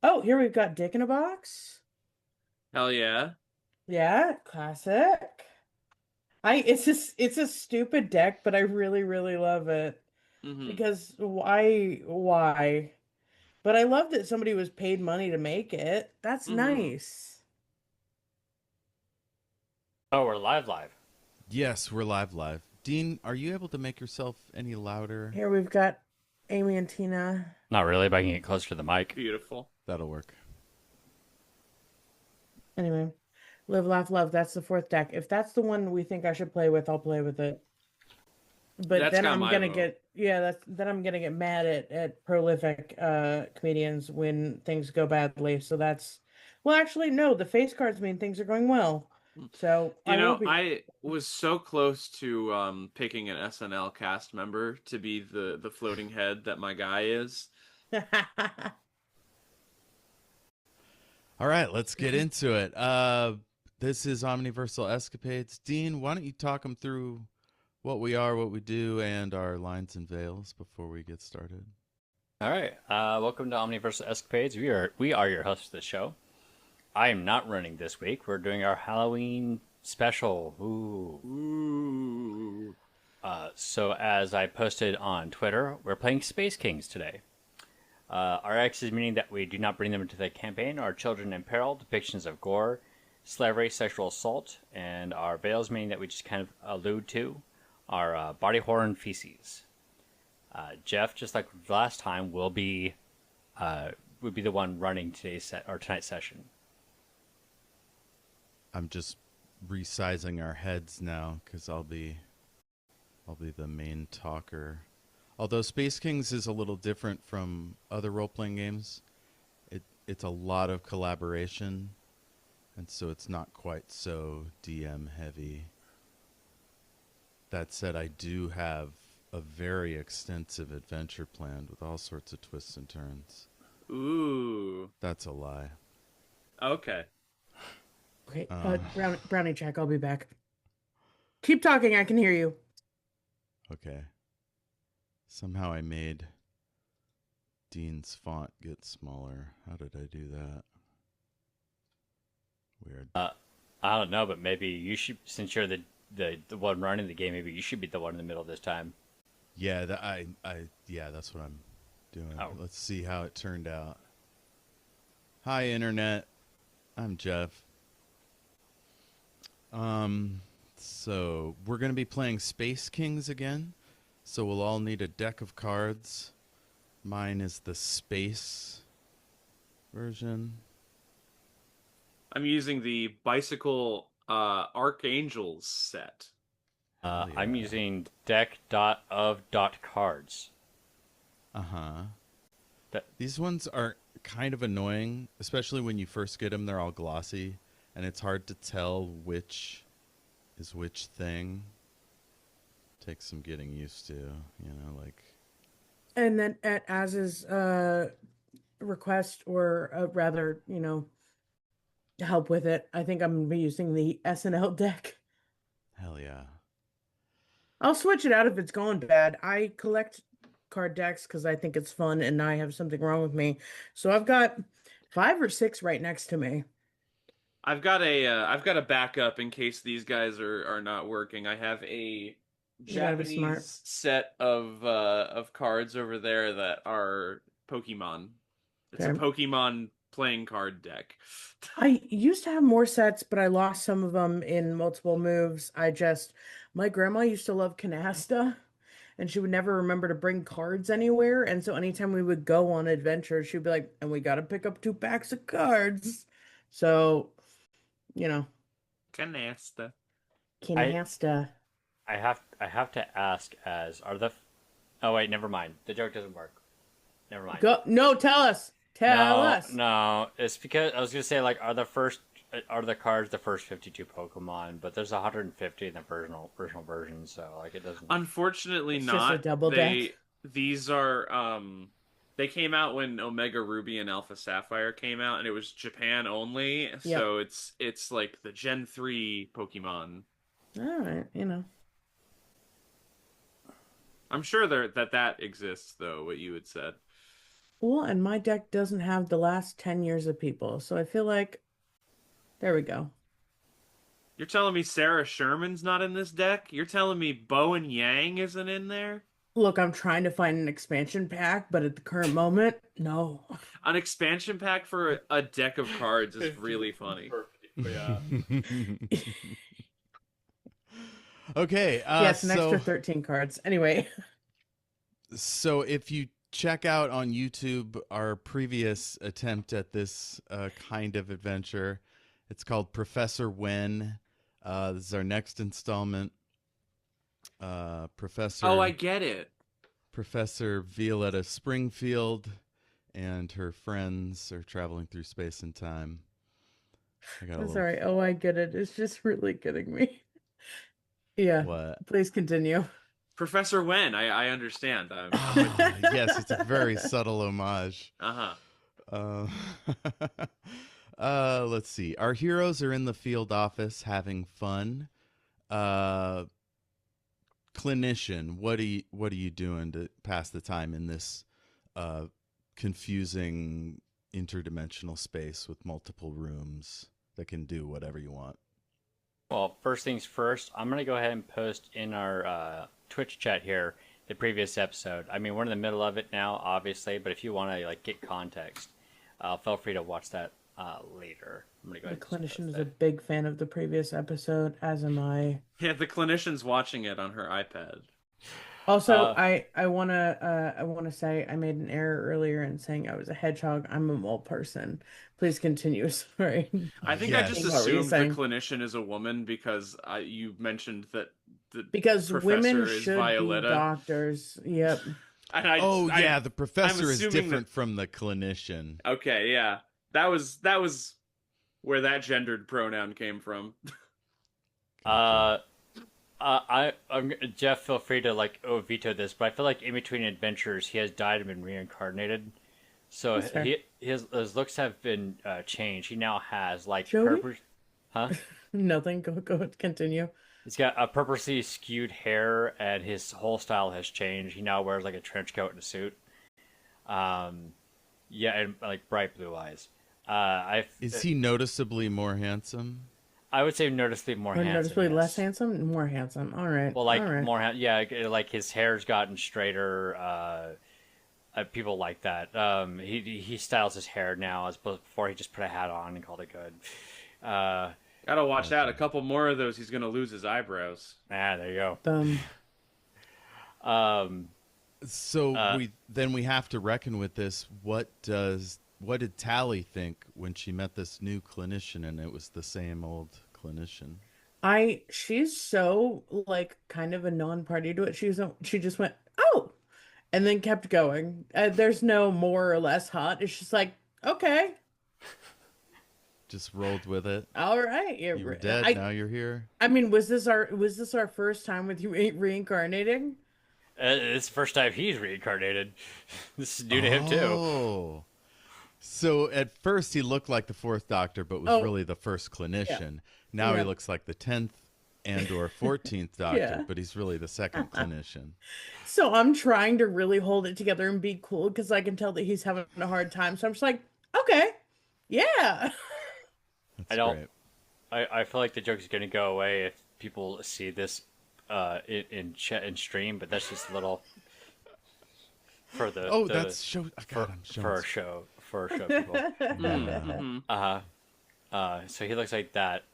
Oh, here we've got Dick in a Box. Hell yeah. Yeah, classic. It's a stupid deck, but I really, really love it. Hmm. Because why? But I love that somebody was paid money to make it. That's Hmm. nice. Oh, we're live. Yes, we're live. Dean, are you able to make yourself any louder? Here we've got Amy and Tina. Not really, but I can get closer to the mic. Beautiful. That'll work. Anyway, Live, Laugh, Love. That's the fourth deck. If that's the one we think I should play with, I'll play with it. But That's then got I'm my gonna vote. get yeah, that's then I'm gonna get mad at prolific comedians when things go badly. So that's well, actually no, the face cards mean things are going well. So I will be I was so close to picking an SNL cast member to be the floating head that my guy is. All right, let's get into it. This is Omniversal Escapades. Dean, why don't you talk them through what we are, what we do, and our lines and veils before we get started? All right. Welcome to Omniversal Escapades. We are your hosts of the show. I am not running this week. We're doing our Halloween special. Ooh. Ooh. So as I posted on Twitter, we're playing Space Kings today. Our X is meaning that we do not bring them into the campaign. Our children in peril, depictions of gore, slavery, sexual assault, and our veils meaning that we just kind of allude to our body horror and feces. Jeff, just like last time, would be the one running today's set or tonight's session. I'm just resizing our heads now because I'll be the main talker. Although Space Kings is a little different from other role playing games, it's a lot of collaboration, and so it's not quite so DM heavy. That said, I do have a very extensive adventure planned with all sorts of twists and turns. Ooh. That's a lie. Okay. Okay, Uh, brownie check, I'll be back. Keep talking, I can hear you. okay. Somehow I made Dean's font get smaller. How did I do that? Weird. Uh, I don't know, but maybe you should, since you're the one running the game, maybe you should be the one in the middle this time. Yeah, yeah, that's what I'm doing. Oh, Let's see how it turned out. Hi, Internet. I'm Jeff. So we're gonna be playing Space Kings again. So we'll all need a deck of cards. Mine is the space version. I'm using the bicycle Archangels set. Hell I'm yeah. using deck.of.cards. Uh huh. That These ones are kind of annoying, especially when you first get them. They're all glossy, and it's hard to tell which is which thing. Takes some getting used to, like. And then at Az's request or rather, help with it, I think I'm gonna be using the SNL deck. Hell yeah. I'll switch it out if it's going bad. I collect card decks because I think it's fun and I have something wrong with me. So I've got five or six right next to me. I've got a backup in case these guys are not working. I have a You gotta be smart. Japanese set of cards over there that are Pokemon. It's a Okay. Pokemon playing card deck. I used to have more sets, but I lost some of them in multiple moves. My grandma used to love canasta, and she would never remember to bring cards anywhere. And so anytime we would go on adventures, she'd be like, and we got to pick up two packs of cards. So, you know, Canasta. I canasta. I have to ask as are the oh wait, never mind. The joke doesn't work. Never mind. Go, no, tell us. Tell No, us. no. It's because I was gonna say like are the cards the first 52 Pokemon, but there's 150 in the original version, so like it doesn't. Unfortunately It's just a not. double deck. These are they came out when Omega Ruby and Alpha Sapphire came out and it was Japan only, Yep. so it's like the Gen 3 Pokemon. All right. I'm sure that exists though, what you had said. Well, and my deck doesn't have the last 10 years of people, so I feel like there we go. You're telling me Sarah Sherman's not in this deck? You're telling me Bowen Yang isn't in there? Look, I'm trying to find an expansion pack, but at the current moment, no. An expansion pack for a deck of cards is really funny. Yeah. Okay, Yes, an extra 13 cards. Anyway, so if you check out on YouTube our previous attempt at this kind of adventure, it's called Professor Wen. This is our next installment. Professor. Oh, I get it. Professor Violetta Springfield and her friends are traveling through space and time. I'm sorry. Oh, I get it. It's just really getting me. Yeah. What? Please continue. Professor Wen, I understand. Yes, it's a very subtle homage. Uh-huh. Let's see. Our heroes are in the field office having fun. Clinician, what are you doing to pass the time in this confusing interdimensional space with multiple rooms that can do whatever you want? Well, first things first, I'm going to go ahead and post in our Twitch chat here the previous episode. I mean, we're in the middle of it now, obviously, but if you want to get context, feel free to watch that later. I'm going to go The ahead and clinician is that. a big fan of the previous episode, as am I. Yeah, the clinician's watching it on her iPad. Also, I wanna say I made an error earlier in saying I was a hedgehog. I'm a mole person. Please continue. Sorry. I think Yes. I just What were you assumed the saying? clinician is a woman because you mentioned that the Because women professor is should Violetta. be doctors. Yep. And The professor is assuming different from the clinician. Okay, yeah. That was where that gendered pronoun came from. I'm Jeff. Feel free to veto this, but I feel like in between adventures, he has died and been reincarnated. So That's fair. his looks have been changed. He now has Joey? huh? Nothing. Go continue. He's got a purposely skewed hair, and his whole style has changed. He now wears a trench coat and a suit. Yeah, and bright blue eyes. Is he noticeably more handsome? I would say noticeably more handsome. Noticeably yes. less handsome, more handsome. All right. Well, All right. more, his hair's gotten straighter. People like that. He styles his hair now, as before he just put a hat on and called it good. Gotta watch out. A couple more of those, he's gonna lose his eyebrows. There you Um. go. So we have to reckon with this. What did Tally think when she met this new clinician and it was the same old clinician? She's so kind of a non-party to it. She just went, oh, and then kept going. There's no more or less hot. It's just like, okay, Just rolled with it. all right. You were dead, now you're here. I mean, was this our first time with you reincarnating? It's the first time he's reincarnated. This is new to him too. Oh. So at first he looked like the fourth Doctor, but was really the first clinician. Yeah. Now he Yeah. looks like the 10th and or 14th Doctor, Yeah. but he's really the second clinician. So I'm trying to really hold it together and be cool because I can tell that he's having a hard time. So I'm just like, okay, yeah. That's I don't. great. I feel like the joke is going to go away if people see this in chat and stream, but that's just a little for the That's show. Oh, God, I'm showing for a show people. So he looks like that.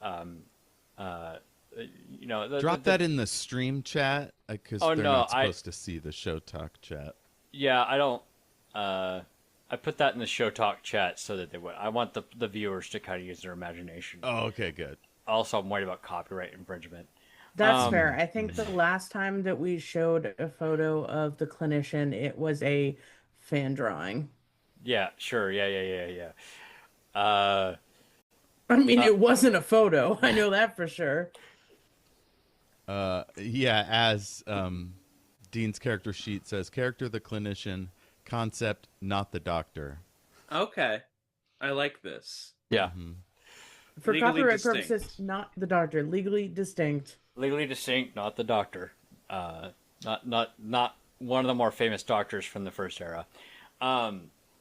Drop that in the stream chat because they're not supposed to see the show talk chat. Yeah, I don't. I put that in the show talk chat so that they would. I want the viewers to kind of use their imagination. Oh, okay, good. Also, I'm worried about copyright infringement. That's fair. I think the last time that we showed a photo of the clinician, it was a fan drawing. Yeah, sure. Yeah. I mean, it wasn't a photo. I know that for sure. As Dean's character sheet says, character the clinician, concept not the Doctor. Okay. I like this. Yeah. For Legally copyright distinct. purposes, not the Doctor. Legally distinct. Legally distinct, not the Doctor. Not one of the more famous doctors from the first era.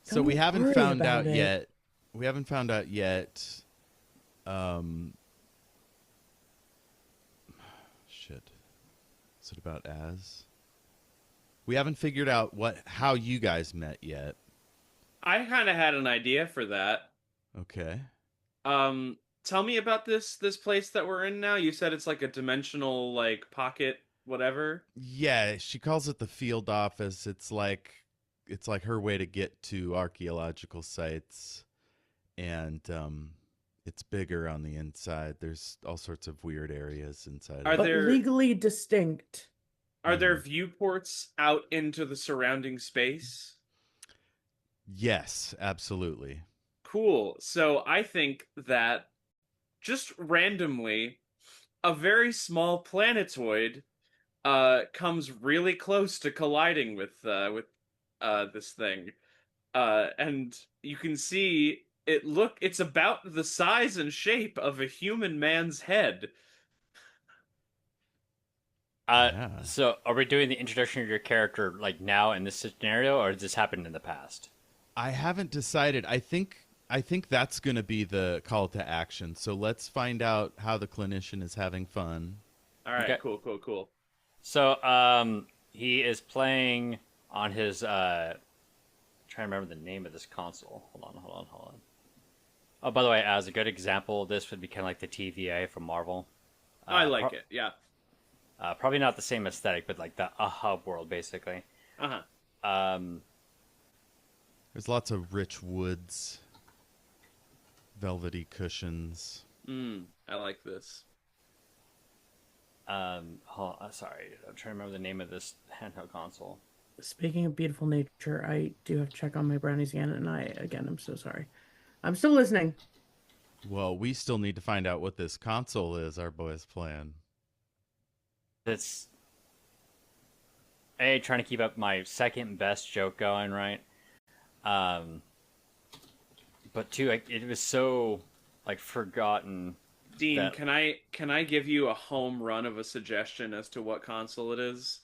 So we Don't haven't worry found about out it. yet. We haven't found out yet. Um, shit. Is it about Az? We haven't figured out how you guys met yet. I kind of had an idea for that. Okay. Tell me about this place that we're in now. You said it's like a dimensional like pocket whatever. Yeah, she calls it the field office. It's like her way to get to archaeological sites, and it's bigger on the inside. There's all sorts of weird areas inside Are of But it. there legally distinct. are there viewports out into the surrounding space? Yes, absolutely. Cool. So I think that just randomly a very small planetoid comes really close to colliding with this thing. And you can see it's about the size and shape of a human man's head. Yeah. So are we doing the introduction of your character like now in this scenario, or has this happened in the past? I haven't decided. I think that's going to be the call to action. So let's find out how the clinician is having fun. All right, Okay. cool. So he is playing on his trying to remember the name of this console. Hold on. Oh, by the way, as a good example of this would be kind of like the TVA from Marvel. I like it. Yeah. Probably not the same aesthetic, but like a hub world, basically. Uh-huh. There's lots of rich woods, velvety cushions. I like this. Sorry, I'm trying to remember the name of this handheld console. Speaking of beautiful nature, I do have to check on my brownies again, and I'm so sorry. I'm still listening. Well, we still need to find out what this console is our boys playing. It's trying to keep up my second best joke going, right? But two, it was so like forgotten. Dean, can I give you a home run of a suggestion as to what console it is?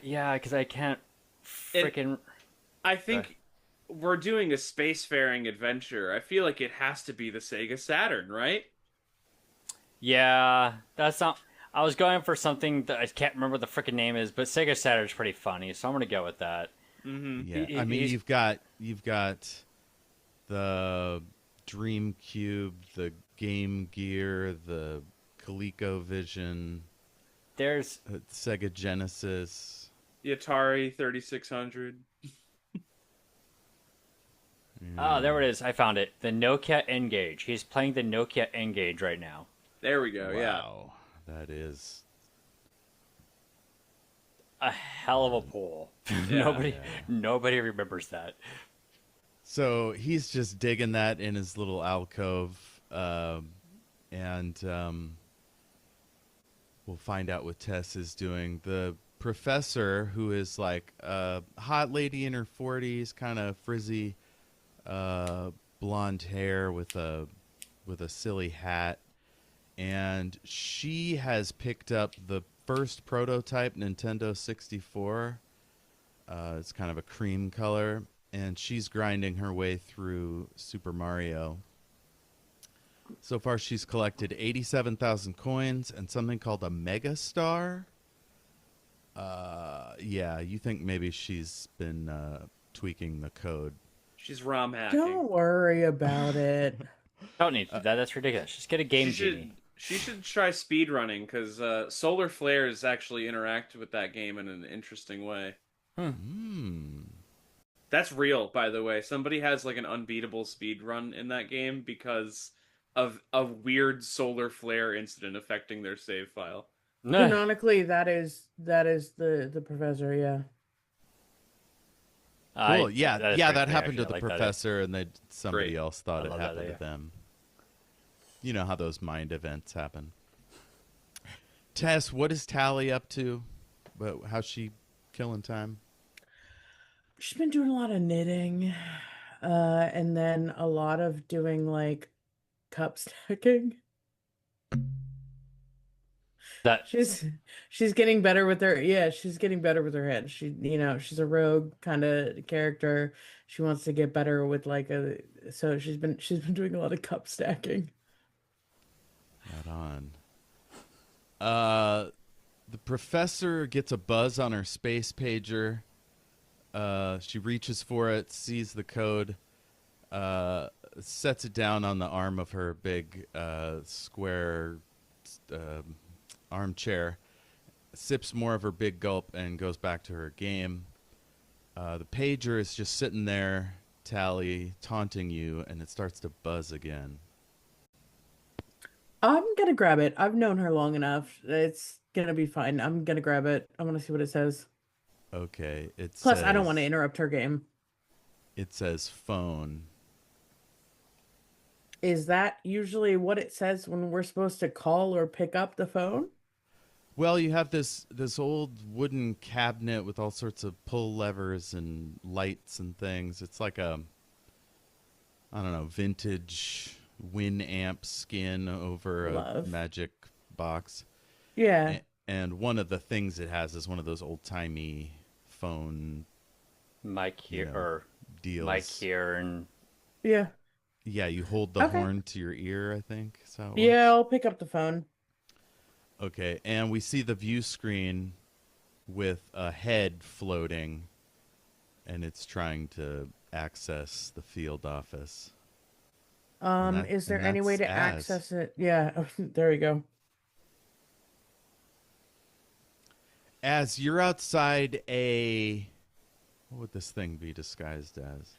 Yeah, because I can't freaking. I think we're doing a spacefaring adventure. I feel like it has to be the Sega Saturn, right? Yeah, that's not. I was going for something that I can't remember what the freaking name is, but Sega Saturn's pretty funny, so I'm gonna go with that. Yeah, I mean you've got the GameCube, the Game Gear, the ColecoVision, There's Sega Genesis. The Atari 3600. oh, there it is. I found it. The Nokia N-Gage. He's playing the Nokia N-Gage right now. There we go. Yeah. Wow, that is A hell of a pull. Nobody remembers that. so he's just digging that in his little alcove, and we'll find out what Tess is doing. The professor, who is like a hot lady in her 40s, kind of frizzy, blonde hair with a silly hat, and she has picked up the first prototype Nintendo 64. It's kind of a cream color, and she's grinding her way through Super Mario. So far, she's collected 87,000 coins and something called a Mega Star. Yeah, you think maybe she's been tweaking the code. She's ROM hacking. Don't worry about it. Don't need to do that. That's ridiculous. Just get a Game Genie. She should try speedrunning, because solar flares actually interact with that game in an interesting way. That's real, by the way. Somebody has like an unbeatable speedrun in that game because of a weird solar flare incident affecting their save file. Canonically, that is the professor. Yeah. Cool. Yeah, that is yeah, pretty that cool, happened to actually. the I like that. professor, and somebody Great. else thought I it love that happened to idea. them. You know how those mind events happen. Tess, what is Tally up to? How's she killing time? She's been doing a lot of knitting, and then a lot of doing like cup stacking. That She's she's getting better with her yeah, she's getting better with her head. She's a rogue kind of character. She wants to get better with like a so she's been doing a lot of cup stacking. Right on. Uh, the professor gets a buzz on her space pager. She reaches for it, sees the code, uh, sets it down on the arm of her big square uh, armchair, sips more of her big gulp, and goes back to her game. The pager is just sitting there, Tally, taunting you, and it starts to buzz again. I'm gonna grab it. I've known her long enough. It's gonna be fine. I'm gonna grab it. I want to see what it says. Okay, it Plus, I don't want to says interrupt her game. it says phone. Is that usually what it says when we're supposed to call or pick up the phone? Well, you have this old wooden cabinet with all sorts of pull levers and lights and things. It's like a I don't know, vintage Winamp skin over a Love. magic box. Yeah. And one of the things it has is one of those old-timey phone, Mike you here know, or Mike deals. here and Yeah. Yeah, you hold the Okay. horn to your ear, I think. Is how it Yeah, works. I'll pick up the phone. Okay, and we see the view screen with a head floating, and it's trying to access the field office. Is there And any way that's to Az. access it? Yeah, there we go. As you're outside a, what would this thing be disguised as?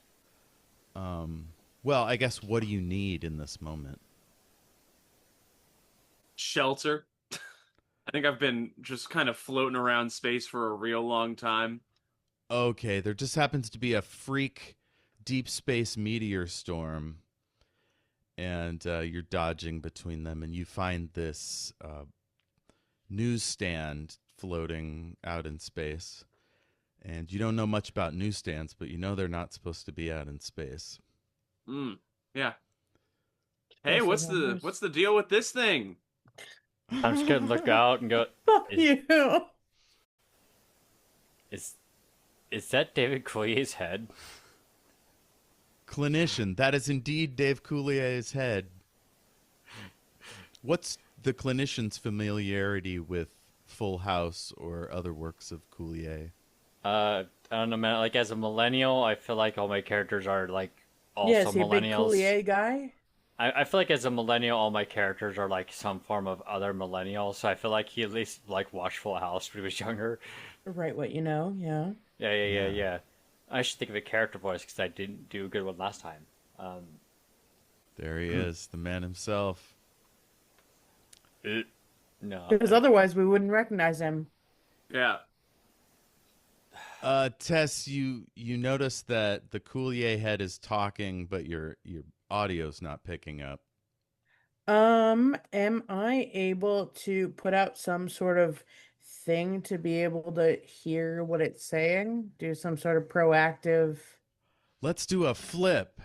Well, I guess what do you need in this moment? Shelter. I think I've been just kind of floating around space for a real long time. Okay, there just happens to be a freak deep space meteor storm, and you're dodging between them, and you find this newsstand floating out in space. And you don't know much about newsstands, but you know they're not supposed to be out in space. Yeah. Hey, Especially what's numbers. the deal with this thing? I'm just gonna look out and go, Fuck is you. is is that David Coulier's head? Clinician, that is indeed Dave Coulier's head. What's the clinician's familiarity with Full House or other works of Coulier? I don't know, man. Like as a millennial, I feel like all my characters are like Yeah, also is he a big millennials. Coulier guy? I feel like as a millennial, all my characters are like some form of other millennial. So I feel like he at least like watched Full House when he was younger. Right, what you know, yeah. Yeah. Yeah. I should think of a character voice because I didn't do a good one last time. Um, There he is, the man himself. uh, no, Because otherwise we wouldn't recognize him. Yeah. Tess, you notice that the Coulier head is talking, but your audio's not picking up. Am I able to put out some sort of thing to be able to hear what it's saying? Do some sort of proactive. Let's do a flip.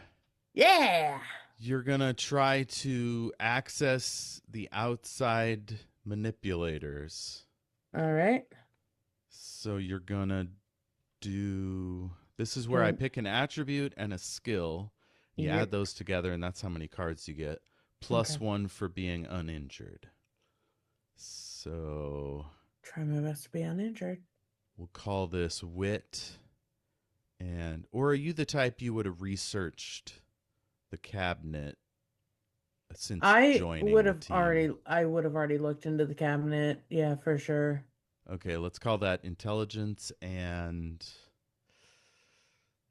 Yeah. You're gonna try to access the outside manipulators. All right. So you're gonna do. This is where I Well, pick an attribute and a skill. You add yep. those together, and that's how many cards you get. Okay. +1 for being uninjured. So Try my best to be uninjured. we'll call this wit. And or are you the type you would have researched the cabinet since joining the team? I would have already looked into the cabinet. Yeah, for sure. Okay, let's call that intelligence and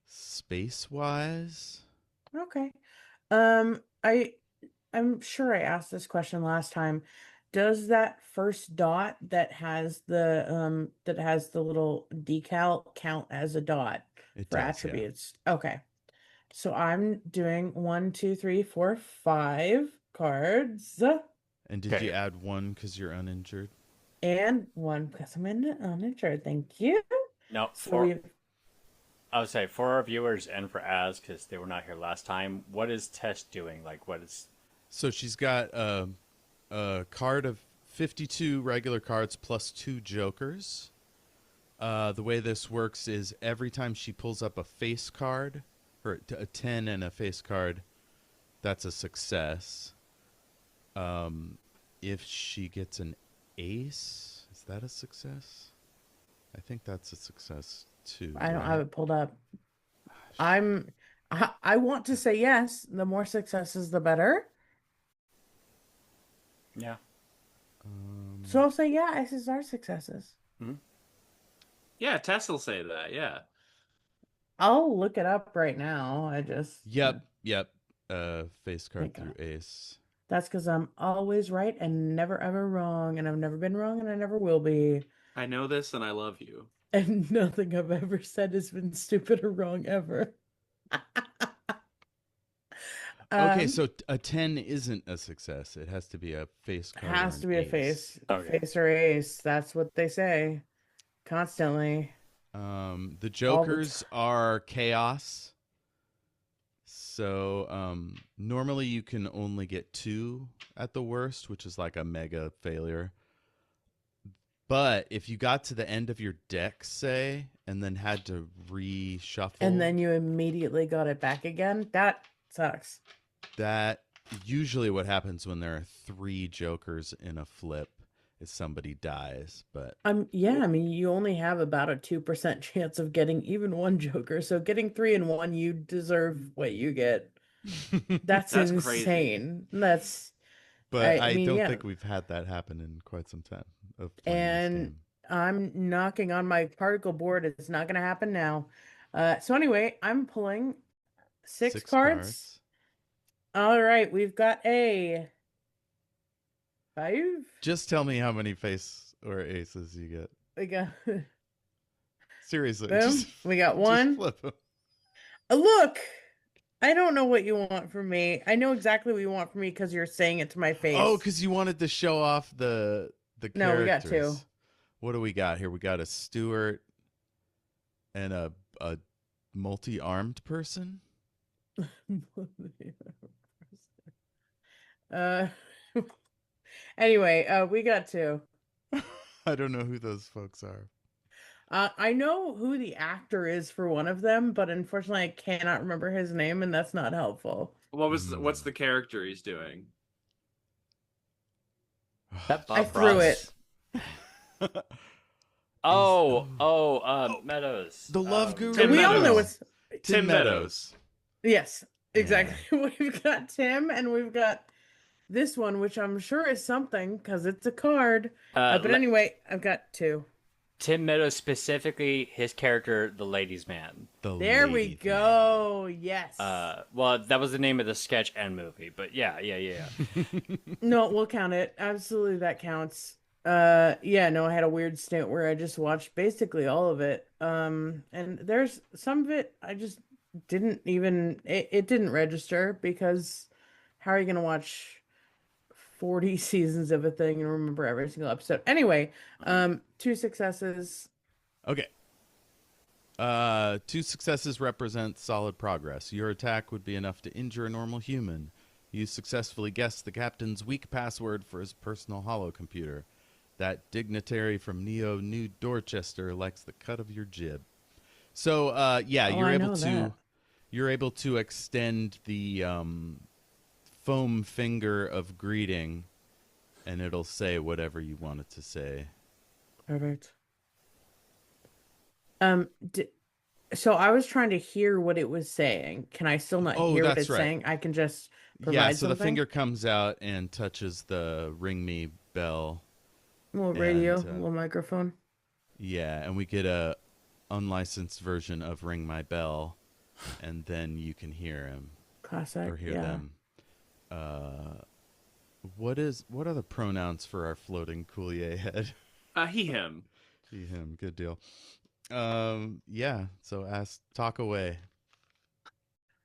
space wise. Okay. I'm sure I asked this question last time. Does that first dot that has the little decal count as a dot It for does, yeah. attributes? Okay. So I'm doing 1, 2, 3, 4, 5 cards And did okay. you add 1 because you're uninjured? and one because I'm uninjured. Thank you. No, So we I would say for our viewers and for Az because they were not here last time. What is Tess doing? Like, what is? So she's got a card of 52 regular cards plus 2 jokers. The way this works is every time she pulls up a face card, or a 10 and a face card, that's a success. If she gets an ace, is that a success? I think that's a success too. I don't right? have it pulled up. I want to say yes. The more successes, the better. Yeah. So I'll say yeah. Aces are successes. Yeah, Tess will say that. Yeah. I'll look it up right now. Yep. Face card Thank God. through ace. That's because I'm always right and never ever wrong, and I've never been wrong, and I never will be. I know this and I love you. And nothing I've ever said has been stupid or wrong ever. Okay, so a 10 isn't a success. It has to be a face card. Has or to an be a ace. face, Okay. face or ace. That's what they say constantly. The jokers are chaos. So normally you can only get 2 at the worst, which is like a mega failure. But if you got to the end of your deck, say, and then had to reshuffle, And then you immediately got it back again. That sucks. that usually what happens when there are 3 jokers in a flip is somebody dies. But Yeah, I mean, you only have about a 2% chance of getting even one Joker. So getting 3 in 1, you deserve what you get. That's That's crazy. insane. but I I mean, don't yeah. think we've had that happen in quite some time of playing this And game. I'm knocking on my particle board. It's not going to happen now. So anyway, I'm pulling 6 cards. All right, we've got a 5. Just tell me how many face or aces you get. We got Seriously. boom. We got Just 1. flip 'em. Look, I don't know what you want from me. I know exactly what you want from me because you're saying it to my face. Oh, because you wanted to show off the No, we got characters. 2. What do we got here? We got a Stewart and a multi-armed person. uh, anyway, we got 2. I don't know who those folks are. I know who the actor is for one of them, but unfortunately I cannot remember his name, and that's not helpful. What's the character he's doing? That I Bob threw Ross. Meadows. The Love Guru. Tim we all know Meadows. it's Tim Meadows. yes, exactly. We've got Tim, and we've got this one, which I'm sure is something because it's a card. But anyway, I've got 2. Tim Meadows, specifically his character, the Ladies' Man. There we go. Yes. Well, that was the name of the sketch and movie, but yeah. No, we'll count it. Absolutely, that counts. Yeah, no, I had a weird stint where I just watched basically all of it. And there's some of it I just didn't even it didn't register because how are you gonna watch 40 seasons of a thing and remember every single episode? Anyway, 2 successes. Okay. 2 successes represent solid progress. Your attack would be enough to injure a normal human. You successfully guessed the captain's weak password for his personal holocomputer. That dignitary from New Dorchester likes the cut of your jib. So, yeah, you're able to extend the foam finger of greeting, and it'll say whatever you want it to say. Perfect. So I was trying to hear what it was saying. Can I still not hear what it's saying? I can just provide so the something? finger comes out and touches the ring me bell. A little radio, and, a little microphone. Yeah, and we get a unlicensed version of Ring My Bell, and then you can hear him. Classic. Or hear them. What are the pronouns for our floating Coulier head? He, him. He, him. Good deal. Yeah, so talk away.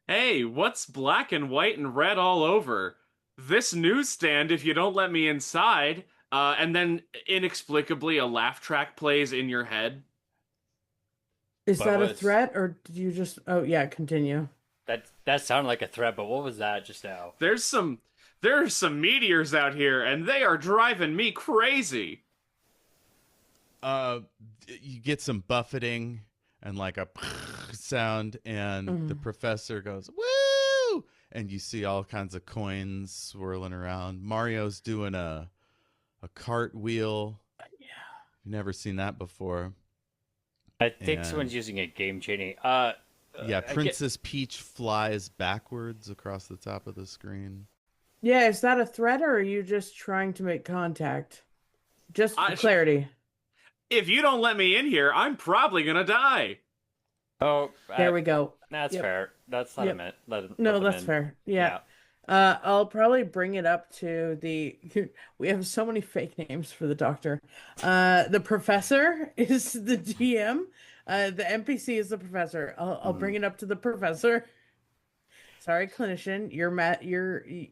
Hey, what's black and white and red all over? This newsstand if you don't let me inside. And then inexplicably a laugh track plays in your head. Is that a threat, or did you just... Oh, yeah, continue. That sounded like a threat, but what was that just now? There's some There are some meteors out here, and they are driving me crazy. Uh, you get some buffeting and like a sound, and the Mhm. professor goes, "Woo!" And you see all kinds of coins swirling around. Mario's doing a cartwheel. Yeah. You've never seen that before. I think And someone's using a game changing. yeah, I get Princess Peach flies backwards across the top of the screen. Yeah, is that a threat or are you just trying to make contact? Just for I, clarity. if you don't let me in here, I'm probably gonna die. oh, There we go. that's Yep. fair. Let's let him Yep. in. Let No, them that's in. fair. Yeah. Yeah. I'll probably bring it up to the we have so many fake names for the doctor. The professor is the GM. The NPC is the professor. I'll bring Mhm. it up to the professor. Sorry, clinician.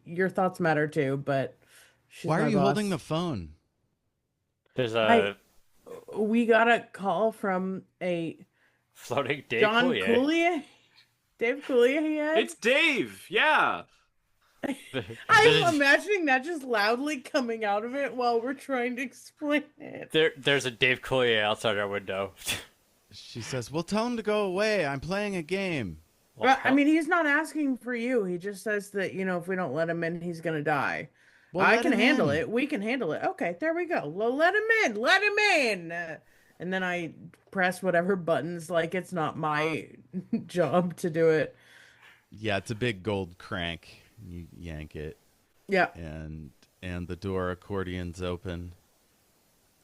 Your thoughts matter too, but she's Why are my you holding boss. the phone? There's I a we got a call from a floating Dave John Coulier. Coulier, Dave Coulier he had. It's Dave. Yeah. I'm imagining that just loudly coming out of it while we're trying to explain it. There's a Dave Coulier outside our window. She says, "Well, tell him to go away. I'm playing a game." Well, I mean, he's not asking for you. He just says that, if we don't let him in, he's gonna die. Well, I let can him handle in. it. We can handle it. Okay, there we go. Well, let him in. Let him in. And then I press whatever buttons like it's not my job to do it. Yeah, it's a big gold crank. You yank it, Yeah. and the door accordions open.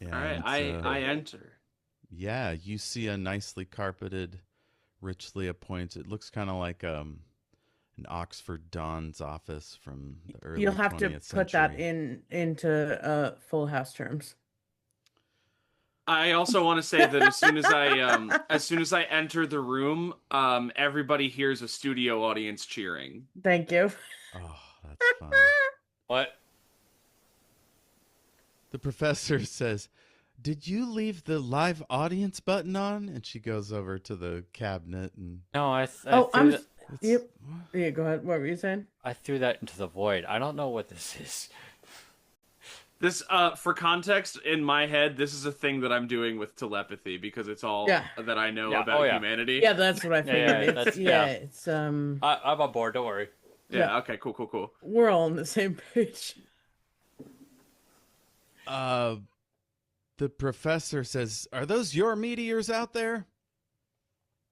All right. And I enter. yeah, you see a nicely carpeted, richly appointed. Looks kind of like an Oxford Don's office from the You'll early have to 20th put that century. into Full House terms. I also want to say that as soon as I enter the room, everybody hears a studio audience cheering. Thank you. Oh, that's fun. What? The professor says, "Did you leave the live audience button on?" And she goes over to the cabinet and No, I Oh, threw that. Yep. Yeah, go ahead. What were you saying? I threw that into the void. I don't know what this is. This, for context, in my head, this is a thing that I'm doing with telepathy because it's all Yeah. that I know Yeah. Oh about yeah. humanity. Yeah, that's what I figured. Yeah. That's It's I'm on board. Don't worry. Yeah. Okay. Cool. we're all on the same page. uh, the professor says, "Are those your meteors out there?"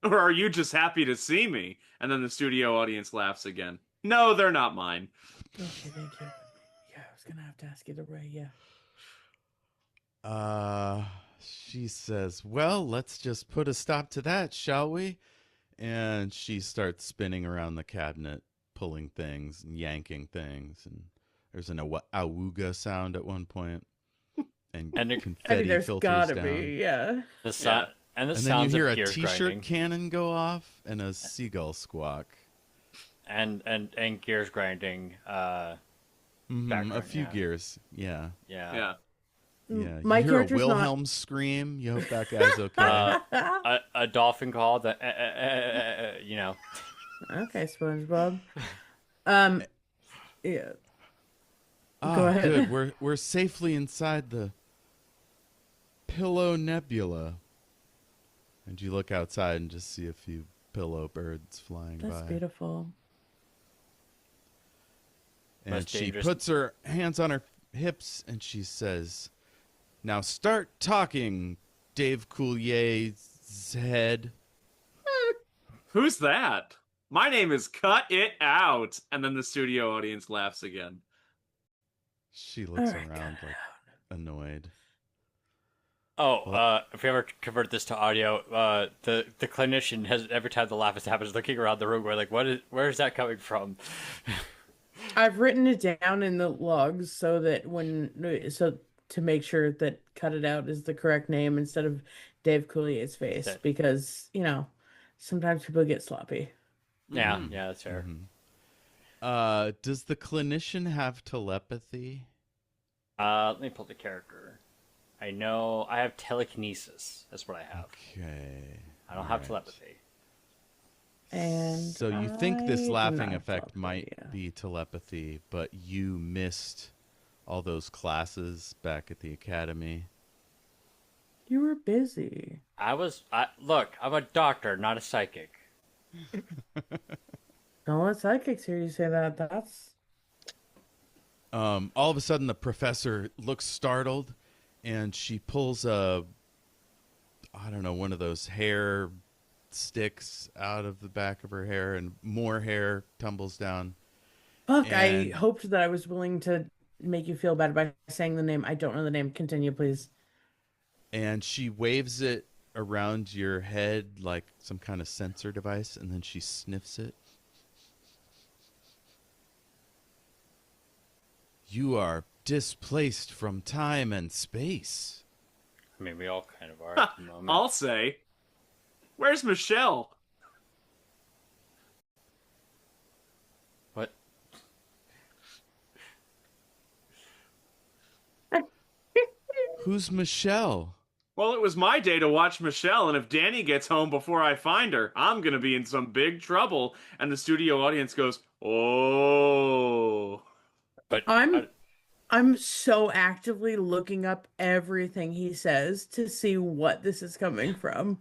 Or are you just happy to see me? And then the studio audience laughs again. No, they're not mine. Okay, thank you. Yeah, I was gonna have to ask you the way. Yeah. She says, "Well, let's just put a stop to that, shall we?" And she starts spinning around the cabinet, pulling things and yanking things. And there's an awooga sound at one point, and And the, I confetti mean, there's filters gotta down. be. Yeah. the sound and the And then you sounds hear of a gears t-shirt grinding cannon go off and a seagull squawk. and gears grinding. A Background, few yeah. gears. Yeah. Yeah. Yeah. My you hear a character's not- Wilhelm scream. You hope that guy's okay. A dolphin call that Okay, SpongeBob. Yeah. Ah, ahead. good. We're safely inside the Pillow Nebula. And you look outside and just see a few pillow birds flying That's by. beautiful. And Most she dangerous- puts her hands on her hips and she says, "Now start talking, Dave Coulier's head." Who's that? My name is Cut It Out. And then the studio audience laughs again. She looks Alright, around like annoyed. if we ever convert this to audio, the clinician has every time the laugh happens looking around the room. We're like, where is that coming from? I've written it down in the logs so that to make sure that Cut It Out is the correct name instead of Dave Coulier's face That- because, sometimes people get sloppy. Yeah, that's fair. Does the clinician have telepathy? Let me pull the character. I know I have telekinesis. That's what I have. Okay. I don't have Alright. telepathy. And So you think I this do not laughing have effect might telepathy. be telepathy, but you missed all those classes back at the academy. You were busy. Look, I'm a doctor, not a psychic. Don't let psychics hear you say that. That's All of a sudden, the professor looks startled, and she pulls I don't know, one of those hair sticks out of the back of her hair, and more hair tumbles down. fuck. I And hoped that I was willing to make you feel bad by saying the name. I don't know the name. Continue, please. she waves it around your head like some kind of sensor device, and then she sniffs it. You are displaced from time and space. I mean, we all kind of are at the moment. I'll say. Where's Michelle? What? Who's Michelle? Well, it was my day to watch Michelle, and if Danny gets home before I find her, I'm gonna be in some big trouble. And the studio audience goes, "Oh." But I'm so actively looking up everything he says to see what this is coming from.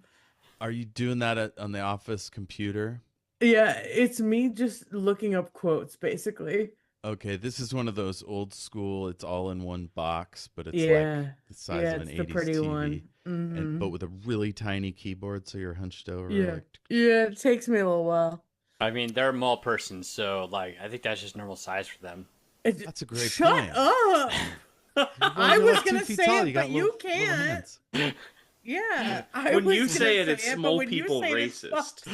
Are you doing that on the office computer? Yeah, it's me just looking up quotes, basically. Okay, this is one of those old school, it's all in one box, but it's like Yeah. the size Yeah, of an it's the 80s pretty TV. one. But with a really tiny keyboard, so you're hunched over Yeah. like Yeah, it takes me a little while. I mean, they're mall persons, so like I think that's just normal size for them. That's a great Shut point. up! I You're was like 2 gonna feet say tall, it, you got but you little can't. hands. Yeah, I When was you gonna say it, it's but small when you people say it, it's racist. fucked.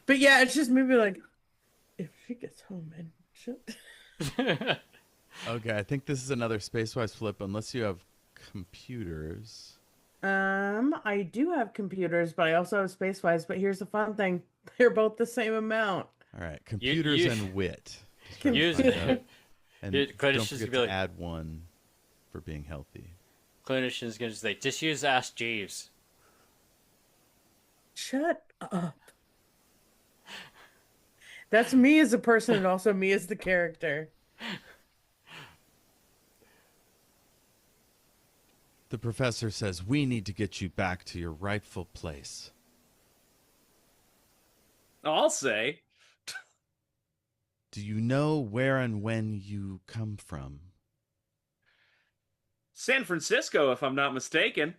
But yeah, it's just maybe like if she gets home and shit. Okay, I think this is another Spacewise flip, unless you have computers. I do have computers, but I also have Spacewise. But here's the fun thing: they're both the same amount. All right, computers you- and wit. Just Can trying to use find it. out. And Clinician's don't gonna forget be to like- add one for being healthy. Clinician's gonna say, just use Ask Jeeves. Shut up. That's me as a person, and also me as the character. The professor says, we need to get you back to your rightful place. I'll say. Do you know where and when you come from? San Francisco, if I'm not mistaken.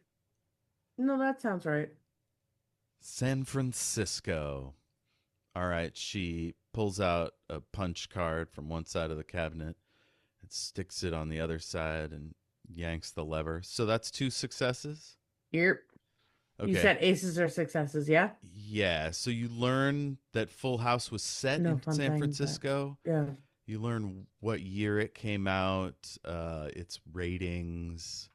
No, that sounds right. San Francisco. All right, she pulls out a punch card from one side of the cabinet and sticks it on the other side and yanks the lever. So that's 2 successes? Yep. Okay. You said aces are successes, yeah? Yeah, so you learn that Full House was set No in fun San thing, but- Francisco. Yeah. You learn what year it came out, its ratings.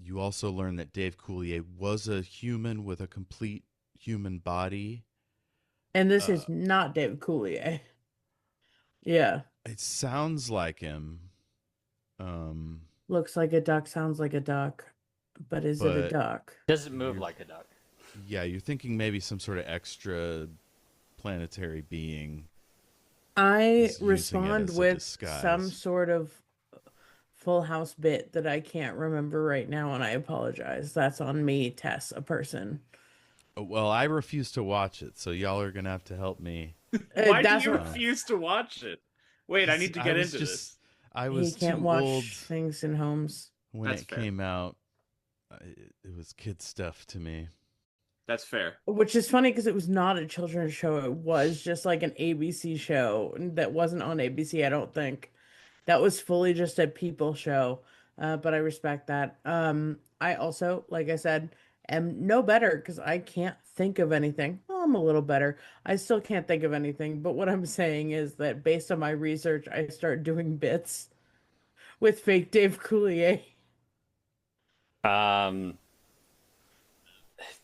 You also learn that Dave Coulier was a human with a complete human body. And this is not David Coulier. Yeah. It sounds like him. Looks like a duck, sounds like a duck. But is it a But- duck? Doesn't move like a duck. Yeah, you're thinking maybe some sort of extra planetary being. I is using it respond as a with disguise. some sort of Full House bit that I can't remember right now, and I apologize. That's on me, Tess, a person. Well, I refuse to watch it, so y'all are going to have to help me. Why do that's you what- refuse to watch it? Wait, I need to get into this. I He was can't too watch old things in homes. when That's it fair. came out. It was kid stuff to me. That's fair. Which is funny because it was not a children's show. It was just like an ABC show that wasn't on ABC, I don't think. That was fully just a people show. But I respect that. I also, like I said, am no better because I can't think of anything. Well, I'm a little better. I still can't think of anything. But what I'm saying is that based on my research, I start doing bits with fake Dave Coulier.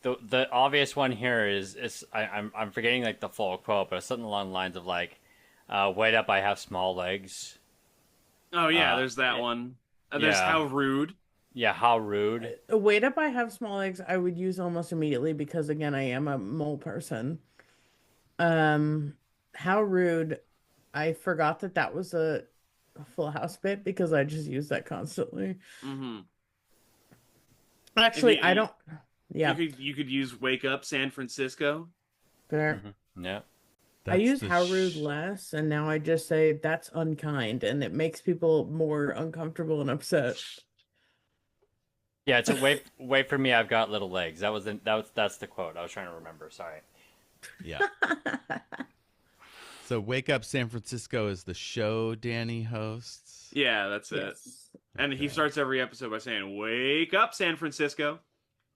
The obvious one here is I'm forgetting like the full quote, but it's something along the lines of like, "Wait up, I have small legs." Oh yeah, Uh, there's that yeah. one. There's yeah. how rude. Yeah, how rude. Wait up, I have small eggs. I would use almost immediately because again, I am a mole person. Um, how rude. I forgot that that was a Full House bit because I just use that constantly. Mm-hmm. Actually, I don't. You Yeah, could use "Wake Up, San Francisco." fair. Yeah. I That's use the how rude less, and now I just say that's unkind, and it makes people more uncomfortable and upset. Yeah, it's a wait for me. I've got little legs. That's the quote I was trying to remember. Sorry. Yeah. So Wake Up San Francisco is the show Danny hosts. Yeah, that's it. Yes. And he Okay. starts every episode by saying, "Wake up, San Francisco."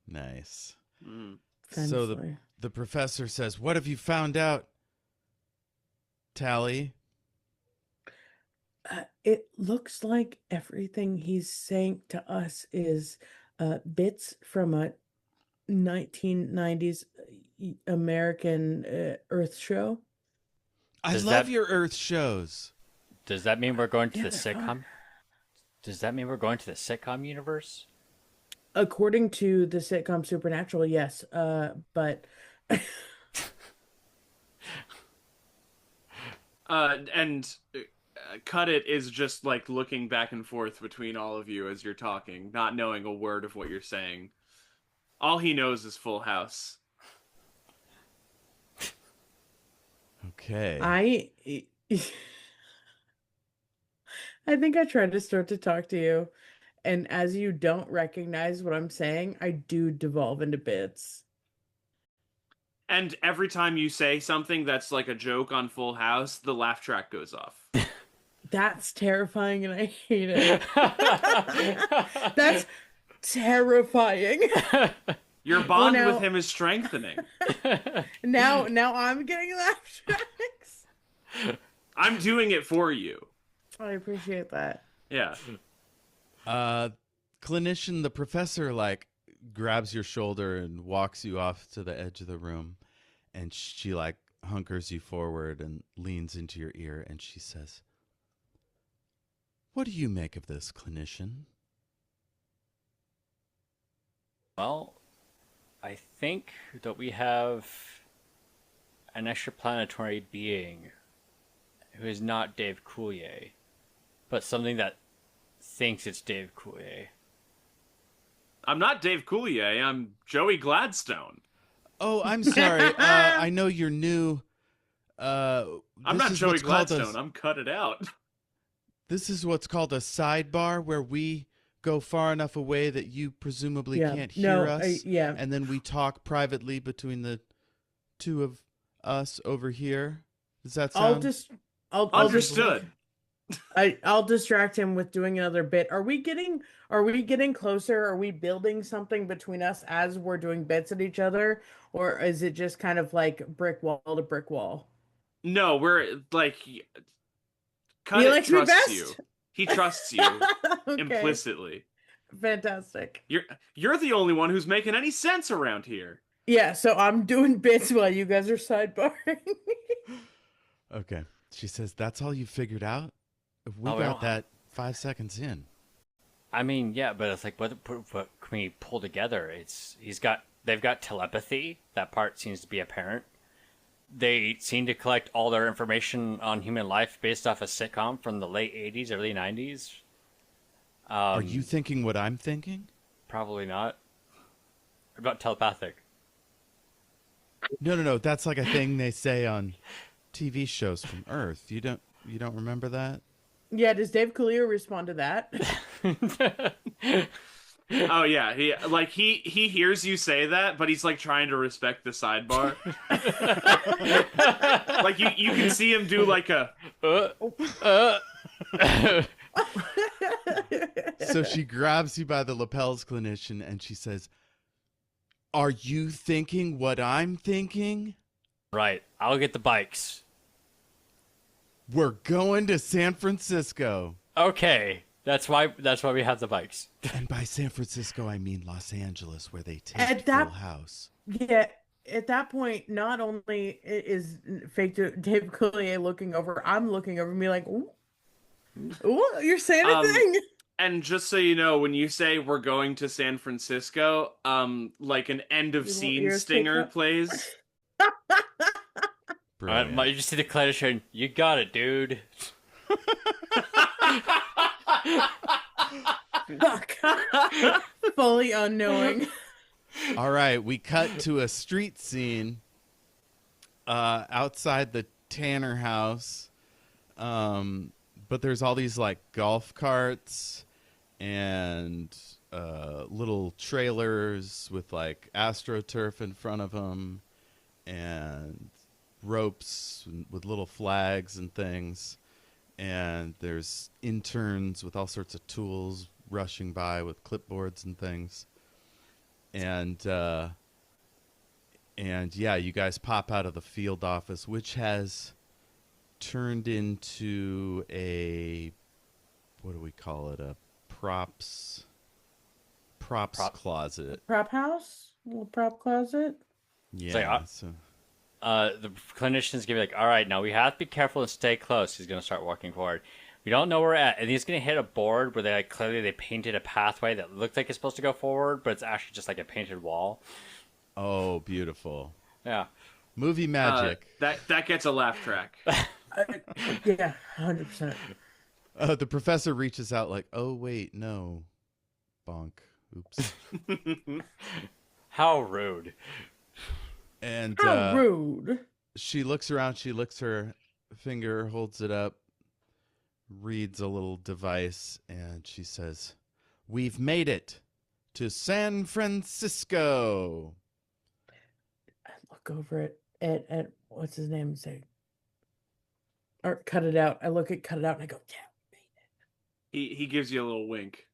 Nice. Mm. So Famously. the professor says, "What have you found out, Tally?" It looks like everything he's saying to us is bits from a 1990s American Earth show. I Does love that- your Earth shows. Does that mean we're going to Yeah, the they're sitcom? fun. Does that mean we're going to the sitcom universe? According to the sitcom Supernatural, yes. But And Cut It is just like looking back and forth between all of you as you're talking, not knowing a word of what you're saying. All he knows is Full House. Okay. I think I tried to start to talk to you, and as you don't recognize what I'm saying, I do devolve into bits. And every time you say something that's like a joke on Full House, the laugh track goes off. That's terrifying, and I hate it. That's terrifying. Your bond now- with him is strengthening. Now I'm getting laugh tracks. I'm doing it for you. I appreciate that. Yeah. Clinician, the professor, like, grabs your shoulder and walks you off to the edge of the room, and she, like, hunkers you forward and leans into your ear, and she says, "What do you make of this, Clinician?" Well, I think that we have an extraplanetary being who is not Dave Coulier, but something that thinks it's Dave Coulier. I'm not Dave Coulier, I'm Joey Gladstone. Oh, I'm sorry. I know you're new. I'm This not is Joey what's called Gladstone, I'm Cut It Out. This is what's called a sidebar, where we go far enough away that you presumably Yeah. can't hear No, us. yeah. And then we talk privately between the two of us over here. Does that sound? I'll Understood. I'll distract him with doing another bit. Are we getting closer? Are we building something between us as we're doing bits at each other? Or is it just kind of like brick wall to brick wall? No, we're like Cut He It likes me trusts best? you. He trusts you Okay. implicitly. Fantastic. You're the only one who's making any sense around here. Yeah, so I'm doing bits while you guys are sidebarring. Okay. She says, "That's all you figured out? We Oh, we got don't- that 5 seconds in." I mean, yeah, but it's like what can we pull together? They've got telepathy. That part seems to be apparent. They seem to collect all their information on human life based off a sitcom from the late 80s, early 90s. Are you thinking what I'm thinking? Probably not. What about telepathic? No. That's like a thing they say on TV shows from Earth. You don't remember that? Yeah, does Dave Coulier respond to that? Oh yeah, he hears you say that, but he's like trying to respect the sidebar. Like you can see him do like a So she grabs you by the lapels, Clinician, and she says, "Are you thinking what I'm thinking? Right. I'll get the bikes. We're going to San Francisco." Okay. That's why we have the bikes. And by San Francisco, I mean Los Angeles, where they take At that- Full House. Yeah, at that point, not only is fake Dave Coulier looking over, I'm looking over me like, ooh, ooh, you're saying a Um, thing. And just so you know, when you say we're going to San Francisco, like an end of Your scene ears pick stinger up. plays. Brilliant. You just see the clinician. You got it, dude. Fuck. Fully unknowing. All right, we cut to a street scene outside the Tanner house. But there's all these like golf carts and little trailers with like AstroTurf in front of them and ropes with little flags and things. And there's interns with all sorts of tools rushing by with clipboards and things. And yeah, you guys pop out of the field office, which has turned into a, what do we call it? A props closet. Prop house? A little prop closet? Yeah. like, so The clinician's gonna be like, all right, now we have to be careful and stay close. He's gonna start walking forward. We don't know where we're at, and he's gonna hit a board where they clearly they painted a pathway that looked like it's supposed to go forward, but it's actually just like a painted wall. oh, beautiful. Yeah. Movie magic. That gets a laugh track. Yeah, 100%. The professor reaches out like, oh, wait, no. Bonk. Oops. How rude. And How rude. she looks around, she licks her finger, holds it up, reads a little device, and she says, we've made it to San Francisco. I look over it at what's his name and say, or cut it out. I look at cut it out and I go, yeah, we made it. He gives you a little wink.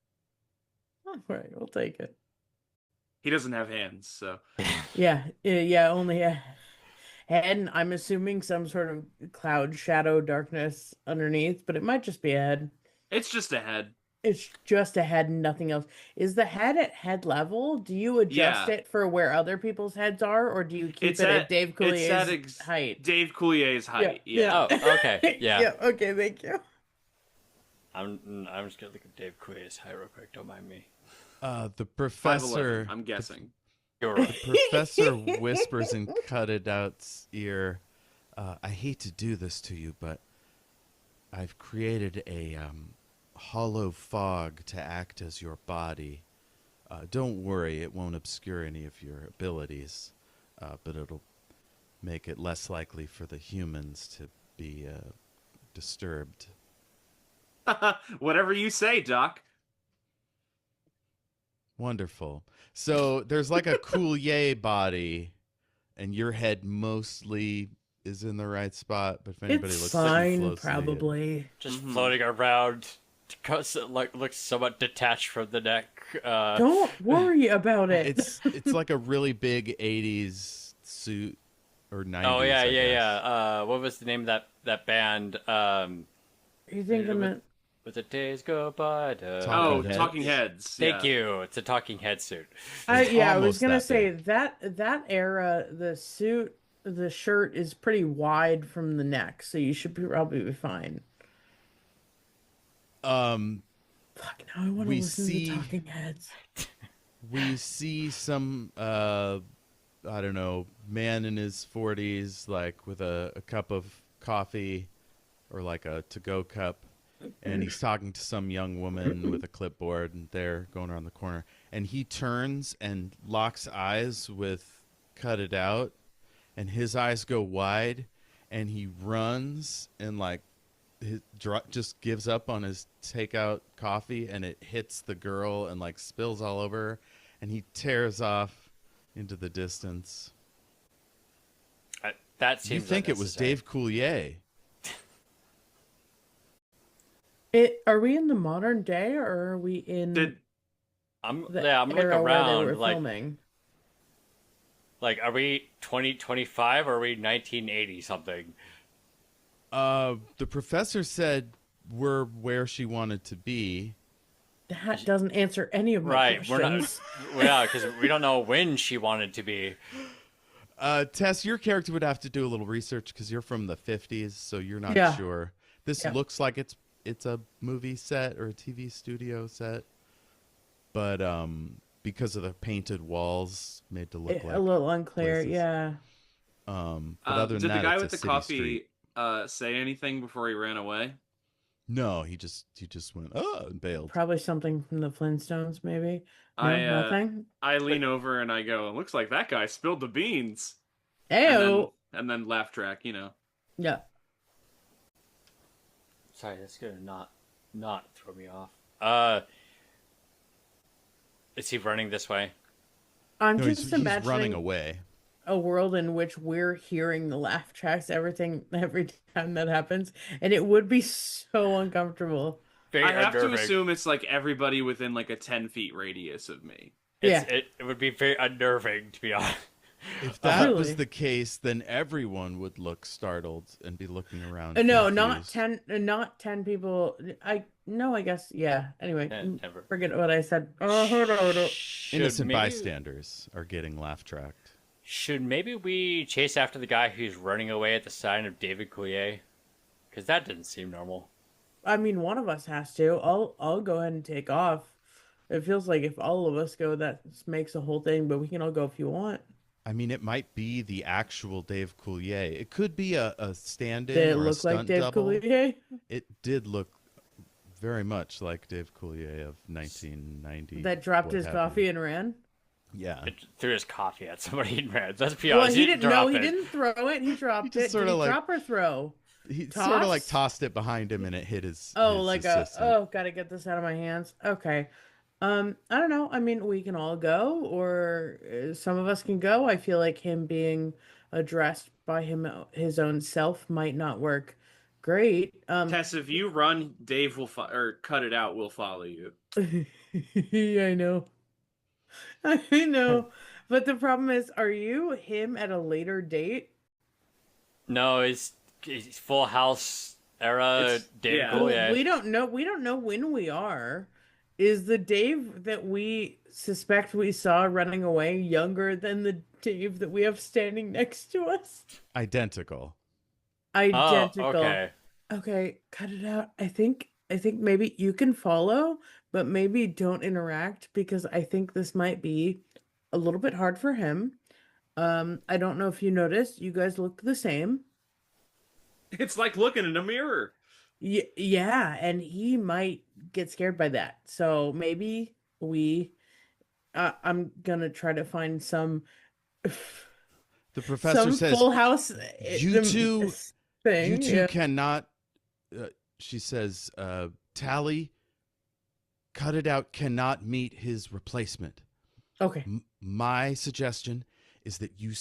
All right, we'll take it. He doesn't have hands, so Yeah, only a head, and I'm assuming some sort of cloud shadow darkness underneath, but it might just be a head. it's just a head. It's just a head and nothing else. Is the head at head level? Do you adjust Yeah. it for where other people's heads are, or do you keep It's it at- at Dave it's at Coulier's height? Dave Coulier's height. Yeah. Oh, okay. Yeah. Yeah, okay, thank you. I'm just gonna look at Dave Coullier's height real quick. Don't mind me. The 5'11", professor I'm guessing. You're right. professor whispers in Cut It Out's ear, I hate to do this to you, but I've created a hollow fog to act as your body. Don't worry, it won't obscure any of your abilities, but it'll make it less likely for the humans to be disturbed. Whatever you say, Doc. Wonderful. So there's like a Coulier body, and your head mostly is in the right spot. But if anybody It's looks fine, too closely, probably. Just Mhm. floating around, like looks somewhat detached from the neck. Don't worry about it. it's like a really big '80s suit or '90s. Oh yeah, I yeah, guess. yeah. What was the name of that band? You thinking that? Was it Days Go By? Oh, Heads. Talking Heads. Thank yeah. you. It's a talking head suit. I was almost gonna that say big. that era, the suit, the shirt is pretty wide from the neck, so you should probably be fine. Fuck, now I want to We listen see- to Talking Heads. We see some I don't know, man in his 40s, like with a cup of coffee or like a to-go cup, and he's talking to some young woman with a clipboard, and they're going around the corner, and he turns and locks eyes with Cut It Out, and his eyes go wide, and he runs and like just gives up on his takeout coffee, and it hits the girl and like spills all over her, and he tears off into the distance. That seems. You think it was unnecessary. Dave Coulier? Are we in the modern day, or are we in Did I'm the looking era where they around. were Like, filming? are we 2025 or are we 1980 something? The professor said we're where she wanted to be. That doesn't answer any of my Right. We're not. questions. Yeah, because we don't know when she wanted to be. Tess, your character would have to do a little research because you're from the 50s, so you're not Yeah. sure. This Yeah. looks like it's it's a movie set or a TV studio set, but because of the painted walls made to look A like little unclear. places. Yeah. But other than Did the that, guy it's with a the city street. coffee say anything before he ran away? No, he just went and bailed. Probably something from the Flintstones, maybe. No, I uh, nothing. I lean over and I go, "Looks like that guy spilled the beans." Ew. And then laugh track, you know. Yeah. Sorry, that's gonna not throw me off. Is he running this way? I'm No, just he's imagining running away. a world in which we're hearing the laugh tracks, everything, every time that happens, and it would be so uncomfortable. Very I have to unnerving. assume it's like everybody within like a 10 feet radius of me. Yeah. It would be very unnerving, to be honest. If that was Really? the case, then everyone would look startled and be looking around. No, not confused. 10, not 10 people. I guess, yeah. Anyway, Never. forget what I said. Hold on. Should Innocent maybe- bystanders are getting laugh tracked. Should maybe we chase after the guy who's running away at the sign of David Coulier? Because that didn't seem normal. I mean, one of us has to. I'll go ahead and take off. It feels like if all of us go, that makes a whole thing, but we can all go if you want. I mean, it might be the actual Dave Coulier. It could be a stand-in Did it or a look like stunt Dave double. Coulier? It did look very much like Dave Coulier of 1990. That dropped what his have coffee you. and ran? Yeah. It threw his coffee at somebody in red. Let's be Well, honest. he didn't. No, drop he it. didn't throw it. He dropped just it. sorta Did he like- drop or throw? He Toss? sort of like tossed it behind him and it hit his Oh, his like assistant. gotta get this out of my hands. Okay. I don't know. I mean, we can all go, or some of us can go. I feel like him being addressed by his own self might not work great. Tess, if you run, Dave will or cut it out. We'll follow you. I know. I know. But the problem is, are you him at a later date? No, it's Full House era It's- David yeah. Well, Coulier. we don't know. We don't know when we are. Is the Dave that we suspect we saw running away younger than the Dave that we have standing next to us? Identical. Identical. Oh, okay. Okay, cut it out. I think maybe you can follow, but maybe don't interact because I think this might be a little bit hard for him. I don't know if you noticed, you guys look the same. It's like looking in a mirror. Yeah, and he might get scared by that. So maybe I'm gonna try to find some The professor some says, Full House "You two, thing. you two Yeah. cannot." She says, "Tally, cut it out. Cannot meet his replacement. Okay. My suggestion is that you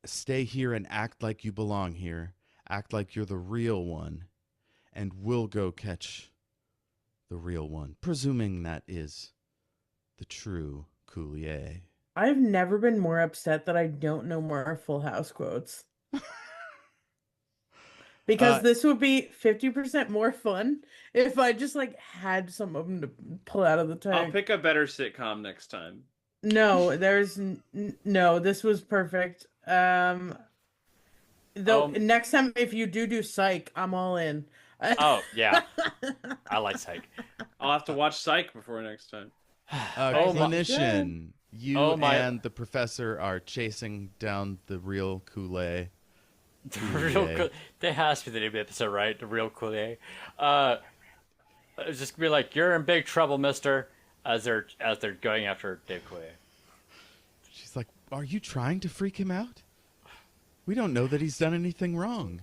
stay here and act like you belong here. Act like you're the real one, and we'll go catch the real one, presuming that is the true Coulier." I've never been more upset that I don't know more Full House quotes. Because this would be 50% more fun if I just like had some of them to pull out of the I'll tank. pick a better sitcom next time. No, there's no, this was perfect. Though next time if you do Psych, I'm all in. Oh, yeah. I like Psych. I'll have to watch Psych before next time. Oh my- Clinician, you Oh my- and the professor are chasing down the real Coulier. The real cool. That has to be the name of the episode, right? The real Coulier. It's just be like, "You're in big trouble, Mister," as they're going after Dave Coulier. She's like, "Are you trying to freak him out? We don't know that he's done anything wrong.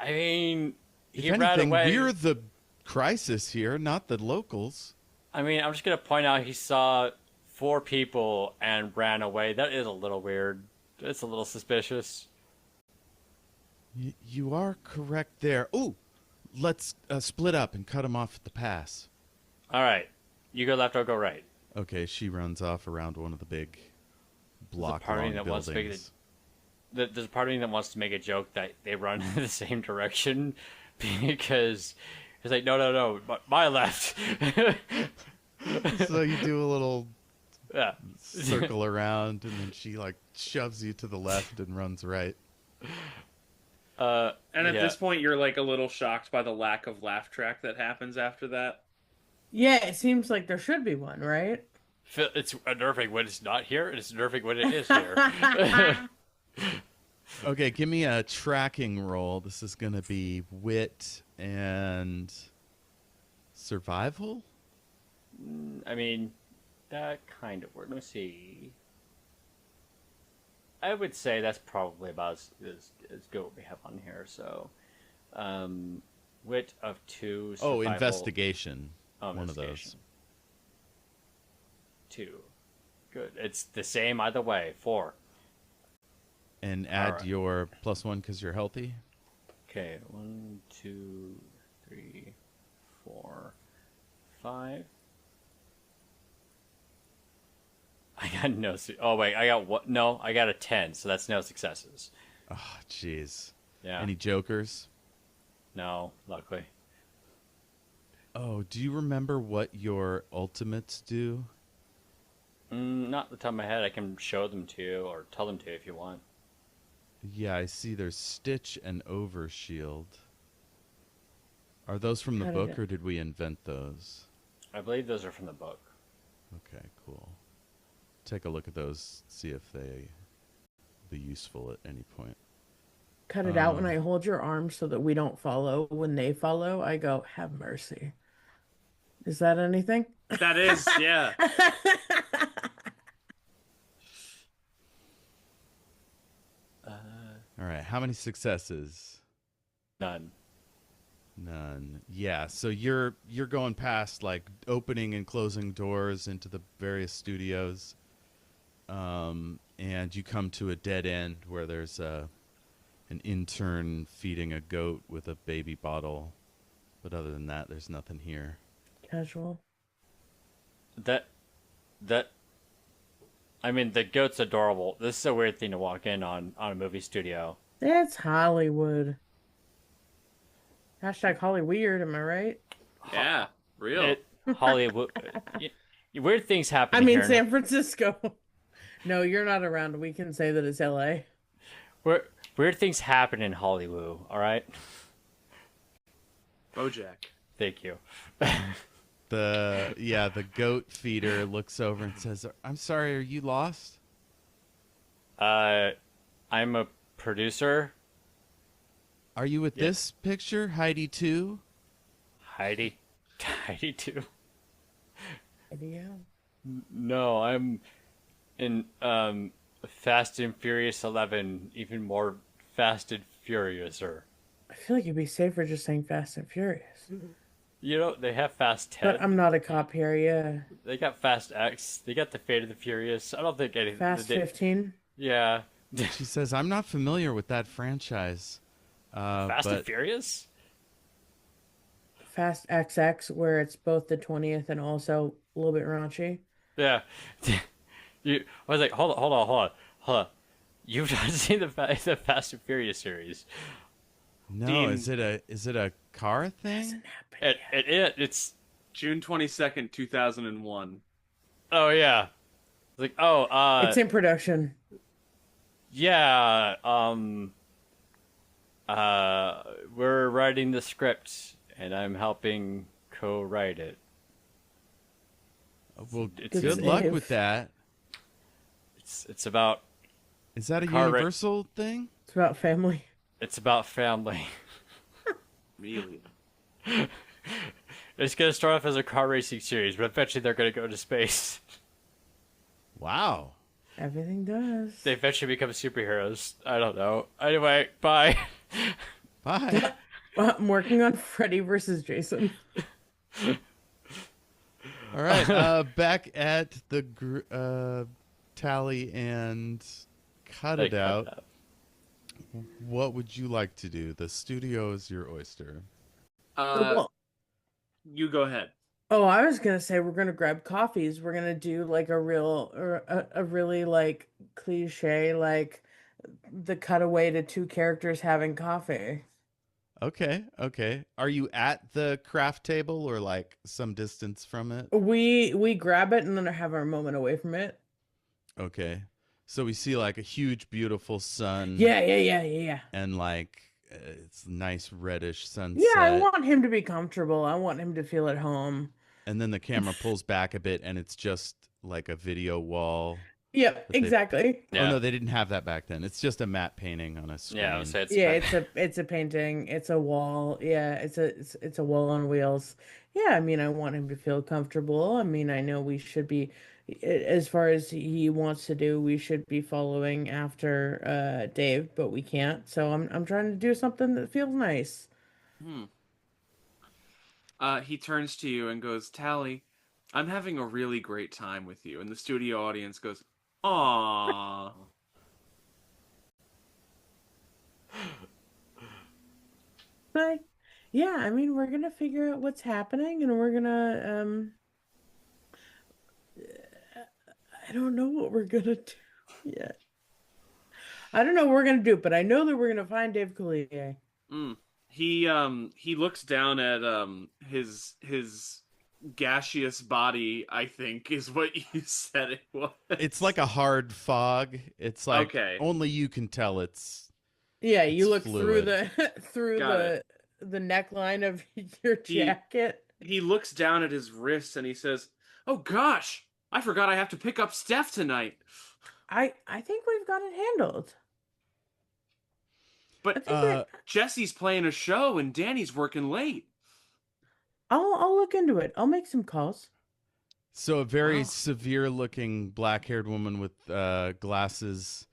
I mean, If he ran anything, away. we're the crisis here, not the locals." I mean, I'm just gonna point out he saw 4 people and ran away. That is a little weird. It's a little suspicious. You are correct there. Oh, let's split up and cut him off at the pass. All right, you go left, I'll go right. Okay, she runs off around one of the big block part of me long that wants to make buildings. There's a part of me that wants to make a joke that they run in the same direction because it's like, no, my left. So you do a little Yeah. circle around, and then she like shoves you to the left and runs right. And at Yeah. this point, you're like a little shocked by the lack of laugh track that happens after that. Yeah, it seems like there should be one, right? It's unnerving when it's not here, and it's unnerving when it is here. Okay, give me a tracking roll. This is going to be wit and survival? I mean, that kind of work. Let me see. I would say that's probably about as good what we have on here. So, wit of 2. Oh, Survival. investigation. Oh, One of investigation. those. 2. Good. It's the same either way. 4. And add Alright. your +1 because you're healthy. Okay. 1, 2, 3, 4, 5. I got no. Oh wait, I got what? No, I got a 10. So that's no successes. Oh, jeez. Yeah. Any jokers? No, luckily. Oh, do you remember what your ultimates do? Not the top of my head. I can show them to you or tell them to you if you want. Yeah, I see there's Stitch and Overshield. Are those from the How did book, it- or did we invent those? I believe those are from the book. Okay, cool. Take a look at those, see if they be useful at any point. Cut it out when I hold your arm so that we don't follow. When they follow, I go, have mercy. Is that anything? That is, yeah. All right, how many successes? None. None. Yeah, so you're going past like opening and closing doors into the various studios, and you come to a dead end where there's an intern feeding a goat with a baby bottle, but other than that, there's nothing here. Casual. That. I mean, the goat's adorable. This is a weird thing to walk in on a movie studio. It's Hollywood. Hashtag Holly weird, am I right? Yeah, real. Hollywood. Weird things happen. I mean, here. San Francisco. No, you're not around. We can say that it's LA. Weird things happen in Hollywood. All right. Bojack. Thank you. The goat feeder looks over and says, "I'm sorry, are you lost?" I'm a producer. Are you with Yeah. this picture, Heidi 2? Heidi too. Yeah. No, I'm in Fast and Furious 11, even more Fast and Furiouser. I feel like it'd be safer just saying Fast and Furious. You know, they have Fast 10. But I'm not a cop here, yeah. They got Fast X. They got the Fate of the Furious. I don't think anything. Fast 15. Yeah. She says, "I'm not familiar with that franchise." Fast but and Furious? Fast XX, where it's both the 20th and also a little bit raunchy. Yeah. I was like, hold on. You've not seen the Fast and Furious series. no, Dean. is it a car thing? It's June 22nd, 2001. oh yeah. It's like, oh, It's in production. yeah, we're writing the script, and I'm helping co-write it. Well, It's good in- luck If- with that. It's about Is that a Car wreck. Universal thing? It's about family. family. Really? It's gonna start off as a car racing series, but eventually they're gonna go to space. Wow. Everything does. They eventually become superheroes. I don't know. Anyway, bye. Bye. I'm working on Freddy versus Jason. All right. Back at the tally and cut it out. What would you like to do? The studio is your oyster. Well, You go ahead. oh, I was gonna say we're gonna grab coffees. We're gonna do like a real, or a really like cliche, like the cutaway to two characters having coffee. Okay. Okay. Are you at the craft table or like some distance from it? We grab it and then have our moment away from it. Okay. So we see like a huge, beautiful sun. Yeah. And like it's nice reddish Yeah, I sunset. want him to be comfortable. I want him to feel at home. And then the camera pulls back a bit, and it's just like a video wall Yep, that they've. exactly. Oh Yeah. no, they didn't have that back then. It's just a matte painting on a screen. Yeah, so it's Yeah, back. it's a painting. It's a wall. Yeah, it's a wall on wheels. Yeah, I mean, I want him to feel comfortable. I mean, I know we should be, as far as he wants to do, we should be following after Dave, but we can't. So I'm trying to do something that feels nice. Hmm. He turns to you and goes, Tally, I'm having a really great time with you. And the studio audience goes, Aww. But yeah, I mean, we're gonna figure out what's happening, and we're gonna I don't know what we're gonna do yet. I don't know what we're gonna do, but I know that we're gonna find Dave Coulier. Mm. He looks down at his gaseous body, I think is what you said it was. It's like a hard fog. It's like Okay. only you can tell it's Yeah, you It's look through fluid. the through Got it. the neckline of your jacket. He looks down at his wrists and he says, "Oh gosh, I forgot I have to pick up Steph tonight." I think we've got it handled. I But think we're Jesse's playing a show and Danny's working late. I'll look into it. I'll make some calls. so a very Wow. severe looking black haired woman with glasses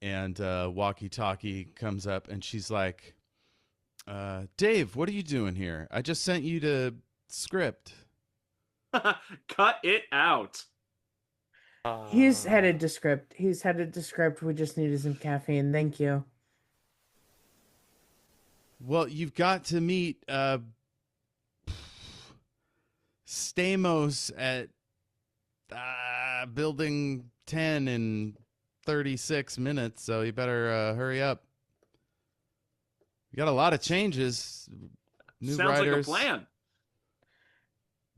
and walkie talkie comes up and she's like, Dave, what are you doing here? I just sent you to script. Cut it out. He's headed to script. He's headed to script. We just needed some caffeine. Thank you. Well, you've got to meet Stamos at building 10 in 36 minutes, so you better hurry up. You got a lot of changes. New Sounds writers. like a plan.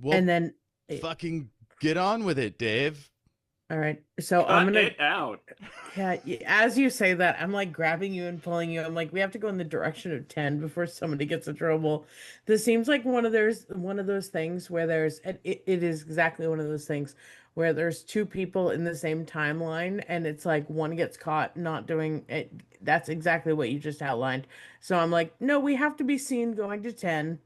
Well, And then fucking get on with it, Dave. all right. So Cut I'm gonna it out. yeah, as you say that, I'm like grabbing you and pulling you. I'm like, we have to go in the direction of 10 before somebody gets in trouble. This seems like one of those things where it is exactly one of those things where there's two people in the same timeline and it's like one gets caught not doing it. That's exactly what you just outlined. So I'm like, no, we have to be seen going to 10.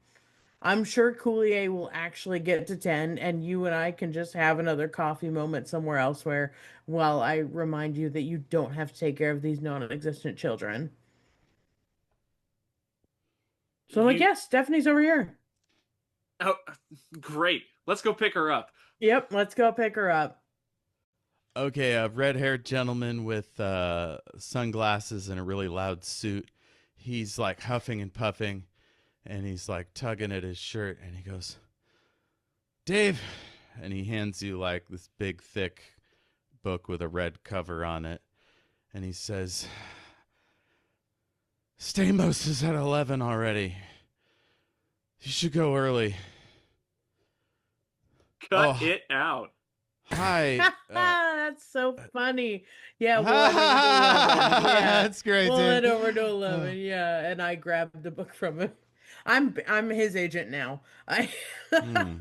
I'm sure Coulier will actually get to 10, and you and I can just have another coffee moment somewhere elsewhere while I remind you that you don't have to take care of these non-existent children. So I'm like, You- yes, Stephanie's over here. Oh, great. Let's go pick her up. Yep, let's go pick her up. Okay, a red-haired gentleman with sunglasses and a really loud suit. He's like huffing and puffing, and he's like tugging at his shirt, and he goes, Dave, and he hands you like this big, thick book with a red cover on it, and he says, Stamos is at 11 already. You should go early. Cut Oh. it out. Hi. That's so funny. Yeah, we'll head over to 11. Yeah, That's great, we'll dude. head over to 11. Yeah, and I grabbed the book from him. I'm his agent now. I Hmm.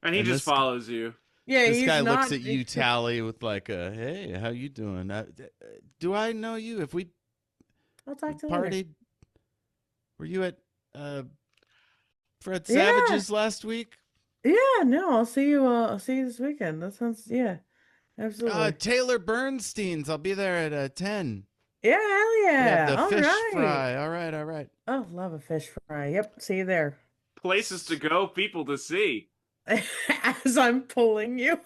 And he And just this- follows you. yeah, This he's guy not looks at you, Tally, with like a, hey, how you doing? Do I know you? If we I'll talk to you later. partied, were you at Fred Yeah. Savage's last week? Yeah, no, I'll see you. I'll see you this weekend. That sounds absolutely. Taylor Bernstein's. I'll be there at 10. Yeah, hell They have yeah. the All fish right. fry. All right, all right. Oh, love a fish fry. Yep, see you there. Places to go, people to see. As I'm pulling you.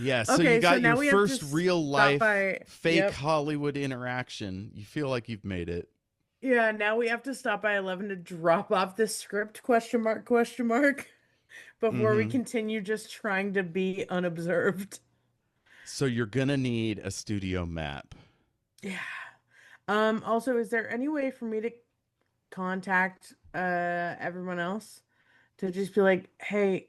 Yeah, so Okay, you got so now your we have to first stop real life by- fake yep. Hollywood interaction. You feel like you've made it. Yeah, now we have to stop by 11 to drop off this script before we Mhm. continue just trying to be unobserved. So you're gonna need a studio map. Yeah. Also, is there any way for me to contact everyone else to just be like, hey,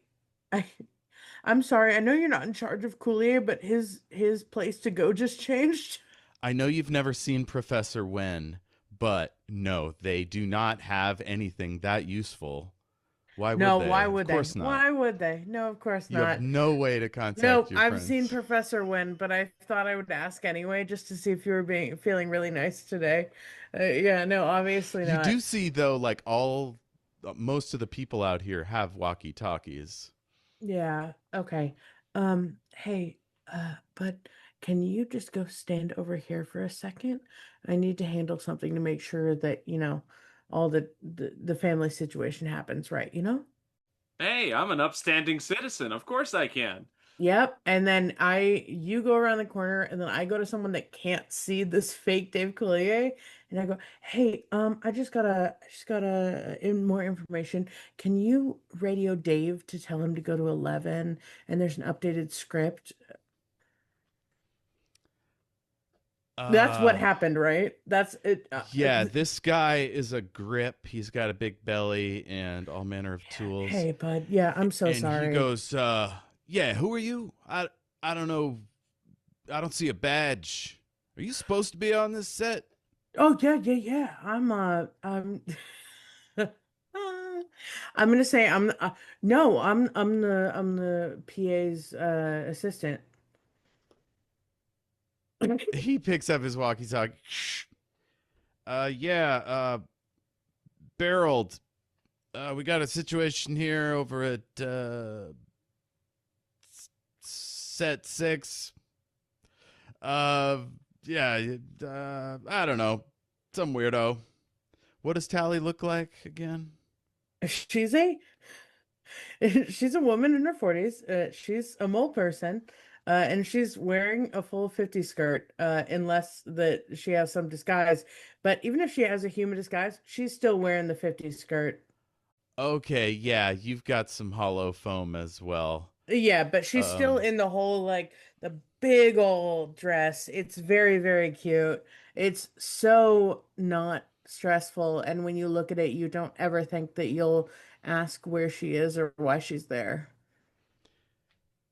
I'm sorry, I know you're not in charge of Coulier, but his place to go just changed. I know you've never seen Professor Wen, but no, they do not have anything that useful. Why would No, they? why Of would they? course not. Why would they? No, of course You have not. no way to No, contact your I've seen friends. Professor Win, but I thought I would ask anyway, just to see if you were being feeling really nice today. Yeah, no, obviously You not. do see though, like most of the people out here have walkie-talkies. Yeah, okay. Hey, but can you just go stand over here for a second? I need to handle something to make sure that, all the family situation happens right, you know? Hey, I'm an upstanding citizen. Of course I can. Yep. And then you go around the corner, and then I go to someone that can't see this fake Dave Coulier, and I go, "Hey, I just got in more information. Can you radio Dave to tell him to go to 11? And there's an updated script." That's what Uh, happened, right? That's it. yeah, this guy is a grip. He's got a big belly and all manner of tools. Hey, bud. Yeah, I'm so And he sorry. goes, yeah, who are you? I don't know. I don't see a badge. Are you supposed to be on this set? Oh, yeah, yeah, yeah. I'm gonna say no, I'm the PA's assistant. He picks up his walkie-talkie. Yeah, Barreled. We got a situation here over at set 6. Yeah, I don't know. Some weirdo. What does Tally look like again? She's a she's a woman in her 40s. She's a mole person. And she's wearing a full 50 skirt, unless that she has some disguise. But even if she has a human disguise, she's still wearing the 50 skirt. Okay, yeah, you've got some hollow foam as well. Yeah, but she's still Um, in the whole like the big old dress. It's very, very cute. It's so not stressful. And when you look at it, you don't ever think that you'll ask where she is or why she's there.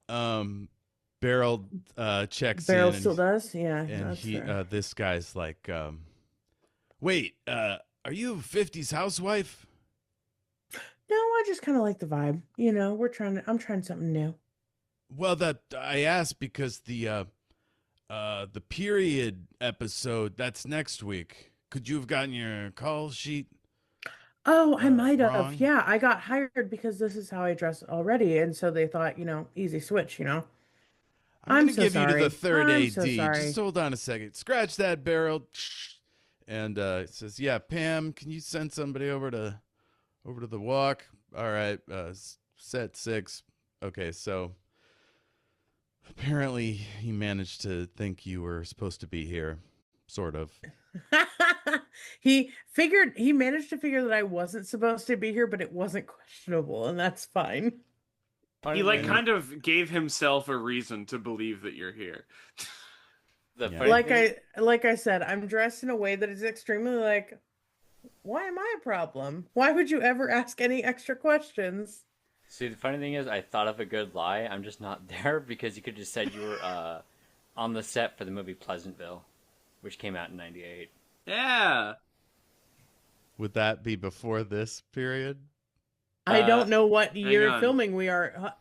um, Barreled checks Beryl in still does? Yeah, and that's he fair. this guy's like, wait, are you 50's housewife? No, I just kind of like the vibe. I'm trying something new. Well, that I asked because the period episode that's next week. Could you have gotten your call sheet Oh, I might have. wrong? Yeah, I got hired because this is how I dress already. And so they thought, easy switch. I'm I'm gonna so give you to the sorry. third I'm so AD. Just sorry. hold on a second. Scratch that barrel. And it says, "Yeah, Pam, can you send somebody over to the walk?" All right, set 6. Okay, so apparently he managed to think you were supposed to be here, sort of. He managed to figure that I wasn't supposed to be here, but it wasn't questionable, and that's fine. He Funny like thing, And kind of gave himself a reason to believe that you're here. the yeah, funny Like thing, I said, I'm dressed in a way that is extremely like, why am I a problem? Why would you ever ask any extra questions? see, the funny thing is, I thought of a good lie. I'm just not there because you could just said you were on the set for the movie Pleasantville, which came out in '98. Yeah. would that be before this period? I Uh, don't know what Hang year on. filming we are.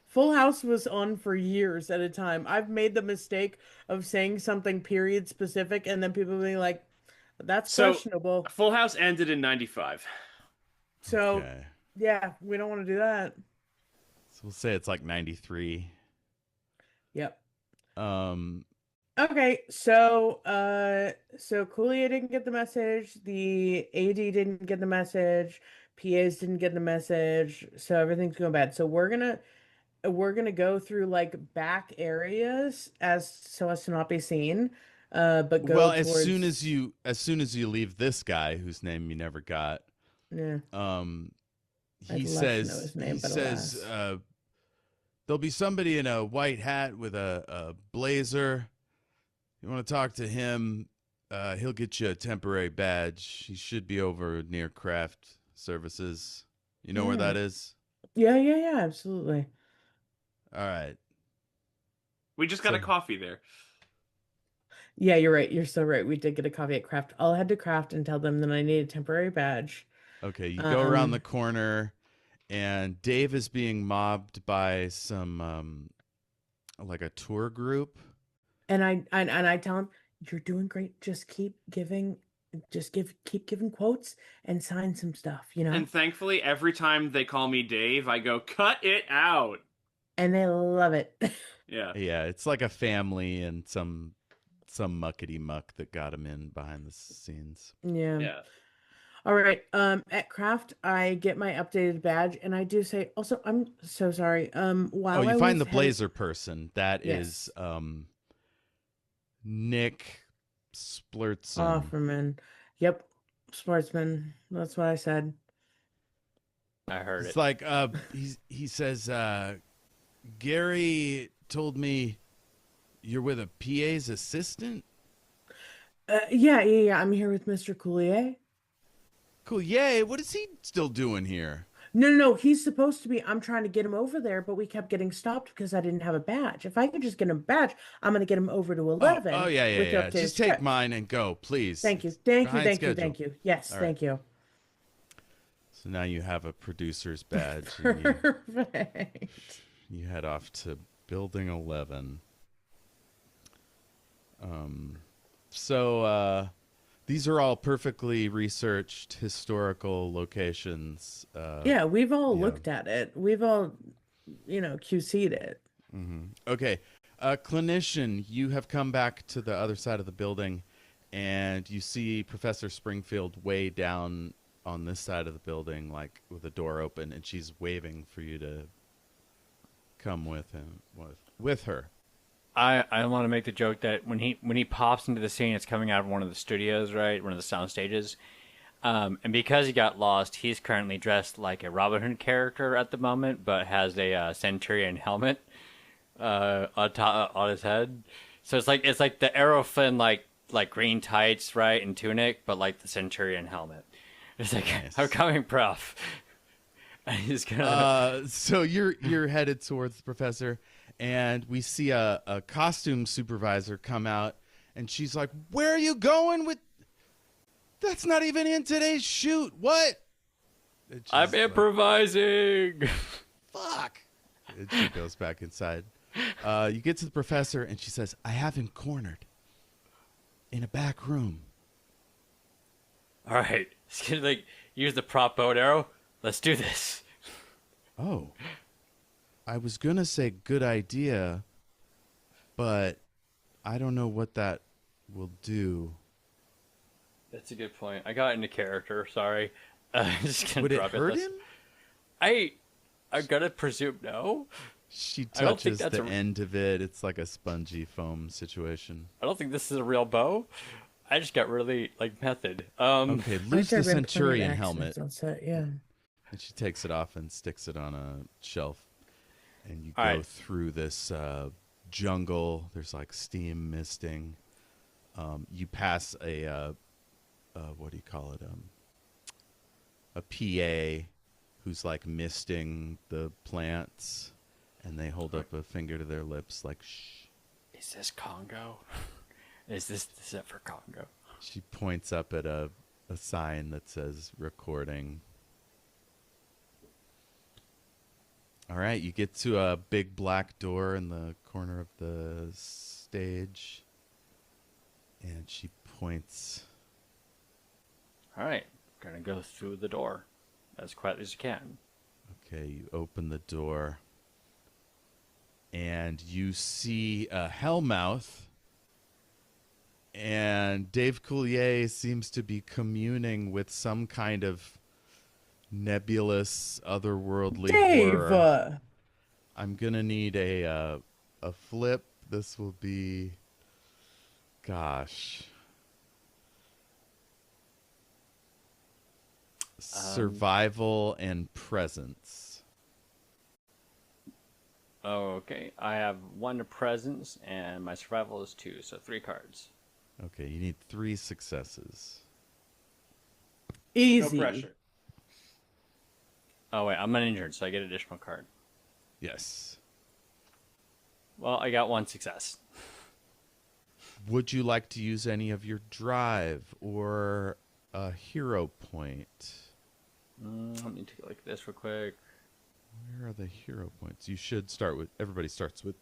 Full House was on for years at a time. I've made the mistake of saying something period specific and then people being like, that's So, questionable. Full House ended in 95. So, Okay, yeah, we don't want to do that. so we'll say it's like 93. Yep. Um, Okay, so Coulier didn't get the message, the AD didn't get the message, PAs didn't get the message, so everything's going bad. So we're gonna go through like back areas as so as to not be seen, but go well, towards as soon as you leave this guy whose name you never got, yeah, um, I'd he love to know says his name, but alas. there'll be somebody in a white hat with a blazer. You want to talk to him? He'll get you a temporary badge. He should be over near craft services. You know where Yeah. that is? Yeah, yeah, yeah, absolutely. All right. We just got a So coffee there. Yeah, you're right. You're so right. We did get a coffee at Craft. I'll head to Craft and tell them that I need a temporary badge. Okay, you go around the Um, corner, and Dave is being mobbed by some like a tour group. and I tell him, you're doing great. Keep giving quotes and sign some stuff, you know? And thankfully, every time they call me Dave, I go, cut it out. And they love it. Yeah. Yeah, it's like a family and some muckety muck that got him in behind the scenes. Yeah. Yeah. All right. At Craft, I get my updated badge, and I do say also, I'm so sorry. Oh, While you I find was the headed, blazer person. That is yes, Nick Splurtson. Offerman. Yep, sportsman. That's what I said. I heard It's it. like he says Gary told me you're with a PA's assistant. Yeah. I'm here with Mr. Coulier. Cool. Yay. What is he still doing here? No. He's supposed to be. I'm trying to get him over there, but we kept getting stopped because I didn't have a badge. If I could just get him a badge, I'm gonna get him over to Oh 11 yeah, yeah, with the yeah. updated Just take script. mine and go, please. Thank you, It's thank you, behind thank you, schedule. thank you. Yes, All right. thank you. So now you have a producer's badge and Perfect. you head off to building 11. So these are all perfectly researched historical locations. Yeah, we've all Yeah. looked at it. We've all, QC'd it. Okay. Clinician, you have come back to the other side of the building and you see Professor Springfield way down on this side of the building, like with the door open, and she's waving for you to come with him, with her. I want to make the joke that when he pops into the scene, it's coming out of one of the studios, right? One of the sound stages. And because he got lost, he's currently dressed like a Robin Hood character at the moment, but has a Centurion helmet on his head. So it's like the Aerofin like green tights, right, and tunic, but like the Centurion helmet. It's like Nice. I'm coming, prof. And he's gonna. So you're headed towards the professor, and we see a costume supervisor come out, and she's like, "Where are you going with? That's not even in today's shoot. What?" And she's I'm like, improvising. Fuck. And she goes back inside. You get to the professor, and she says, "I have him cornered in a back room." All right, he's gonna like use the prop bow and arrow. Let's do this. Oh, I was gonna say good idea, but I don't know what that will do. That's a good point. I got into character. Sorry. Just gonna Would it drop hurt Let's- him? I'm gonna presume no. She I don't think touches that's the end of it. It's like a spongy foam situation. I don't think this is a real bow. I just got really like method. Okay, lose the Centurion helmet. On set, yeah. And she takes it off and sticks it on a shelf. And you All go right. through this jungle. There's like steam misting. You pass a what do you call it? A PA who's like misting the plants, and they hold up a finger to their lips like shh. Is this Congo? Is it for Congo? She points up at a sign that says recording. All right, you get to a big black door in the corner of the stage, and she points. All right, gonna go through the door as quietly as you can. Okay, you open the door, and you see a Hellmouth. And Dave Coulier seems to be communing with some kind of nebulous, otherworldly horror. Dave! I'm gonna need a flip. This will be, gosh, survival and presence. Okay, I have 1 presence and my survival is 2, so 3 cards. Okay, you need 3 successes. No Easy. pressure. Oh wait, I'm uninjured, so I get an additional card. Yes. Well, I got 1 success. would you like to use any of your drive or a hero point? Let me take a look at this real quick. Where are the hero points? You should start with. Everybody starts with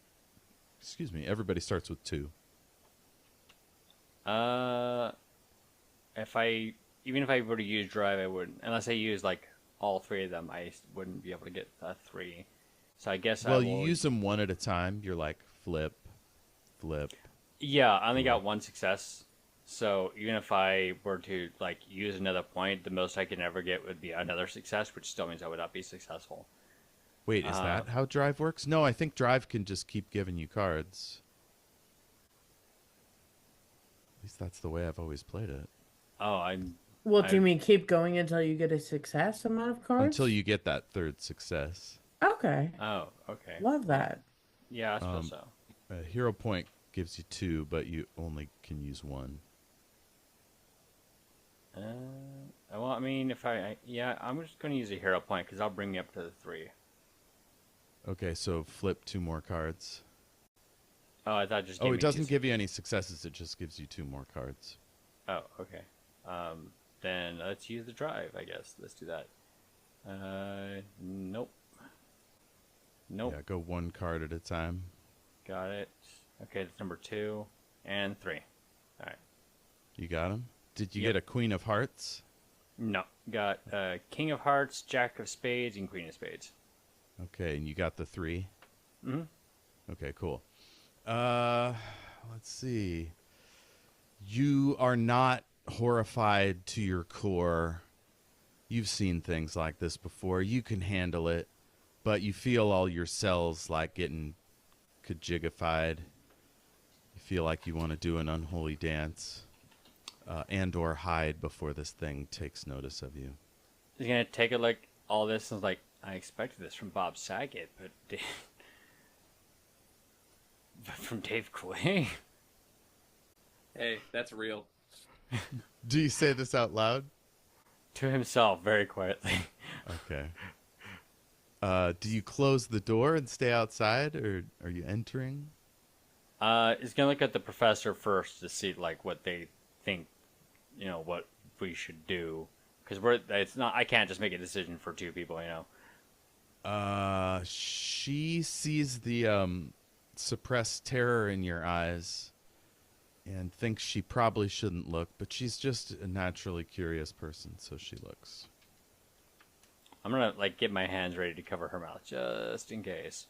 2. Even if I were to use drive, I wouldn't. Unless I use like all 3 of them, I wouldn't be able to get a 3. So I guess Well, you use them one at a time. You're like flip. Yeah, I only got 1 success. So even if I were to like use another point, the most I can ever get would be another success, which still means I would not be successful. Wait, is that how drive works? No, I think drive can just keep giving you cards. At least that's the way I've always played it. Oh, Well, do you mean keep going until you get a success amount of cards? Until you get that 3rd success. Okay. Oh, okay. Love that. Yeah, I suppose so. A hero point gives you 2, but you only can use 1. Well, I mean, if I'm just going to use a hero point because I'll bring me up to the 3. Okay, so flip 2 more cards. Oh, I thought it just. Oh, it doesn't give you any successes. It just gives you 2 more cards. Oh, okay. Then let's use the drive, I guess. Let's do that. Nope. Nope. Yeah, go 1 card at a time. Got it. Okay, that's number 2 and 3. All right. You got him? Did you Yep. get a Queen of Hearts? No, got King of Hearts, Jack of Spades, and Queen of Spades. Okay, and you got the 3? Mm-hmm. Okay, cool. Let's see. You are not horrified to your core. You've seen things like this before. You can handle it, but you feel all your cells like getting kajigified. You feel like you want to do an unholy dance and or hide before this thing takes notice of you. He's gonna take a look at all this and like, I expected this from Bob Saget, but from Dave Coulier. Hey, that's real. Do you say this out loud? To himself, very quietly. Okay. Do you close the door and stay outside, or are you entering? He's gonna look at the professor first to see like what they think, what we should do, because I can't just make a decision for 2 people, She sees the suppressed terror in your eyes and thinks she probably shouldn't look, but she's just a naturally curious person, so she looks. I'm gonna like get my hands ready to cover her mouth just in case.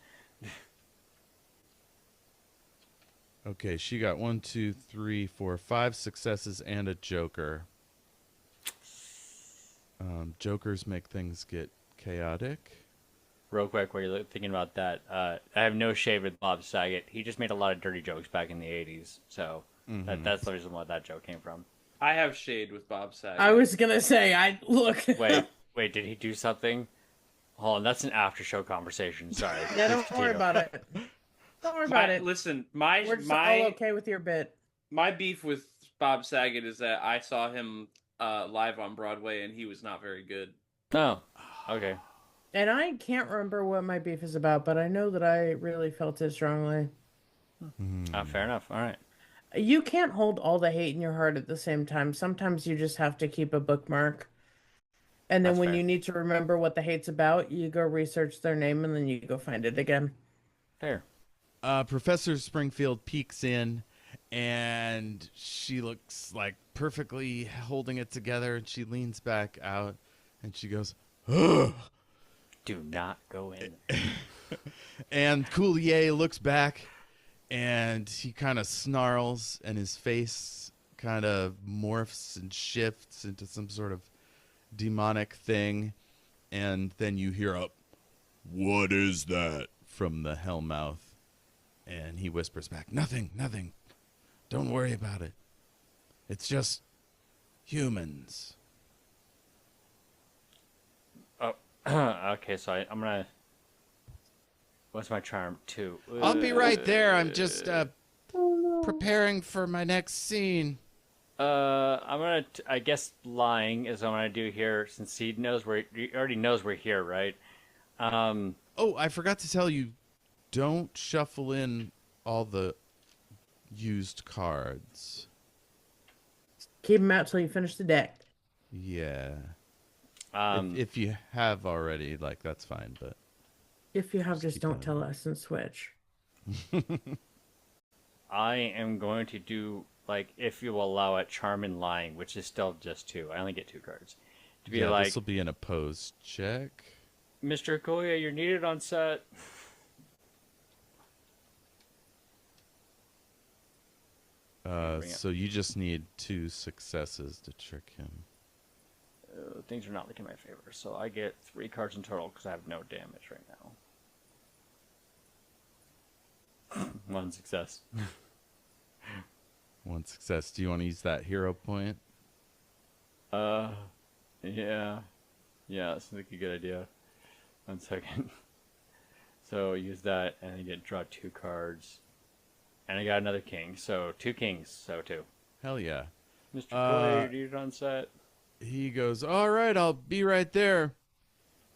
Okay, she got 1, 2, 3, 4, 5 successes and a joker. Jokers make things get chaotic. Real quick, while you're thinking about that, I have no shade with Bob Saget. He just made a lot of dirty jokes back in the 80s, so that's the reason why that joke came from. I have shade with Bob Saget. I was gonna say, look. Wait, did he do something? Hold on, that's an after-show conversation. Sorry. Yeah, don't worry about it. Don't worry about it. Listen, We're just all okay with your bit. my beef with Bob Saget is that I saw him live on Broadway and he was not very good. Oh, okay. And I can't remember what my beef is about, but I know that I really felt it strongly. Fair enough. All right. You can't hold all the hate in your heart at the same time. Sometimes you just have to keep a bookmark. And then That's when fair. you need to remember what the hate's about, you go research their name and then you go find it again. Fair. Professor Springfield peeks in, and she looks like perfectly holding it together, and she leans back out, and she goes, "Ugh." Do not go in. And Coulier looks back, and he kind of snarls, and his face kind of morphs and shifts into some sort of demonic thing, and then you hear a, "What is that?" from the Hellmouth, and he whispers back, "Nothing, nothing. Don't worry about it. It's humans." Okay, so I'm gonna. What's my charm? 2. I'll be right there. I'm just preparing for my next scene. I'm gonna. I guess lying is what I'm gonna do here, since he already knows we're here, right? Oh, I forgot to tell you, don't shuffle in all the used cards. Keep them out till you finish the deck. Yeah. Um, If you have already, like, that's fine, but If you have, just keep don't that tell in us and switch. I am going to do, like, if you will allow it, Charm and Lying, which is still just 2. I only get 2 cards. To be yeah, like, this will be an opposed check. Mr. Coulier, you're needed on set. Bring it. So you just need 2 successes to trick him. Things are not looking in my favor, so I get 3 cards in total because I have no damage right now. 1 success. 1 success. Do you want to use that hero point? Yeah. Yeah, that seems like a good idea. 1 second. So use that, and I get draw 2 cards. And I got another king, so 2 kings, so 2. Hell yeah. Mr. Coulier, you're needed on set. He goes, all right, I'll be right there.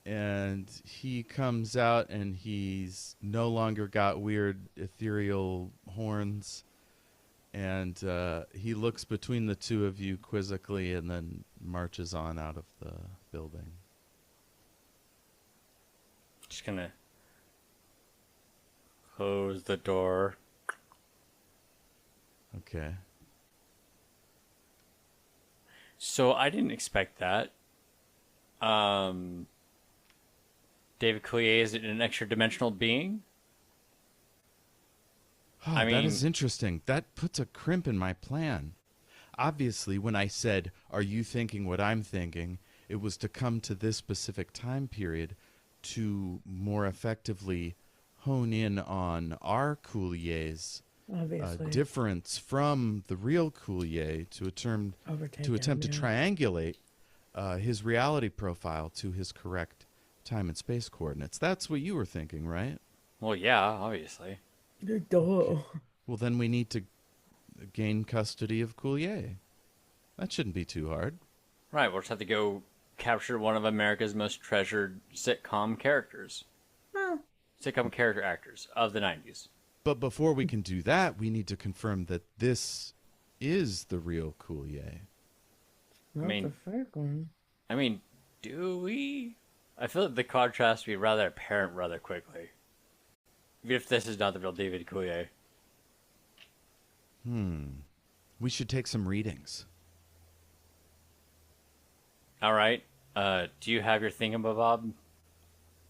And he comes out, and he's no longer got weird ethereal horns. And he looks between the 2 of you quizzically and then marches on out of the building. Just gonna close the door. Okay. So I didn't expect that. David Coulier is an extra dimensional being. Oh, I that mean- is interesting. That puts a crimp in my plan. Obviously, when I said, are you thinking what I'm thinking, it was to come to this specific time period to more effectively hone in on our Coulier's Obviously. difference from the real Coulier to Overtake to attempt him, to yeah. triangulate his reality profile to his correct time and space coordinates. That's what you were thinking, right? Well, yeah, obviously. Duh. Well, then we need to gain custody of Coulier. That shouldn't be too hard. Right, we'll just have to go capture one of America's most treasured sitcom characters. Well, Sitcom character actors of the 90s. But before we can do that, we need to confirm that this is the real Coulier. not mean- the fake one. I mean, do we? I feel like the contrast would be rather apparent rather quickly. Even if this is not the real David Coulier. We should take some readings. All right. Do you have your thingamabob?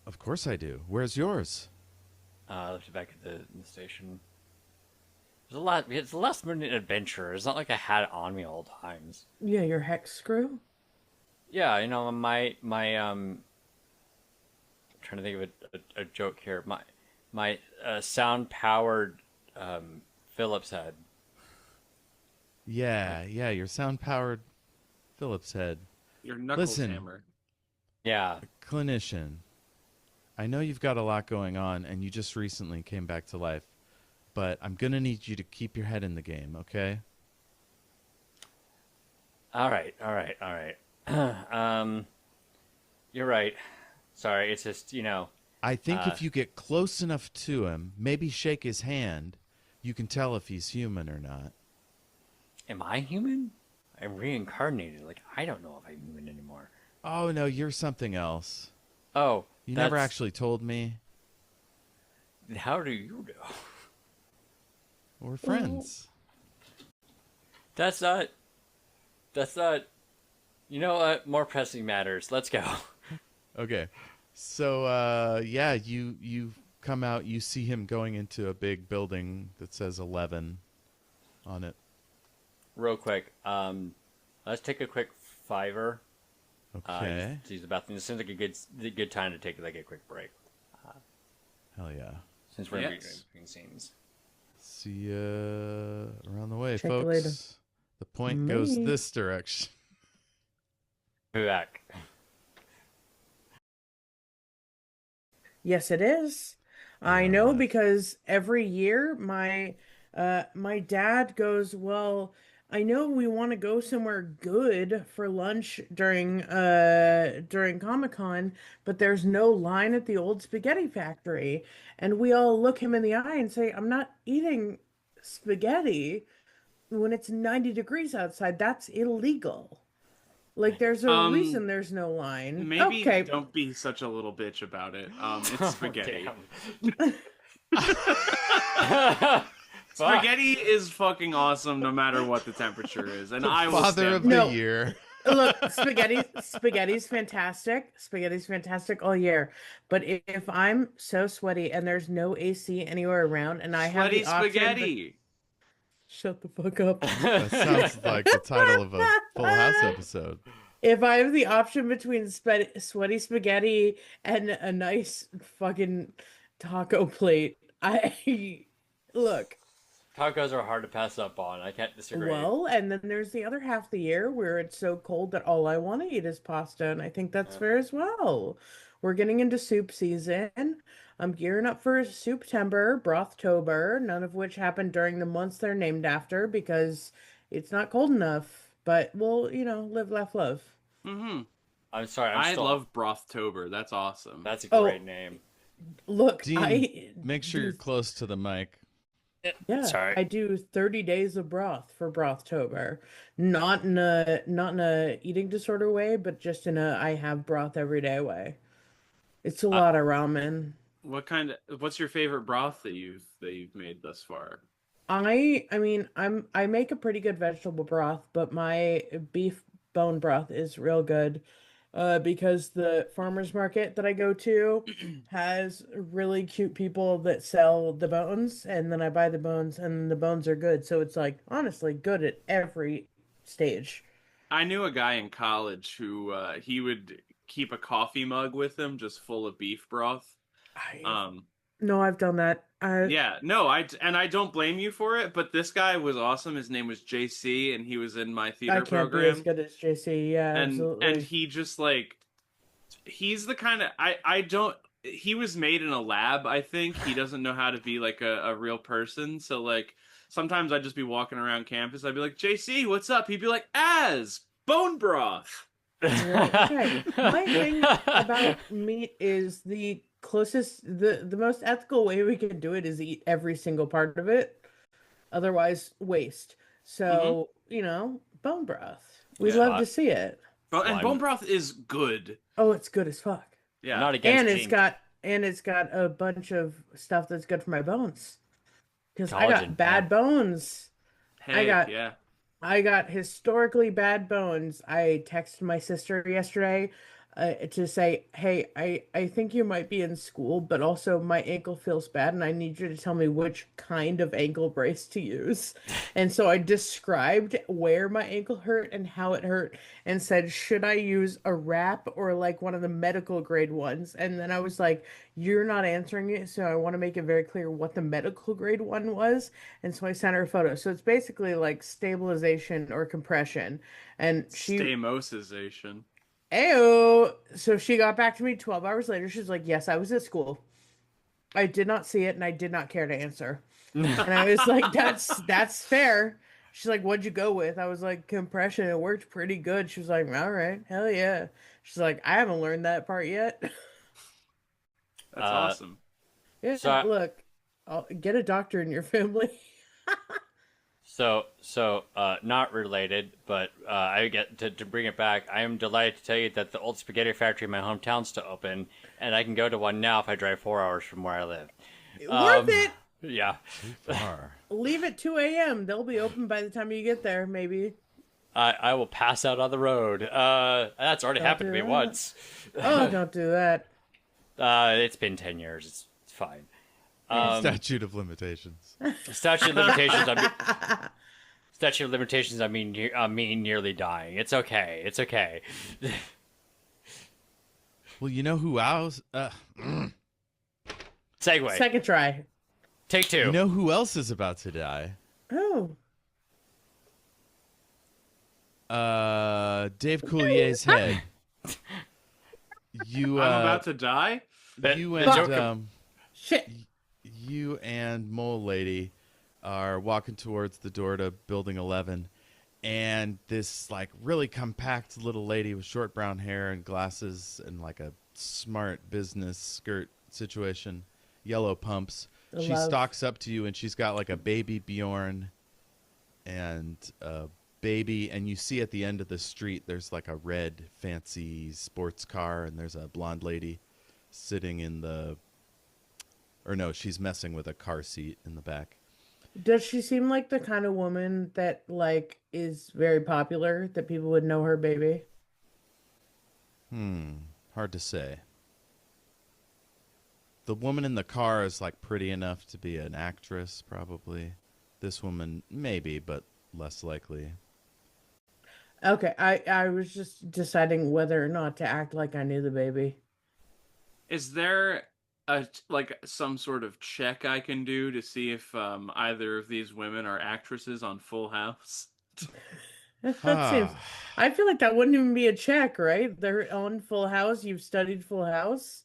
Of course I do. Where's yours? I left it back at the station. There's a lot. It's a last minute adventure. It's not like I had it on me all times. Yeah, your hex screw? Yeah, you know, I'm trying to think of a joke here. My sound powered Phillips head. Yeah, your sound-powered Phillips head. Your knuckles Listen. hammer. Yeah. Clinician, I know you've got a lot going on, and you just recently came back to life, but I'm going to need you to keep your head in the game, okay? All right. You're right. Sorry, it's just, you know. I think if you get close enough to him, maybe shake his hand, you can tell if he's human or not. Am I human? I'm reincarnated. Like, I don't know if I'm human anymore. Oh, no, you're something else. Oh, You never that's- actually told me. How do you know? We're friends. That's not. You know what? More pressing matters. Let's go. Okay. So, yeah, you come out, you see him going into a big building that says 11 on it. Real quick. Let's take a quick $5. Okay. To use the bathroom. This seems like a good time to take like a quick break. Hell yeah. Since we're Yes. between scenes. See ya around the way, Check you folks. later. The point goes Me. this direction. Be back. Yes, it is. I know because every year my dad goes, "Well, I know we want to go somewhere good for lunch during Comic-Con, but there's no line at the old spaghetti factory." And we all look him in the eye and say, "I'm not eating spaghetti when it's 90 degrees outside. That's illegal. Like, there's a Um, reason there's no line. maybe Okay. don't be such a little bitch about it. It's Oh, spaghetti. damn. Fuck. Spaghetti is fucking awesome no matter what the temperature is, and I will Father stand of for the No. year. Look, spaghetti's fantastic. Spaghetti's fantastic all year. But if I'm so sweaty and there's no AC anywhere around and I have sweaty the option, spaghetti. shut the fuck up. That sounds like the title of a Full House episode. If I have the option between sweaty spaghetti and a nice fucking taco plate, I look. Tacos are hard to pass up on. I can't disagree. Well, and then there's the other half of the year where it's so cold that all I want to eat is pasta, and I think that's fair as well. We're getting into soup season. I'm gearing up for Souptember, Brothtober, none of which happened during the months they're named after because it's not cold enough. But we'll, live, laugh, love. Mm-hmm. I'm sorry. I love Brothtober. That's awesome. That's a Oh. great name. Look, Dean, I make sure you're close to the mic. Yeah, Sorry. I do 30 days of broth for Brothtober. Not in a eating disorder way, but just in a I have broth every day way. It's a lot of ramen. What's your favorite broth that you've made thus far? I make a pretty good vegetable broth, but my beef bone broth is real good. Because the farmers market that I go to has really cute people that sell the bones, and then I buy the bones, and the bones are good. So it's like honestly good at every stage. I knew a guy in college who he would keep a coffee mug with him just full of beef broth. Um, No, I've done that. yeah, no, I don't blame you for it, but this guy was awesome. His name was JC, and he was in my I theater can't be as program. good as JC. Yeah, And absolutely. he just like he's the kind of I don't he was made in a lab, I think. He doesn't know how to be like a real person. So like sometimes I'd just be walking around campus, I'd be like, JC, what's up? He'd be like, Az, bone broth. Yeah, okay. My thing about meat is the closest, the most ethical way we can do it is eat every single part of it. Otherwise, waste. So, bone broth. We'd Yeah. love to see it. And bone broth is good. Oh, it's good as fuck. Yeah. Not against And cheating. it's got a bunch of stuff that's good for my bones. Because I got Collagen, bad yeah. bones. Hey, got- yeah. I got historically bad bones. I texted my sister yesterday to say, hey, I think you might be in school, but also my ankle feels bad and I need you to tell me which kind of ankle brace to use. And so I described where my ankle hurt and how it hurt and said, should I use a wrap or like one of the medical grade ones? And then I was like, you're not answering it, so I want to make it very clear what the medical grade one was. And so I sent her a photo. So it's basically like stabilization or compression. And Stamosization. Ayo. So she got back to me 12 hours later. She's like, yes, I was at school. I did not see it and I did not care to answer. And I was like, that's fair. She's like, what'd you go with? I was like, compression. It worked pretty good. She was like, all right, hell yeah. She's like, I haven't learned that part yet. That's awesome. Yeah, So- look, I'll get a doctor in your family. So, not related, but I get to bring it back. I am delighted to tell you that the old spaghetti factory in my hometown's to open, and I can go to one now if I drive 4 hours from where I live. Worth it. Yeah. Far. Leave at 2 a.m. They'll be open by the time you get there, maybe. I will pass out on the road. That's already happened to me do that. once. Oh, don't do that. It's been 10 years. It's fine. Statute of limitations. Statute of limitations. Statute of limitations. I mean, nearly dying. It's okay. It's okay. Well, you know who else? Segue. Second try. Take two. You know who else is about to die? Oh. Dave Coulier's head. You, I'm about to die? you Fuck. and Shit. you and Mole Lady are walking towards the door to Building 11, and this like really compact little lady with short brown hair and glasses and like a smart business skirt situation, yellow pumps, The she love. stalks up to you and she's got like a baby Bjorn and a baby, and you see at the end of the street there's like a red fancy sports car and there's a blonde lady sitting in the, or no, she's messing with a car seat in the back. Does she seem like the kind of woman that like is very popular that people would know her baby? Hard to say. The woman in the car is like pretty enough to be an actress, probably. This woman, maybe, but less likely. Okay, I was just deciding whether or not to act like I knew the baby. Is there a like some sort of check I can do to see if either of these women are actresses on Full House? That seems. I feel like that wouldn't even be a check, right? They're on Full House. You've studied Full House.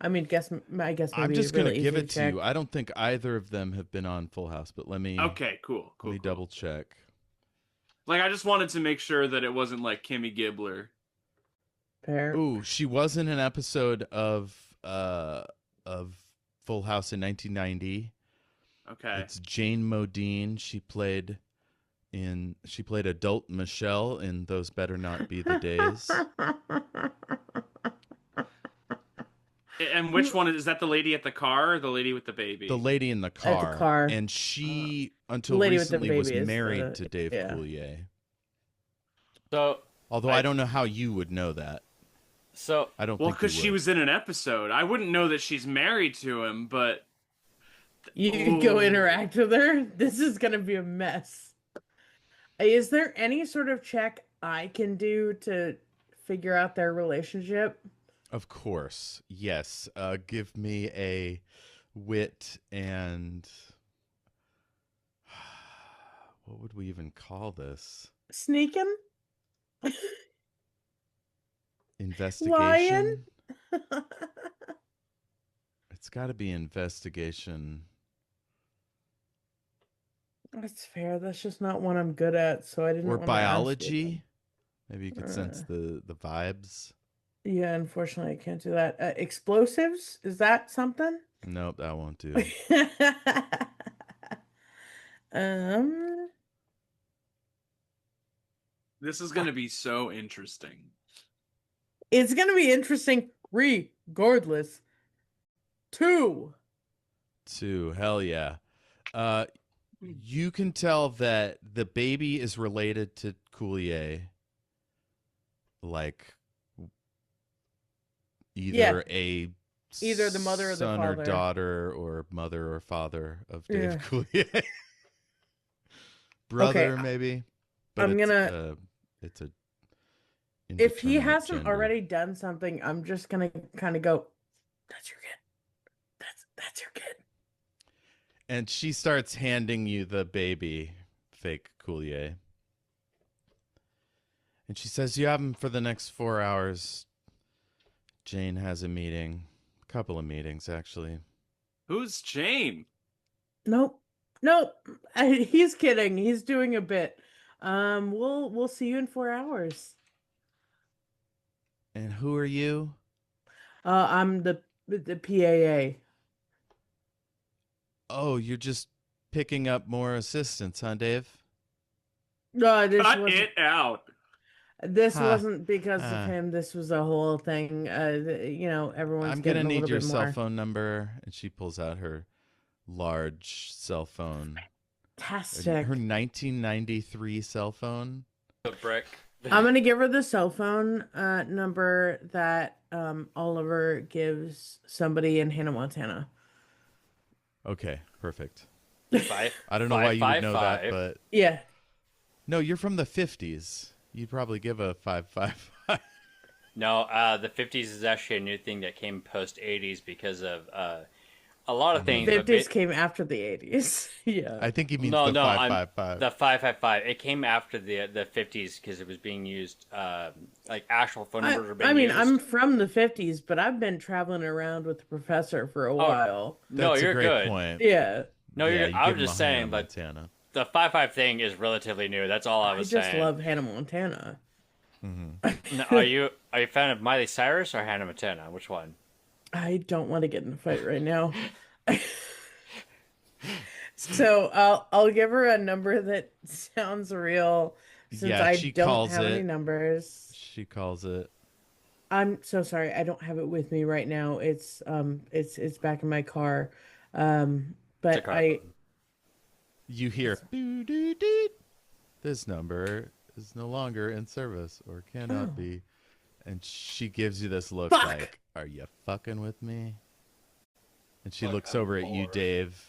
I mean, I guess I'm maybe just it's gonna really give easy it to check. you. I don't think either of them have been on Full House, but Okay, cool, let me cool. double check. Like, I just wanted to make sure that it wasn't like Kimmy Gibbler. Fair. Ooh, she was in an episode of Full House in 1990. Okay. It's Jane Modine. She played adult Michelle in Those Better Not Be the Days. And which one is that? The lady at the car or the lady with the baby? The lady in the At the car. car. And she, The until lady with the recently, was baby is married to Dave yeah. Coulier. So, Although I don't know how you would know that. so I don't Well, think you because she would. was in an episode. I wouldn't know that she's married to him, but You could go Ooh. interact with her. This is gonna be a mess. Is there any sort of check I can do to figure out their relationship? Of course. Yes. Give me a wit and what would we even call this? Sneaking? Investigation. Lion? It's got to be investigation. That's fair. That's just not one I'm good at, so I didn't Or want to ask you. biology. Maybe you could sense the vibes. Yeah, unfortunately, I can't do that. Explosives? Is that something? Nope, that won't do. Um, this is going to be so interesting. it's gonna be interesting regardless. 2. 2. Hell yeah. You can tell that the baby is related to Coulier. Like either either the mother or the son father. or daughter or mother or father of Dave Yeah. Coulier. Brother, Okay, maybe. I'm it's, gonna- it's a If he indeterminate hasn't gender. already done something, I'm just gonna kind of go, "That's your kid. That's your kid." And she starts handing you the baby, fake Coulier. And she says, "You have him for the next 4 hours." Jane has a meeting. A couple of meetings, actually. Who's Jane? Nope. He's kidding. He's doing a bit. We'll see you in 4 hours. And who are you? I'm the PAA. Oh, you're just picking up more assistants, huh, Dave? No, Cut it out. this Ha, wasn't because ha. of him. This was a whole thing. Everyone's I'm getting gonna a need little your bit cell more. phone number. And she pulls out her large cell phone. Fantastic. Her 1993 cell phone. the brick. I'm gonna give her the cell phone number that Oliver gives somebody in Hannah, Montana. Okay, perfect. Five. I don't know why you would know that, 555. but Yeah. no, you're from the 50s. You'd probably give a 555. No, the 50s is actually a new thing that came post 80s because of a lot of things. but 50s came after the 80s. Yeah. I think he means No, the no, 555. the 555. It came after the 50s because it was being used. Like actual phone numbers were being I mean, used. I'm from the 50s, but I've been traveling around with the professor for a while. No, That's you're a great good. point. Yeah. No, Yeah, you're. you I give was him just a Hannah saying, like Montana. the 5-5 thing is relatively new. That's all I I was just saying. love Hannah Montana. Now, are you a fan of Miley Cyrus or Hannah Montana? Which one? I don't want to get in a fight right now. So I'll give her a number that sounds real since Yeah, I she don't calls have any it. numbers. She calls it. I'm so sorry. I don't have it with me right now. It's back in my car. Um It's a but car I phone. You hear doo doo doo. This number is no longer in service or cannot oh be. And she gives you this look fuck. like, "Are you fucking with me?" And she Look, looks I'm over at you, bored. Dave.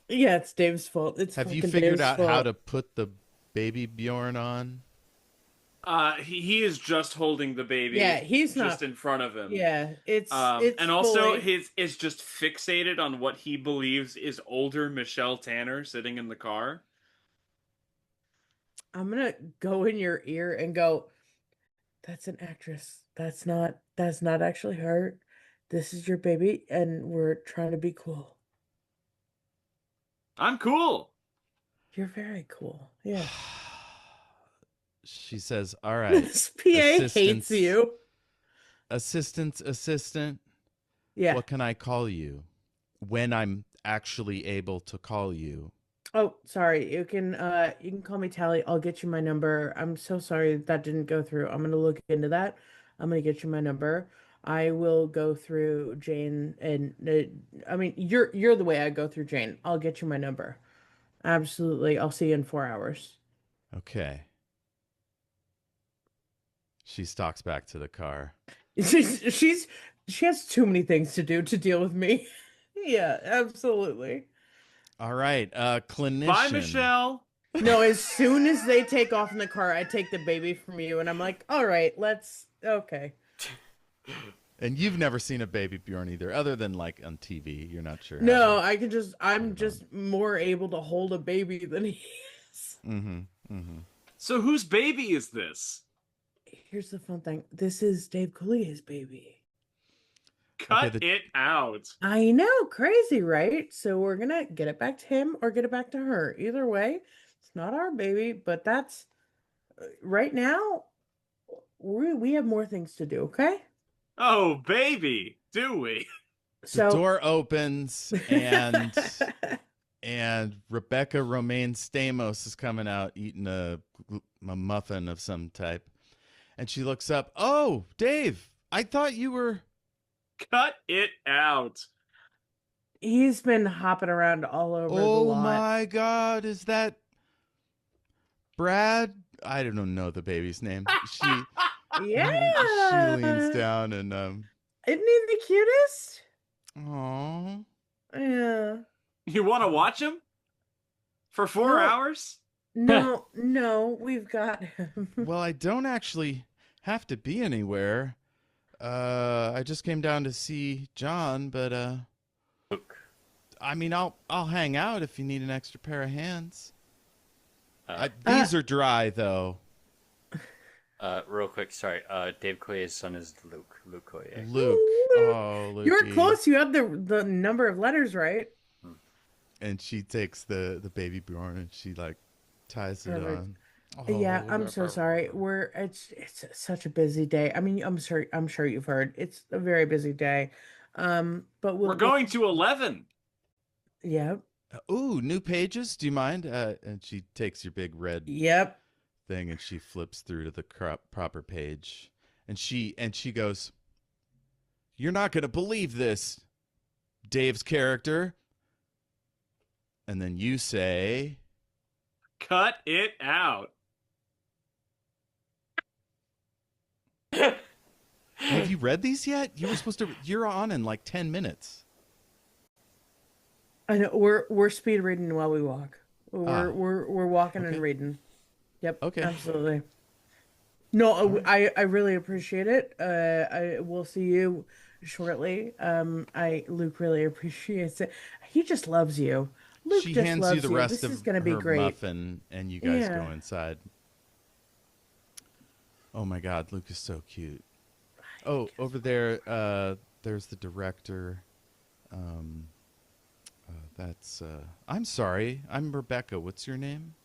Yeah, it's Dave's fault. It's Have you fucking figured Dave's out how fault. to put the baby Bjorn on? He is just holding the Yeah, baby he's just not. in front of him. Yeah, it's And also fully. his is just fixated on what he believes is older Michelle Tanner sitting in the car. I'm gonna go in your ear and go, that's an actress. That's not actually her. This is your baby, and we're trying to be cool. I'm cool. You're very cool. Yeah. She says, "All right, This PA hates assistants, you. assistant. Yeah. What can I call you when I'm actually able to call you?" Oh, sorry. You can call me Tally. I'll get you my number. I'm so sorry that didn't go through. I'm gonna look into that. I'm gonna get you my number. I will go through Jane and I mean you're the way I go through Jane. I'll get you my number. Absolutely. I'll see you in 4 hours. Okay. She stalks back to the car. She's she has too many things to do to deal with me. Yeah, absolutely. All right, Bye, clinician. Michelle. No, as soon as they take off in the car, I take the baby from you and I'm like, all right, let's okay. And you've never seen a baby Bjorn either, other than like on TV. You're not sure how No, to I can just put I'm it on. just more able to hold a baby than he is. Mm-hmm. Mm-hmm. So whose baby is this? Here's the fun thing. This is Dave Coulier's baby. Okay. Cut it out. I know, crazy, right? So we're gonna get it back to him or get it back to her. Either way, it's not our baby, but that's right now we have more things to do, okay? Oh, baby, do we? The So door opens and Rebecca Romaine Stamos is coming out eating a muffin of some type. And she looks up. "Oh, Dave, I thought you were." Cut it out. he's been hopping around all over the "Oh lot. my God, is that Brad?" I don't know the baby's name. She leans Yeah. down and Isn't he the cutest? oh. Yeah. You want to watch him for 4 hours? No, we've got him. Well, I don't actually have to be anywhere. I just came down to see John, but Luke. I mean, I'll hang out if you need an extra pair of hands. Uh, These are dry though. Real quick, sorry. Dave Coullier's son is Luke. Luke Coulier. Luke. Oh, You're Lukey. close. You have the number of letters right. And she takes the baby Bjorn and she like ties it Perfect. on. Yeah, Oh, I'm so sorry. It's such a busy day. I mean, I'm sure you've heard. It's a very busy day. But We're we'll going to 11. yeah. ooh, new pages. Do you mind? And she takes your big red Yep. thing and she flips through to the proper page, and she goes, "You're not gonna believe this, Dave's character." And then you say, Cut it out. "Have you read these yet? You were supposed to. You're on in like 10 minutes." I know we're speed reading while we walk. Ah, We're walking and okay. reading. Yep, Okay. absolutely. No, I really appreciate it. I will see you shortly. I Luke really appreciates it. He just loves you. Luke She just hands you loves the you. rest This of is gonna be her great. muffin, and you guys go Yeah. inside. Oh my God, Luke is so cute. Oh, over there, there's the director. Um, that's. I'm sorry. I'm Rebecca. What's your name?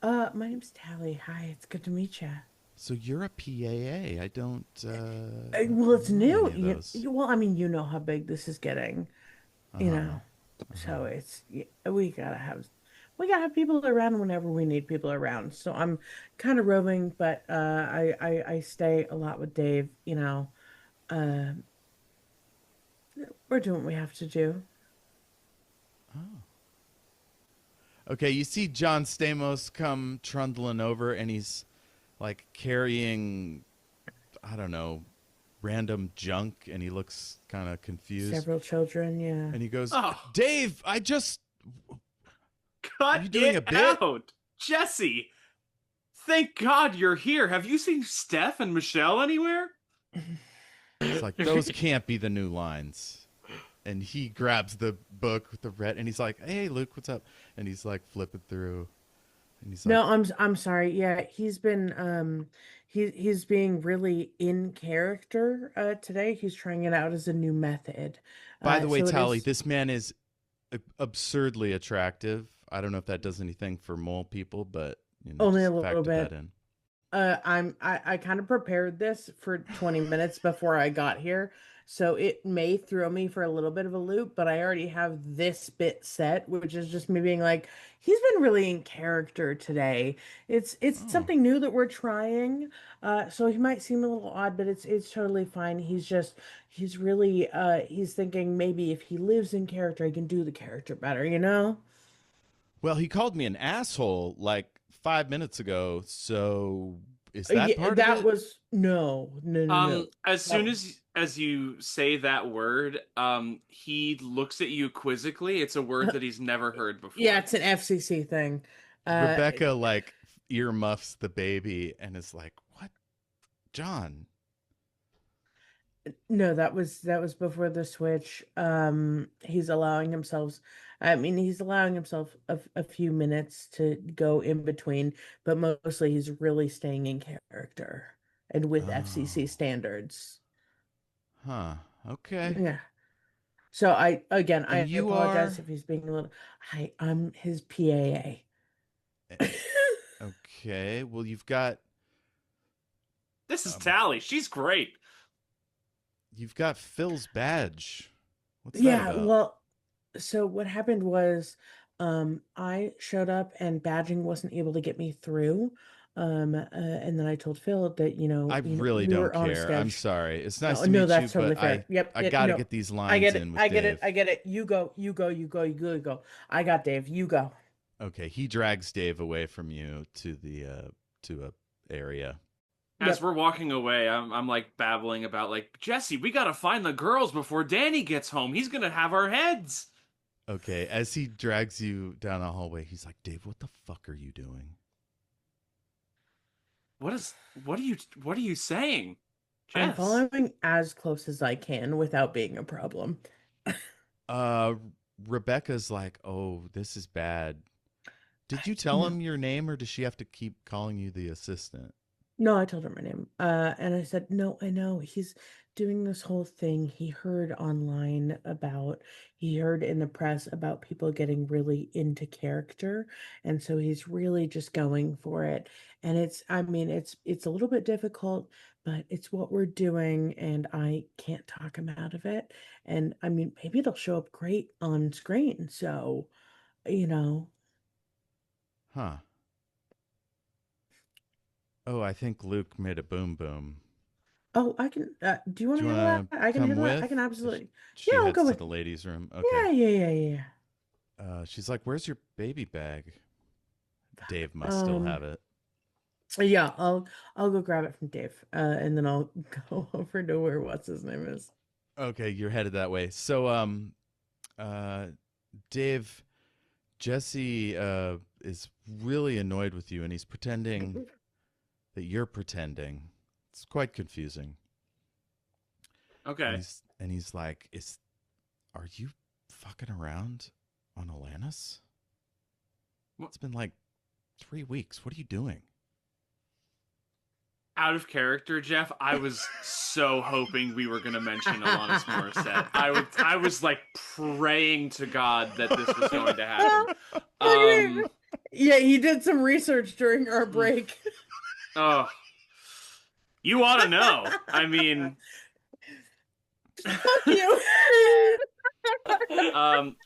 My name's Tally. Hi, it's good to meet you. So you're a PAA. I don't. Well, it's know new. any of those. Well, I mean, you know how big this is getting. You Uh-huh. know. So we gotta have people around whenever we need people around. So I'm kind of roving, but I stay a lot with Dave. Uh, we're doing what we have to do. Okay, you see John Stamos come trundling over, and he's like carrying, I don't know, random junk, and he looks kind of confused. Several children, yeah. And he goes, Oh, Dave, are cut you doing a it bit? out, Jesse. Thank God you're here. Have you seen Steph and Michelle anywhere? It's like, those can't be the new lines. And he grabs the book with the red, and he's like, hey, Luke, what's up? And he's like flipping through, and he's like, No, I'm sorry. Yeah, he's being really in character today. He's trying it out as a new method. by the way, So it Tally, is this man is absurdly attractive. I don't know if that does anything for mole people, but only a just little factor that bit. in. I kind of prepared this for 20 minutes before I got here, so it may throw me for a little bit of a loop, but I already have this bit set, which is just me being like, he's been really in character today. It's Oh. something new that we're trying. So he might seem a little odd, but it's totally fine. He's really he's thinking maybe if he lives in character, he can do the character better, you know? Well, he called me an asshole like 5 minutes ago, so is that Yeah, part of that it? was no. As That soon as you say that word, he looks at you quizzically. It's a word that he's never heard Yeah, before. it's an FCC thing. Uh, Rebecca like earmuffs the baby and is like, "What, John?" no, that was before the switch. He's allowing himself a few minutes to go in between, but mostly he's really staying in character and with FCC Oh, standards. huh. Okay. Yeah. So And I you apologize are if he's being a little. I'm his PAA. eh, okay. Well, This is um, Tally. She's great. you've got Phil's badge. What's that Yeah, about? well, so what happened was I showed up and badging wasn't able to get me through. And then I told Phil that, I really we don't were on a care. I'm schedule. sorry. It's nice No, to no, meet you, that's totally but fair. Yep, I got to no. get these I lines get it. in with I get it. Dave. I get it. You go. I got Dave. You go. Okay, he drags Dave away from you to the to a area. As Yep. we're walking away, I'm like babbling about like Jesse. We gotta find the girls before Danny gets home. He's gonna have our heads. Okay, as he drags you down a hallway, he's like, "Dave, what the fuck are you doing?" What are you saying, I'm Jess? following as close as I can without being a problem. Uh Rebecca's like, "Oh, this is bad. Did you tell No. him your name, or does she have to keep calling you the assistant?" No, I told her my name. And I said, no, I know. He's doing this whole thing. He heard in the press about people getting really into character. And so he's really just going for it. And it's a little bit difficult, but it's what we're doing. And I can't talk him out of it. And I mean, maybe it'll show up great on screen. So, you know, Huh. Oh, I think Luke made a boom boom. oh, do you want Do to you handle that? want to I can come handle that. I with? can Sh- absolutely. Yeah, She I'll go heads to with. the ladies' room. Okay. Yeah. She's like, "Where's your baby bag?" Dave must still Um, have it. yeah, I'll go grab it from Dave, and then I'll go over to where what's his name is. Okay, you're headed that way. So, uh, Dave, Jesse, is really annoyed with you, and he's pretending that you're pretending. It's quite confusing. And Okay. he's like, are you fucking around on Alanis? It's been like 3 weeks. What are you doing? Out of character, Jeff. I was so hoping we were gonna mention Alanis Morissette. I was like praying to God that this was going to happen. Um. Yeah, he did some research during our break. Oh, you ought to know. I mean, Fuck you. um,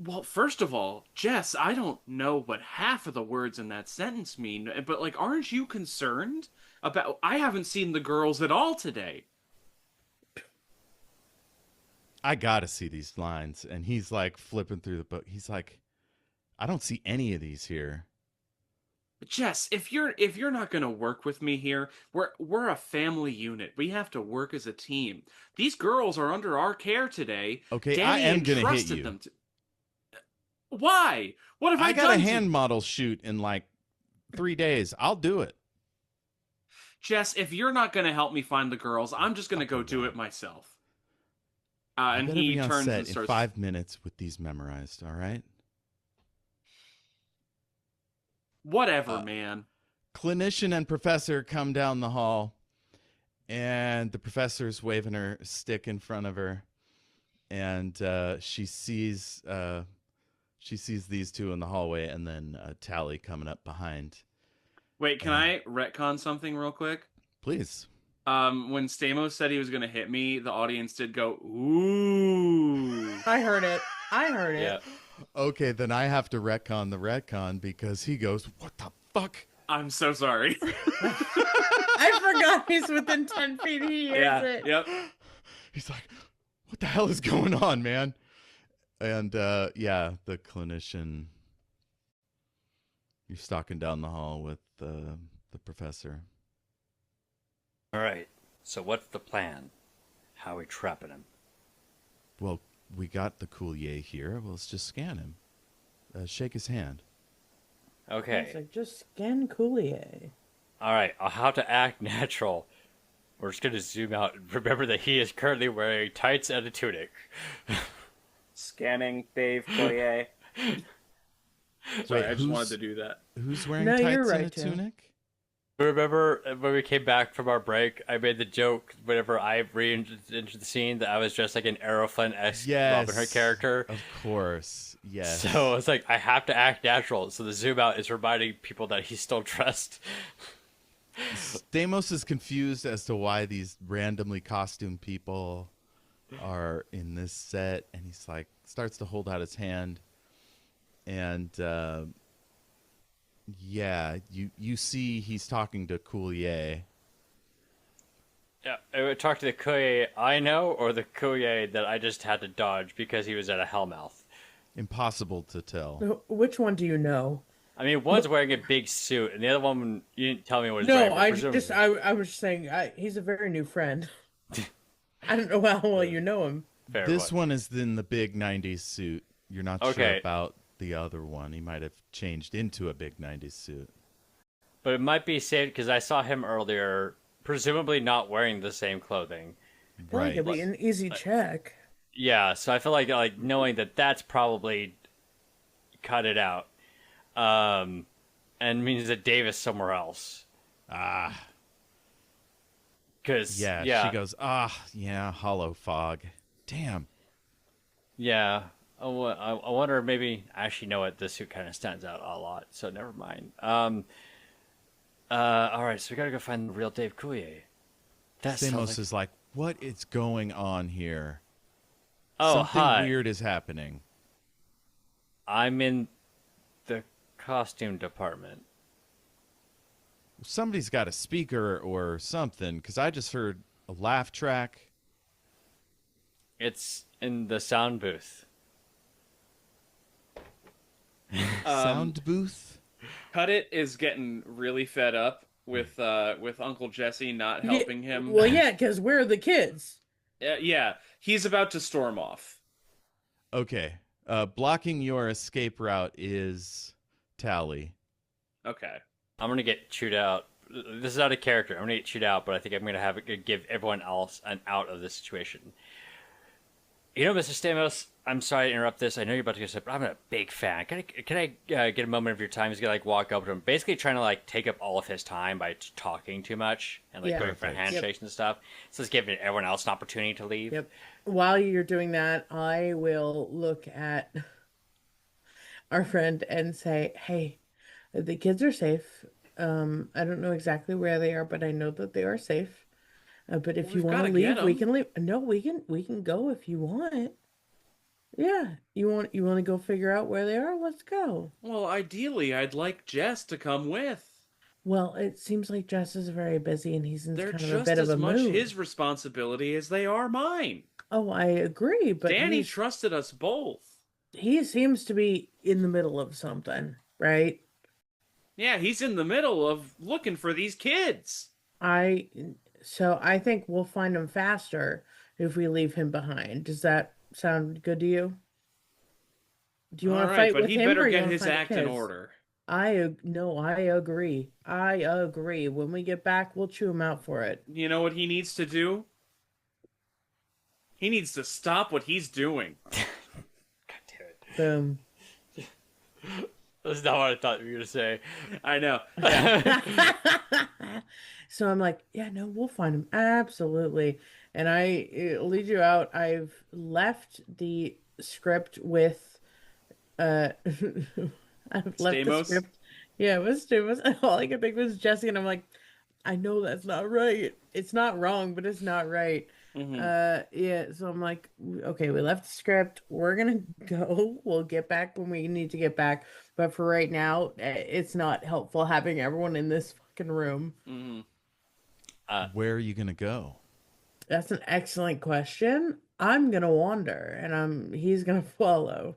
Well, first of all, Jess, I don't know what half of the words in that sentence mean, but like, aren't you concerned about? I haven't seen the girls at all today. I gotta see these lines. And he's like flipping through the book. He's like, I don't see any of these here. Jess, if you're not gonna work with me here, we're a family unit. We have to work as a team. These girls are under our care today. Okay, I Daddy am gonna hit entrusted you. them to. Why? What have I I got a done to hand you? model shoot in like 3 days. I'll do it. Jess, if you're not gonna help me find the girls, I'm just gonna go Fucking do God. it myself. You And better he be on turns set and in starts. 5 minutes with these memorized, all right? Whatever, Uh, man. Clinician and professor come down the hall, and the professor's waving her stick in front of her, and she sees these two in the hallway, and then Tally coming up behind. Wait, can And I retcon something real quick? please, When Stamos said he was gonna hit me, the audience did go, ooh. I heard it. I heard Yeah. it. okay, then I have to retcon the retcon because he goes, "What the fuck?" I'm so sorry. I forgot he's within 10 feet. He hears Yeah, it. yep. He's like, "What the hell is going on, man?" And yeah, the clinician. You're stalking down the hall with the professor. All right. So what's the plan? How are we trapping him? Well, we got the Coulier here. Well, let's just scan him. Shake his hand. It's Okay. like, just scan Coulier. All right. I'll have to act natural. We're just going to zoom out and remember that he is currently wearing tights and a tunic. Scanning Dave Coulier. Sorry, Wait, I just wanted to do that. Who's wearing No, tights you're and a right, Tim. tunic? Remember when we came back from our break, I made the joke whenever I re-entered the scene that I was dressed like an Aeroflint-esque Yes. Robin Hood character. Of course. Yes. So it's like I have to act natural. So the zoom out is reminding people that he's still dressed. Stamos is confused as to why these randomly costumed people are in this set, and he's like, starts to hold out his hand, and yeah, you see he's talking to Coulier. Yeah, I would talk to the Coulier I know or the Coulier that I just had to dodge because he was at a hellmouth. Impossible to tell. Which one do you know? I mean, one's wearing a big suit, and the other one you didn't tell me what his No, wearing, but I presumably- just I was just saying he's a very new friend. I don't know how well you know him. Fair This one. one is in the big 90s suit. You're not sure Okay. about the other one. He might have changed into a big 90s suit. But it might be safe because I saw him earlier, presumably not wearing the same clothing. I think Right. it'll be an easy check. Yeah, so I feel like knowing that that's probably cut it out, and means that Dave is somewhere else. Ah, Cause yeah, yeah, She goes, yeah, hollow fog. Damn. yeah. I wonder maybe actually know what this suit kind of stands out a lot. So never mind. All right, so we gotta go find the real Dave Coulier. That sounds Stamos like... is like, what is going on here? Oh, Something hi. weird is happening. I'm in the costume department. Somebody's got a speaker or something, because I just heard a laugh track. It's in the sound booth. Sound booth? Cut It is getting really fed up with Uncle Jesse not helping him. Well, yeah, because we're the kids. Yeah, he's about to storm off. Okay. Blocking your escape route is Tally. Okay. I'm gonna get chewed out. This is out of character. I'm gonna get chewed out, but I think I'm gonna have it give everyone else an out of this situation. You know, Mr. Stamos, I'm sorry to interrupt this. I know you're about to get up, but I'm a big fan. Can I get a moment of your time? He's gonna like walk up to him, basically trying to like take up all of his time by talking too much and like Yeah. going for Perfect. handshakes and stuff. So it's giving everyone else an opportunity to leave. Yep. While you're doing that, I will look at our friend and say, "Hey, the kids are safe. I don't know exactly where they are, but I know that they are safe. But if Well, you we've want to gotta get leave, we 'em. can leave. No, we can go if you want." Yeah, you want to go figure out where they are? Let's go. Well, ideally, I'd like Jess to come with. Well, it seems like Jess is very busy and he's in They're kind of a just bit of as a much mood. his responsibility as they are mine. Oh, I agree, but Danny trusted us both. he seems to be in the middle of something, right? Yeah, he's in the middle of looking for these kids. I so I think we'll find him faster if we leave him behind. Does that sound good to you? Do you All want to right, fight but with he'd him better or you get want to his find the act in kids? order. No, I agree. I agree. When we get back, we'll chew him out for it. You know what he needs to do? He needs to stop what he's doing. God damn it. Boom. That's not what I thought you were going to say. I know. Yeah. So I'm like, yeah, no, we'll find him. Absolutely. And lead you out. I've left the script with I've left the Stamos? script. Yeah, it was stupid. All I could think was Jesse, and I'm like, I know that's not right. It's not wrong, but it's not right. Mm-hmm. Yeah, so I'm like, okay, we left the script. We're gonna go. We'll get back when we need to get back. But for right now, it's not helpful having everyone in this fucking room. Mm-hmm. Where are you gonna go? That's an excellent question. I'm gonna wander, and he's gonna follow.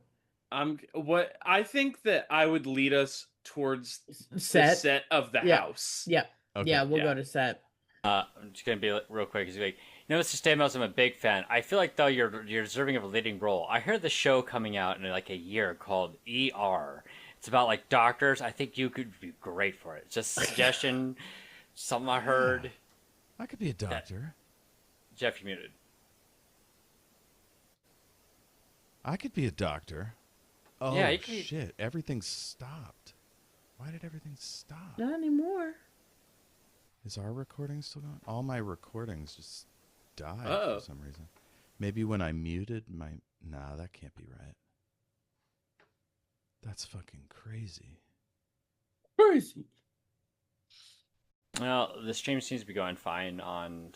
I think that I would lead us towards the Set. set of the Yeah. house. Yeah. Okay. Yeah, we'll Yeah. go to set. I'm just gonna be real quick. He's like, Mr. Stamos, I'm a big fan. I feel like though you're deserving of a leading role. I heard the show coming out in like a year called ER. It's about like doctors. I think you could be great for it. Just a suggestion. Something I heard. I could be a doctor. Jeff, you muted. I could be a doctor. Oh Yeah, you could- shit! Everything stopped. Why did everything stop? Not anymore. Is our recording still going? All my recordings just died Uh-oh. for some reason. Maybe when I muted my... Nah, that can't be right. That's fucking crazy. Crazy. Well, the stream seems to be going fine on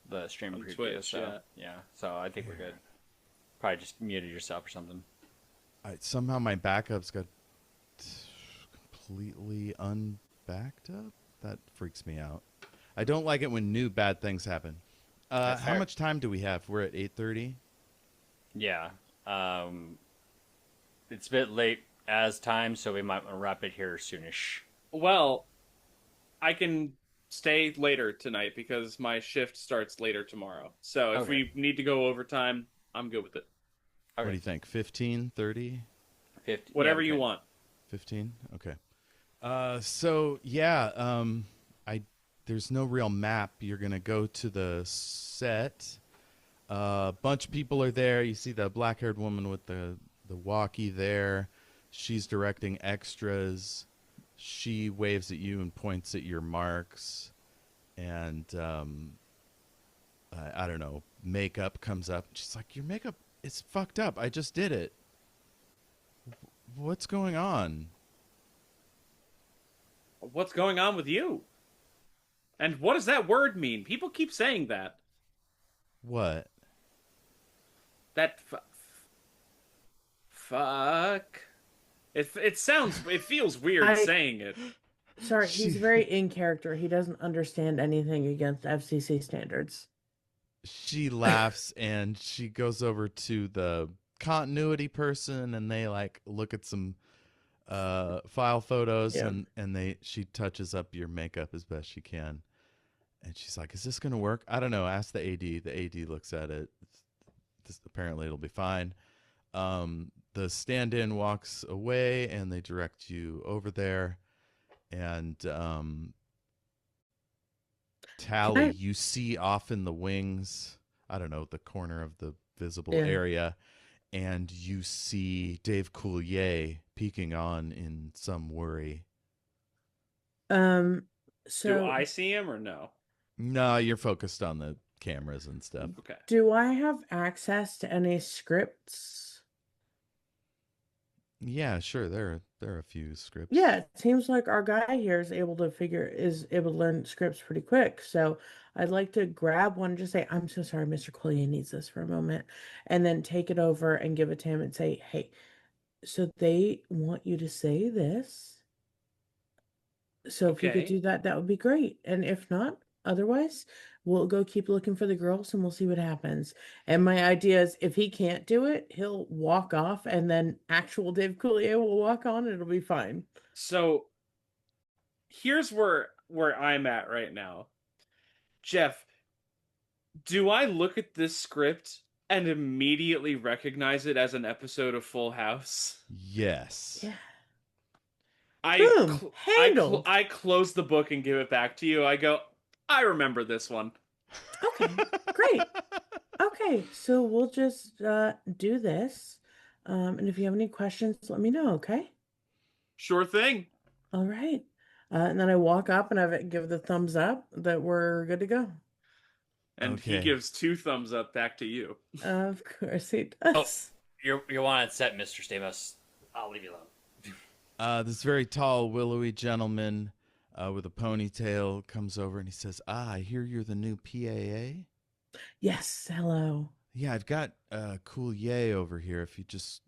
the stream On preview. Twitch, So yeah, so I think we're good. Probably just muted yourself or something. Somehow my backups got completely unbacked up. That freaks me out. I don't like it when new bad things happen. That's How fair. much time do we have? We're at 8:30. Yeah. It's a bit late as time, so we might want to wrap it here soonish. Well, I can stay later tonight because my shift starts later tomorrow. So if Okay. we need to go overtime, I'm good with it. What do you think? 15, 30? 50, Whatever yeah, you okay. want. 15? Okay. So yeah, there's no real map. You're gonna go to the set. A bunch of people are there. You see the black-haired woman with the walkie there. She's directing extras. She waves at you and points at your marks. And I don't know. Makeup comes up. She's like, "Your makeup is fucked up. I just did it. What's going on?" What's going on with you? And what does that word mean? People keep saying that. What? That fuck. It feels weird saying it. Sorry, he's very in character. He doesn't understand anything against FCC standards. She laughs and she goes over to the continuity person and they like look at some file photos Yeah. and she touches up your makeup as best she can. And she's like, "Is this going to work?" "I don't know. Ask the AD." The AD looks at it. Apparently it'll be fine. The stand-in walks away and they direct you over there. And Tally, you see off in the wings, I don't know, the corner of the visible Yeah. area, and you see Dave Coulier peeking on in some worry. So Do I see him or no? No, you're focused on the cameras and stuff. Okay. do I have access to any scripts? Yeah, sure. There are a few scripts. Yeah, it seems like our guy here is able to learn scripts pretty quick. So I'd like to grab one and just say, I'm so sorry, Mr. Coulier needs this for a moment, and then take it over and give it to him and say, hey, so they want you to say this. So if you could Okay. do that, that would be great. And if not, otherwise, we'll go keep looking for the girls and we'll see what happens. And my idea is if he can't do it, he'll walk off and then actual Dave Coulier will walk on and it'll be fine. So here's where I'm at right now. Jeff, do I look at this script and immediately recognize it as an episode of Full House? Yes. Yeah. Boom. Handled. I close the book and give it back to you. I go, I remember this one. Okay, great. Okay, so we'll just do this. And if you have any questions, let me know, okay? Sure thing. All right. And then I walk up and give the thumbs up that we're good to go. And he Okay. gives 2 thumbs up back to you. Of course he Oh, does. you're on set, Mr. Stamos. I'll leave you alone. This very tall, willowy gentleman with a ponytail comes over and he says, I hear you're the new PAA. Yes, hello. Yeah, I've got Coulier over here. If you just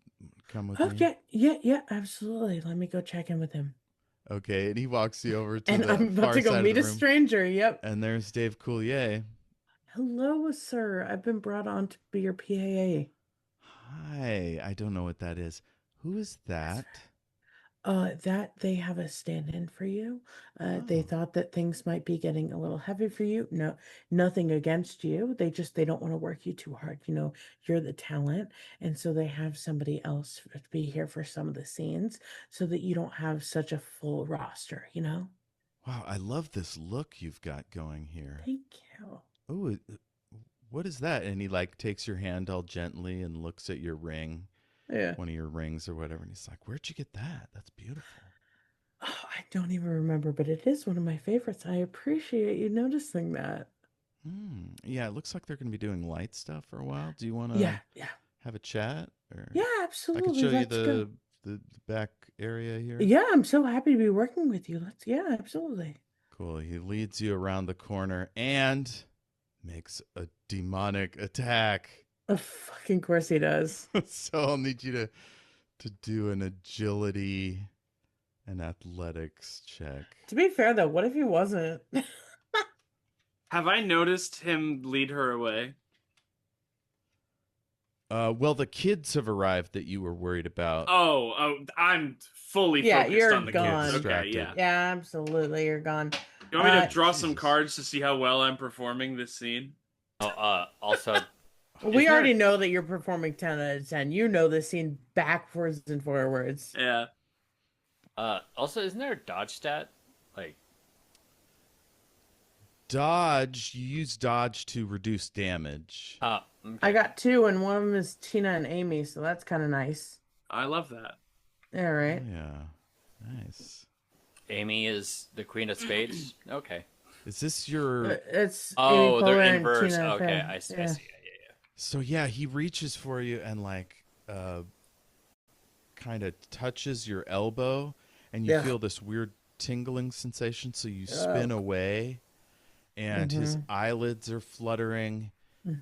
come with Oh, me. yeah, absolutely. Let me go check in with him. Okay, and he walks you over to And the I'm about far to go side meet of a the room. stranger. Yep. And there's Dave Coulier. Hello, sir. I've been brought on to be your PAA. Hi, I don't know what that is. Who is that? That they have a stand-in for you. They Oh. thought that things might be getting a little heavy for you. No, nothing against you. They don't want to work you too hard. You know, you're the talent, and so they have somebody else to be here for some of the scenes so that you don't have such a full roster, you know? Wow, I love this look you've got going here. Thank you. Oh, what is that? And he like takes your hand all gently and looks at your ring, Yeah. one of your rings or whatever, and he's like, "Where'd you get that? That's beautiful." Oh, I don't even remember, but it is one of my favorites. I appreciate you noticing that. Yeah, it looks like they're going to be doing light stuff for a while. Do you want to Yeah. have a chat, or Yeah, I absolutely. could show you Let's go. the back area here? Yeah, I'm so happy to be working with you. Yeah, absolutely. Cool. He leads you around the corner and makes a demonic attack. Of fucking course he does. So I'll need you to do an agility and athletics check. To be fair though, what if he wasn't? Have I noticed him lead her away? Well, the kids have arrived that you were worried about. Oh, I'm fully Yeah, focused you're on the gone. kids. Okay, Distracted. yeah. Yeah, absolutely. You're gone. You want me to draw Jesus. some cards to see how well I'm performing this scene? Oh, also, We Isn't already there- know that you're performing 10 out of 10. You know this scene backwards and forwards. Yeah. also, isn't there a dodge stat? Like, Dodge, you use dodge to reduce damage. I okay. got 2, and one of them is Tina and Amy, so that's kind of nice. I love that. All right. Yeah. Nice. Amy is the queen of spades. Okay. Is this your It's Oh, Amy they're Poehler and inverse. Tina Okay, Fey. I see. Yeah. I see. Yeah. So yeah, he reaches for you and like kind of touches your elbow and you Yeah. feel this weird tingling sensation, so you spin away and his eyelids are fluttering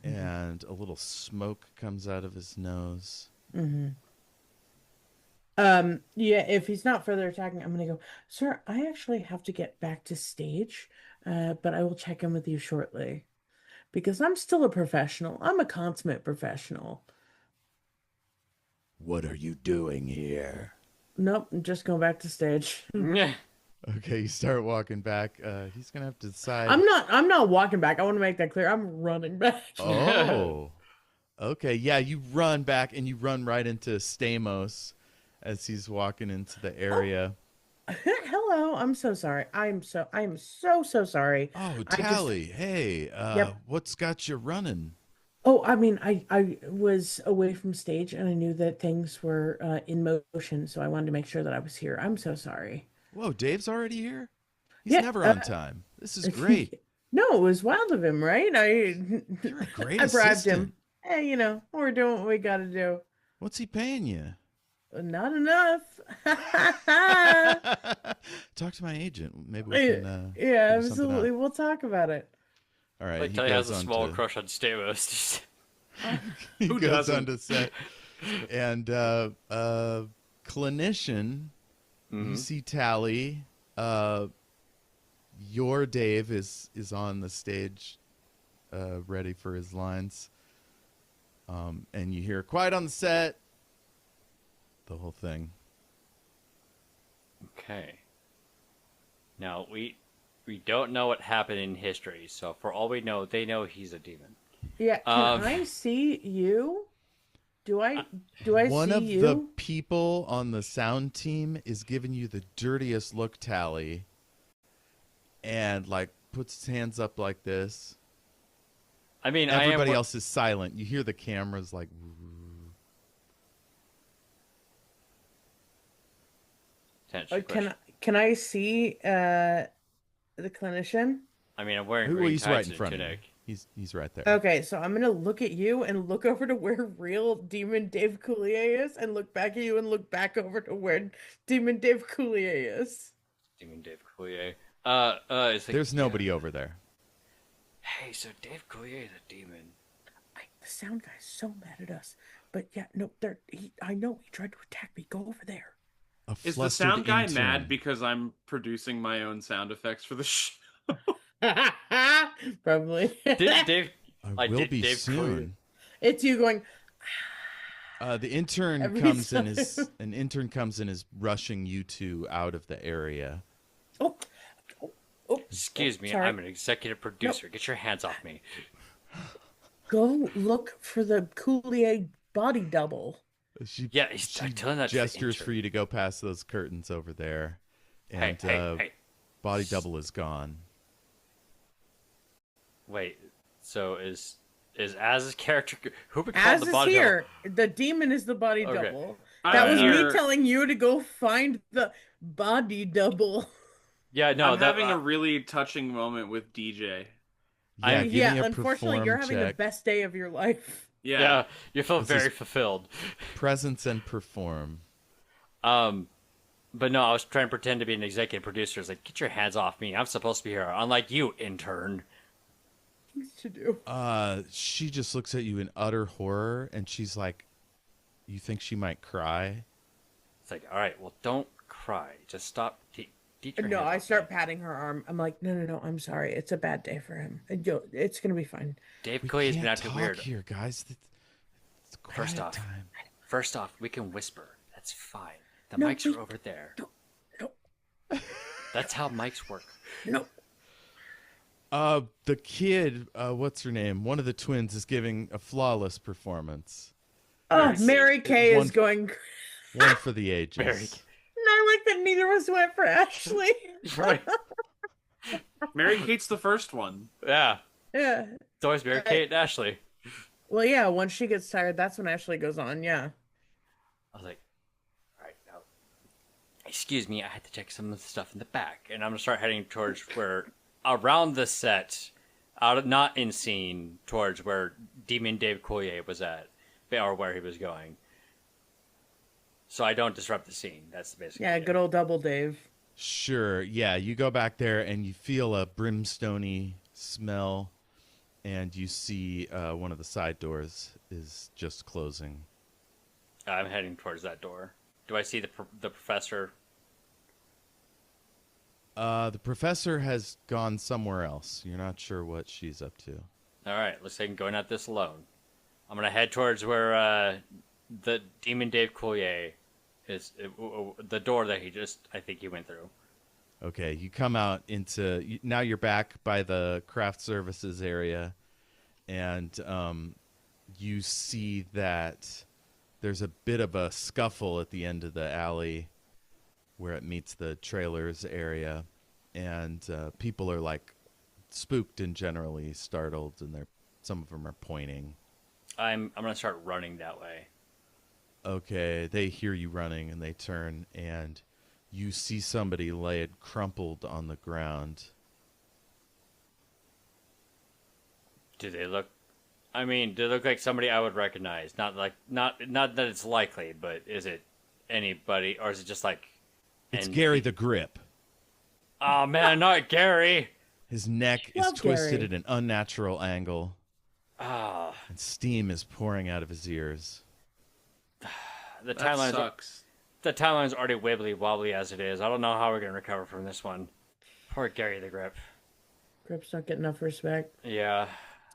and a little smoke comes out of his nose. Yeah, if he's not further attacking, I'm gonna go, sir, I actually have to get back to stage, but I will check in with you shortly. Because I'm still a professional. I'm a consummate professional. What are you doing here? Nope, I'm just going back to stage. Yeah. Okay, you start walking back. He's gonna have to decide. I'm not walking back. I want to make that clear. I'm running back. Oh. Okay, yeah, you run back and you run right into Stamos as he's walking into the area. Hello, I'm so sorry. I'm so sorry. Oh, I just- Tally, hey, Yep. what's got you running? Oh, I mean, I was away from stage and I knew that things were in motion, so I wanted to make sure that I was here. I'm so sorry. Whoa, Dave's already here? He's Yeah, never on time. This is great. No, it was wild of him, right? You're a great I bribed assistant. him. Hey, you know, we're doing what we got to do. What's he paying you? Not enough. Talk to my agent. Maybe we can Yeah, figure something out. absolutely. We'll talk about it. All right, Like he Telly has goes a on small to crush on Stamos. he Who goes doesn't? on to set, and Clinician, you see Tally. Your Dave is on the stage, ready for his lines. And you hear quiet on the set. The whole thing. Okay. Now we don't know what happened in history, so for all we know, they know he's a demon. Yeah, can I see you? Do I One see of you? the people on the sound team is giving you the dirtiest look, Tally, and like puts his hands up like this. I mean, Everybody else is silent. You hear the cameras like. Can I see the clinician? I mean, I'm wearing Well, green he's right tights in and a front of you. tunic. He's right there. Okay, so I'm gonna look at you and look over to where real Demon Dave Coulier is, and look back at you and look back over to where Demon Dave Coulier is. Demon Dave Coulier. It's like, There's nobody over there. Hey, so Dave Coulier is a demon. The sound guy's so mad at us, but yeah, no, I know he tried to attack me. Go over there. Is the sound guy mad because I'm producing my own sound effects for the show? Probably. Dave. I will be Dave soon. It's you going. The intern Every comes time. in an intern comes in is rushing you two out of the area. Oh, Excuse me, sorry. I'm an executive producer. Get your hands off me. Go look for the Coulier body double. Yeah, I'm telling that to the gestures intern. for you to go past those curtains over there, and Hey. body double is gone. Wait, so is Az's character who would call As the is body here, the demon is the body Okay. double. I'm That was here. me telling you to go find the body double. Yeah, no, I'm that having a really touching moment with DJ. Yeah, give me Yeah, a unfortunately, perform you're having the check. best day of your life. yeah, you feel This very is- fulfilled. Presence and perform. But no, I was trying to pretend to be an executive producer. It's like, get your hands off me. I'm supposed to be here, unlike you, intern. Things to do. She just looks at you in utter horror, and she's like, "You think she might cry?" It's like, all right, well, don't cry. Just stop. No, I start patting her arm. I'm like, no, I'm sorry. It's a bad day for him. It's gonna be fine. Dave We Coulier has been can't acting talk weird. here, guys. It's quiet First off, we can whisper. That's fine. The No, mics are over there. No. That's how mics work. No. The kid, what's her name? One of the twins is giving a flawless performance. Oh, Mary Kay One- is going. One for the ages. Mary. And I like that neither of us went for Ashley. Right. Mary Kate's the first one. Yeah. Yeah. It's always Mary Kate and Ashley. Well, yeah. Once she gets tired, that's when Ashley goes on. Yeah. I was like, all right, now, excuse me, I had to check some of the stuff in the back. And I'm going to start heading towards where, around the set, not in scene, towards where Demon Dave Coulier was at, or where he was going. So I don't disrupt the scene. That's the basic Yeah. idea. Good old double Dave. Sure. Yeah, you go back there and you feel a brimstony smell, and you see one of the side doors is just closing. I'm heading towards that door. Do I see the professor? The professor has gone somewhere else. You're not sure what she's up to. All right, looks like I'm going at this alone. I'm going to head towards where the Demon Dave Coulier is, the door that I think he went through. Okay, you come out into, now you're back by the craft services area, and you see that there's a bit of a scuffle at the end of the alley where it meets the trailers area, and people are like spooked and generally startled, and some of them are pointing. I'm going to start running that way. Okay, they hear you running and they turn, and you see somebody laid crumpled on the ground. Do they look? I mean, do they look like somebody I would recognize? Not that it's likely, but is it anybody, or is it just like? It's NP? Gary the Grip. Oh man, not Gary. His neck is Love twisted Gary. at an unnatural angle, Ah, and steam is pouring out of his ears. the That timeline's sucks. the timeline's already wibbly wobbly as it is. I don't know how we're gonna recover from this one. Poor Gary the Grip. Grip's not getting enough respect. Yeah.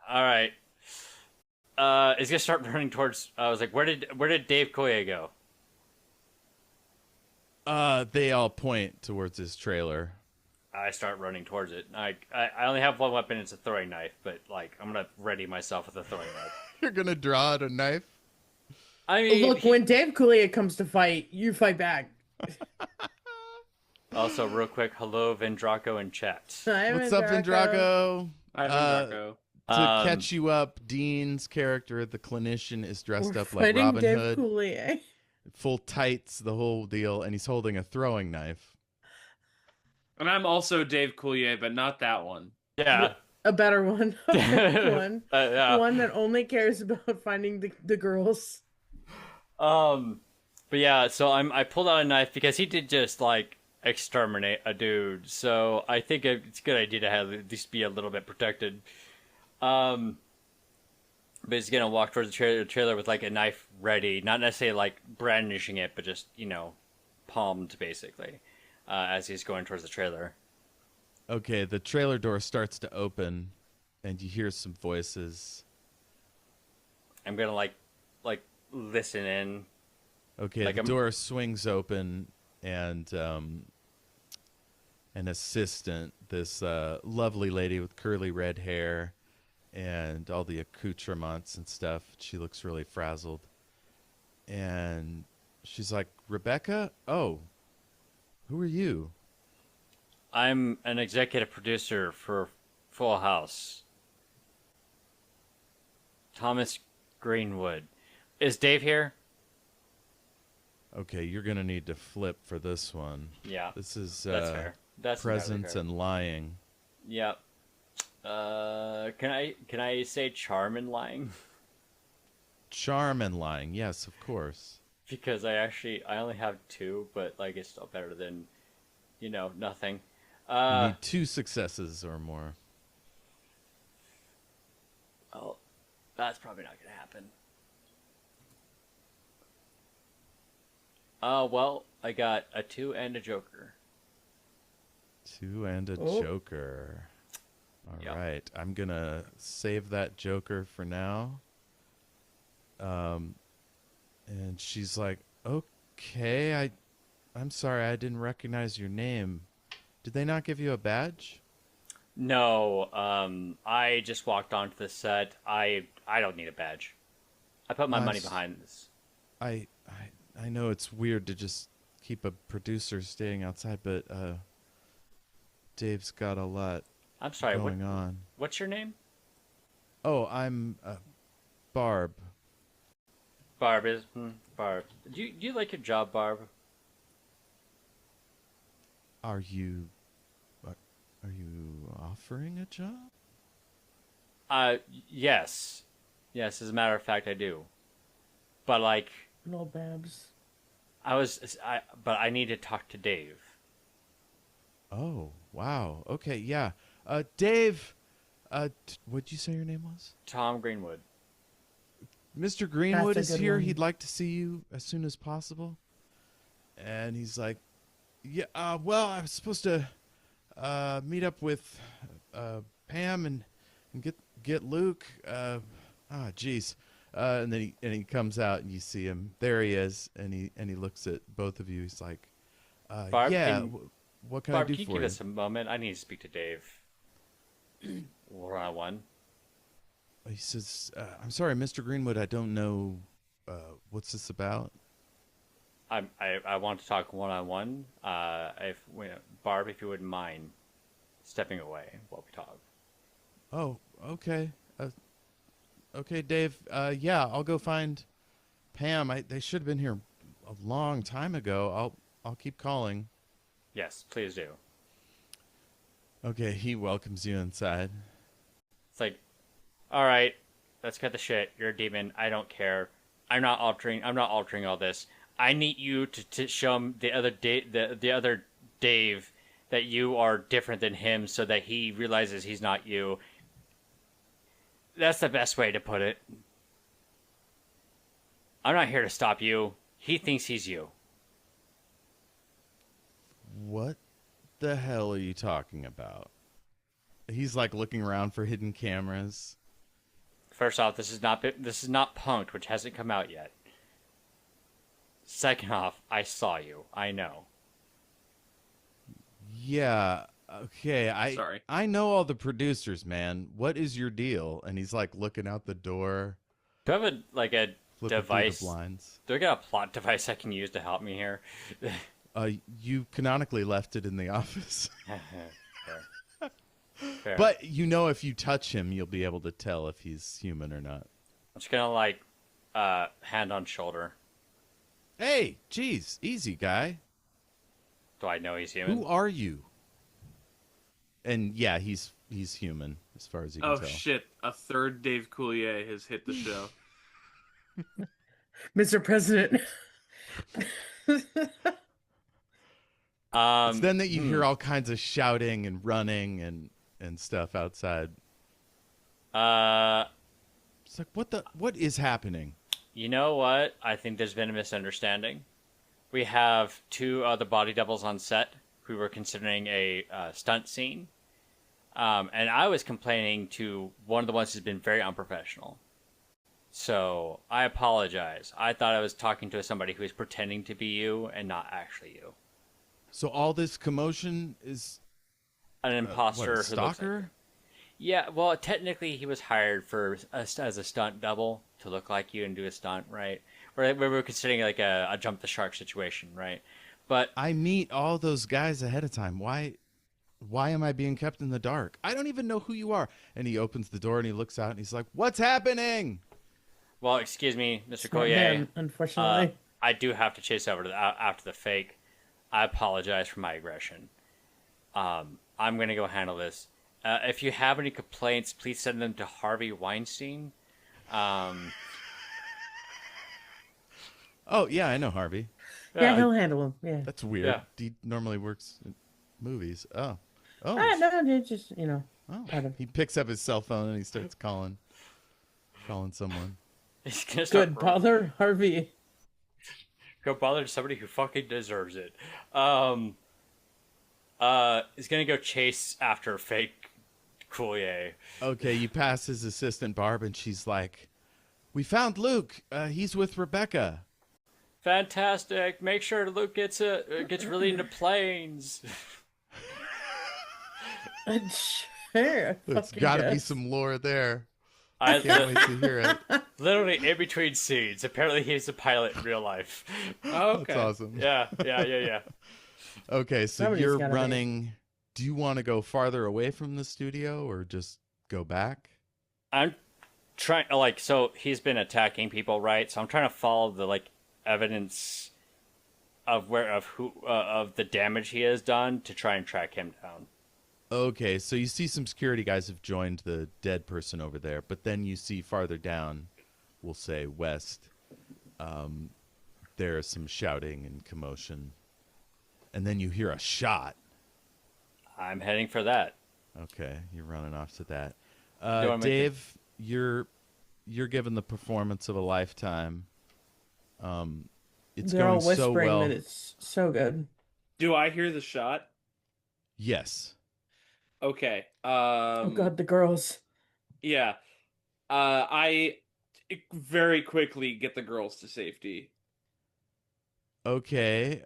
All right. Is gonna start running towards. I was like, where did Dave Coulier go? They all point towards his trailer. I start running towards it. I only have one weapon. It's a throwing knife, but like I'm gonna ready myself with a throwing knife. You're gonna draw out a knife? I mean, Look, when Dave Coulier comes to fight, you fight back. also real quick, hello Vendraco in chat. What's up, Vendraco? Ivan Draco. To Um, catch you up, Dean's character, the clinician, is dressed We're up like fighting Robin Dave Hood, Coulier. full tights, the whole deal, and he's holding a throwing knife. And I'm also Dave Coulier, but not that one. Yeah. A better one. A better one. Yeah. One that only cares about finding the girls. But yeah, so I pulled out a knife because he did just like exterminate a dude. So I think it's a good idea to have at least be a little bit protected. But he's gonna walk towards the trailer with like a knife ready, not necessarily like brandishing it, but just palmed basically, as he's going towards the trailer. Okay, the trailer door starts to open, and you hear some voices. I'm gonna like listen in. Okay, Like the I'm- door swings open, and an assistant, this lovely lady with curly red hair and all the accoutrements and stuff. She looks really frazzled. And she's like, Rebecca? Oh, who are you? I'm an executive producer for Full House. Thomas Greenwood. Is Dave here? Okay, you're going to need to flip for this one. Yeah, This is that's fair. That's entirely presence fair. and lying. Yep. Can I say charm and lying? Charm and lying, yes, of course. Because I only have two, but like it's still better than, nothing. You need 2 successes or more. Oh, that's probably not gonna happen. Well, I got a 2 and a joker. 2 and a Oh. joker. All Yep. right, I'm gonna save that joker for now. And she's like, "Okay, I'm sorry, I didn't recognize your name. Did they not give you a badge?" No, I just walked onto the set. I don't need a badge. I put my money Nice. behind this. I know it's weird to just keep a producer staying outside, but Dave's got a lot I'm sorry. going on. What's your name? Oh, I'm Barb. Barb is Barb. Do you like your job, Barb? Are you offering a job? Yes, yes. As a matter of fact, I do. But like, No Babs. but I need to talk to Dave. Oh, wow. Okay, yeah. Dave, what'd you say your name was? Tom Greenwood. Mr. Greenwood That's a is good here. one. He'd like to see you as soon as possible. And he's like, yeah, well, I was supposed to meet up with Pam and get Luke. Jeez. And then he comes out and you see him. There he is, and he looks at both of you. He's like, Barb, yeah, what can I Barb, do can you for give you? us a moment? I need to speak to Dave. One. He says, I'm sorry, Mr. Greenwood, I don't know what's this about. I want to talk one-on-one. Barb, if you wouldn't mind stepping away while we talk. Oh, okay. Okay, Dave. Yeah, I'll go find Pam. They should have been here a long time ago. I'll keep calling. Yes, please do. Okay, he welcomes you inside. It's like, all right, let's cut the shit. You're a demon. I don't care. I'm not altering all this. I need you to show him the other Dave that you are different than him, so that he realizes he's not you. That's the best way to put it. I'm not here to stop you. He thinks he's you. What the hell are you talking about? He's like looking around for hidden cameras. First off, this is not Punked, which hasn't come out yet. Second off, I saw you. I know. Yeah, okay. Sorry. I know all the producers, man. What is your deal? And he's like looking out the door, Do I have a flipping through the device? blinds. Do I got a plot device I can use to help me here? You canonically left it in the office. Fair. Fair. But you know, if you touch him, you'll be able to tell if he's human or not. I'm just gonna hand on shoulder. Hey, geez, easy guy. Do I know he's human? Who are you? And yeah, he's human as far as you can Oh tell. shit! A third Dave Coulier has hit the show. Mr. President. It's then that you hear all kinds of shouting and running and stuff outside. It's like what is happening? You know what? I think there's been a misunderstanding. We have two other body doubles on set who were considering a stunt scene. And I was complaining to one of the ones who's been very unprofessional. So I apologize. I thought I was talking to somebody who was pretending to be you and not actually you. So all this commotion is An imposter what, a who looks like stalker? Yeah, well, technically he was hired as a stunt double to look like you and do a stunt, right? Where we were considering like a jump the shark situation, right? But I meet all those guys ahead of time. Why am I being kept in the dark? I don't even know who you are. And he opens the door and he looks out and he's like, "What's happening?" well, excuse me, Mr. Smart Coulier. man, unfortunately. I do have to chase over to after the fake. I apologize for my aggression. I'm gonna go handle this. If you have any complaints, please send them to Harvey Weinstein. Oh, yeah, I know Harvey. Yeah, he'll handle him. Yeah. That's weird. Yeah. He normally works in movies. Oh. Oh. No, it's just, Oh. kind of. He picks up his cell phone and he starts calling someone. He's gonna start Good bother, Harvey. go bother somebody who fucking deserves it. He's gonna go chase after fake Coulier. Okay, you pass his assistant Barb and she's like, "We found Luke. He's with Rebecca." Fantastic! Make sure Luke gets really into planes. Sure. There's fucking got to be guess. some lore there. I Can't wait to hear it. literally in between scenes. Apparently, he's a pilot in real life. Oh, okay. That's awesome. Yeah. Okay, so Somebody's you're gotta be. running. Do you want to go farther away from the studio or just go back? I'm trying so he's been attacking people, right? So I'm trying to follow the evidence of the damage he has done to try and track him down. Okay, so you see some security guys have joined the dead person over there, but then you see farther down, we'll say west, there's some shouting and commotion. And then you hear a shot. I'm heading for that. Okay, you're running off to that. I make Dave, you're given the performance of a lifetime. It's They're all going so whispering well. that it's so good. Do I hear the shot? Yes. Okay. Oh god, the girls. Yeah. I very quickly get the girls to safety. Okay.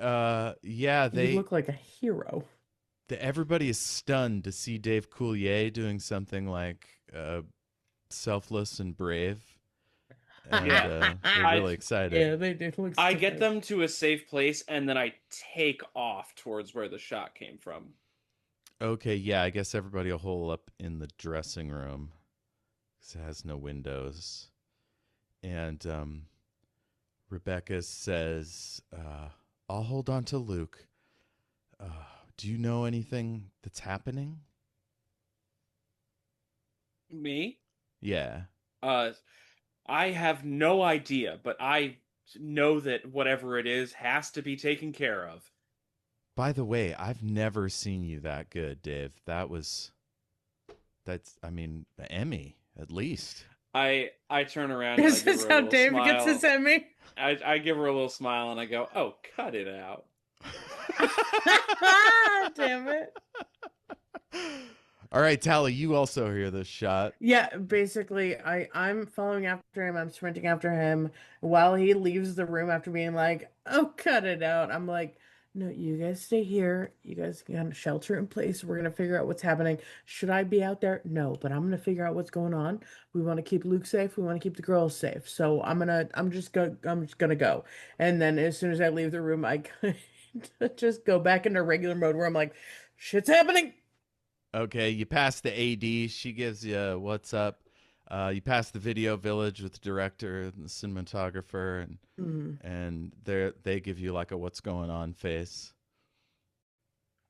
Yeah, You look like a hero. everybody is stunned to see Dave Coulier doing something like selfless and brave. And they're really excited. Yeah, they do look I so get good. them to a safe place and then I take off towards where the shot came from. Okay, yeah, I guess everybody will hole up in the dressing room because it has no windows. And Rebecca says, "I'll hold on to Luke. Do you know anything that's happening?" Me? Yeah. I have no idea, but I know that whatever it is has to be taken care of. By the way, I've never seen you that good, Dave. I mean, Emmy, at least. I turn around and I This give is her a how little Dave gets smile. his Emmy. I give her a little smile and I go, "Oh, cut it out." Damn it. All right, Tally, you also hear this shot. Yeah, basically, I'm following after him. I'm sprinting after him while he leaves the room after being like, "Oh, cut it out." I'm like, "No, you guys stay here. You guys got a shelter in place. We're gonna figure out what's happening. Should I be out there? No, but I'm gonna figure out what's going on. We want to keep Luke safe. We want to keep the girls safe. So I'm just gonna go." And then as soon as I leave the room, I just go back into regular mode where I'm like, "Shit's happening." Okay, you pass the AD. She gives you what's up. You pass the video village with the director and the cinematographer, and they give you like a what's going on face.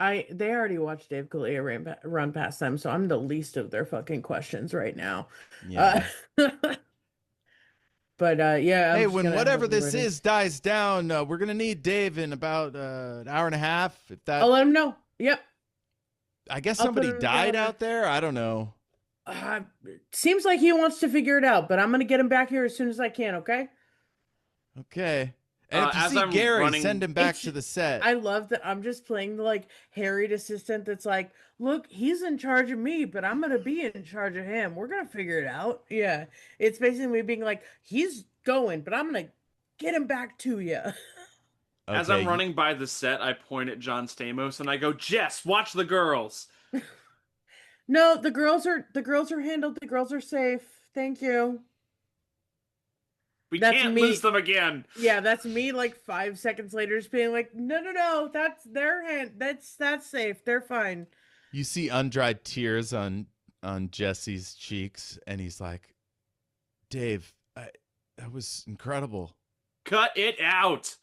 They already watched Dave Coulier run past them, so I'm the least of their fucking questions right now. Yeah. But yeah, I'm Hey, just when gonna whatever have them this ready. is dies down, we're gonna need Dave in about an hour and a half. If that, I'll let him know. Yep. I guess I'll put somebody him died down. out there. I don't know. Uh, Seems like he wants to figure it out, but I'm gonna get him back here as soon as I can. Okay. Okay. And if you As see I'm Gary, running, send him back It's to the set. I love that I'm just playing the like harried assistant that's like, look, he's in charge of me, but I'm gonna be in charge of him. We're gonna figure it out. Yeah. It's basically me being like, he's going, but I'm gonna get him back to you. as Okay. I'm running by the set, I point at John Stamos and I go, "Jess, watch the girls." No, the girls are handled. The girls are safe. Thank you. We That's can't lose me. them again. Yeah, that's me like 5 seconds later just being like, no, no, no, that's their hand. That's safe. They're fine. You see undried tears on Jesse's cheeks, and he's like, "Dave, that was incredible." Cut it out.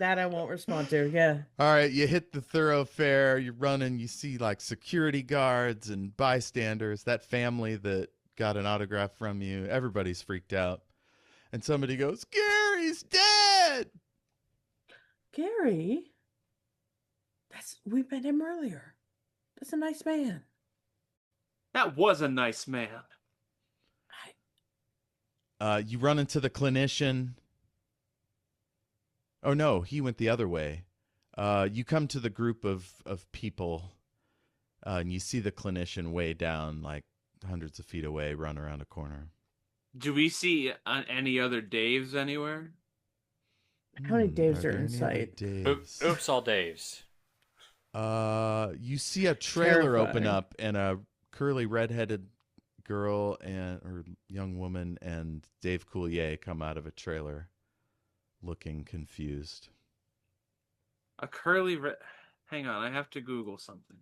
That I won't respond to. Yeah. All right, you hit the thoroughfare, you're running, you see like security guards and bystanders, that family that got an autograph from you. Everybody's freaked out. And somebody goes, "Gary's dead." Gary, we met him earlier. That's a nice man. That was a nice man. You run into the clinician. Oh no, he went the other way. You come to the group of people, and you see the clinician way down, like hundreds of feet away, run around a corner. Do we see any other Daves anywhere? How many Daves are are there in any other sight? Daves? Oops, all Daves. You see a trailer open Terrifying. up, and a curly redheaded girl or young woman and Dave Coulier come out of a trailer, looking confused. A curly red. Hang on, I have to Google something.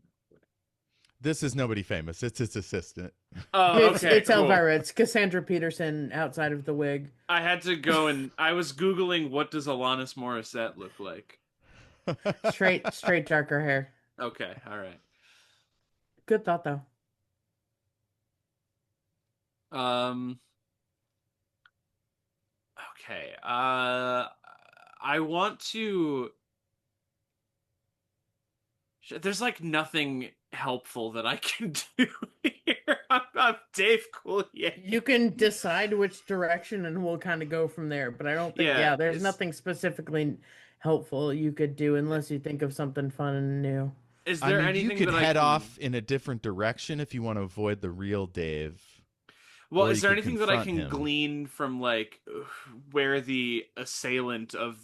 This is nobody famous. It's his assistant. Oh, It's okay, it's cool. Elvira. It's Cassandra Peterson outside of the wig. I had to go and I was Googling what does Alanis Morissette look like. Straight darker hair. Okay, all right. Good thought though. Okay. I want to. There's like nothing helpful that I can do here. I'm Dave Coulier. You can decide which direction and we'll kind of go from there. But I don't think, Yeah, there's nothing specifically helpful you could do unless you think of something fun and new. Is I there mean, anything you could that I head can... off in a different direction if you want to avoid the real Dave. Well, or is you there could anything that I confront can him. glean from like where the assailant of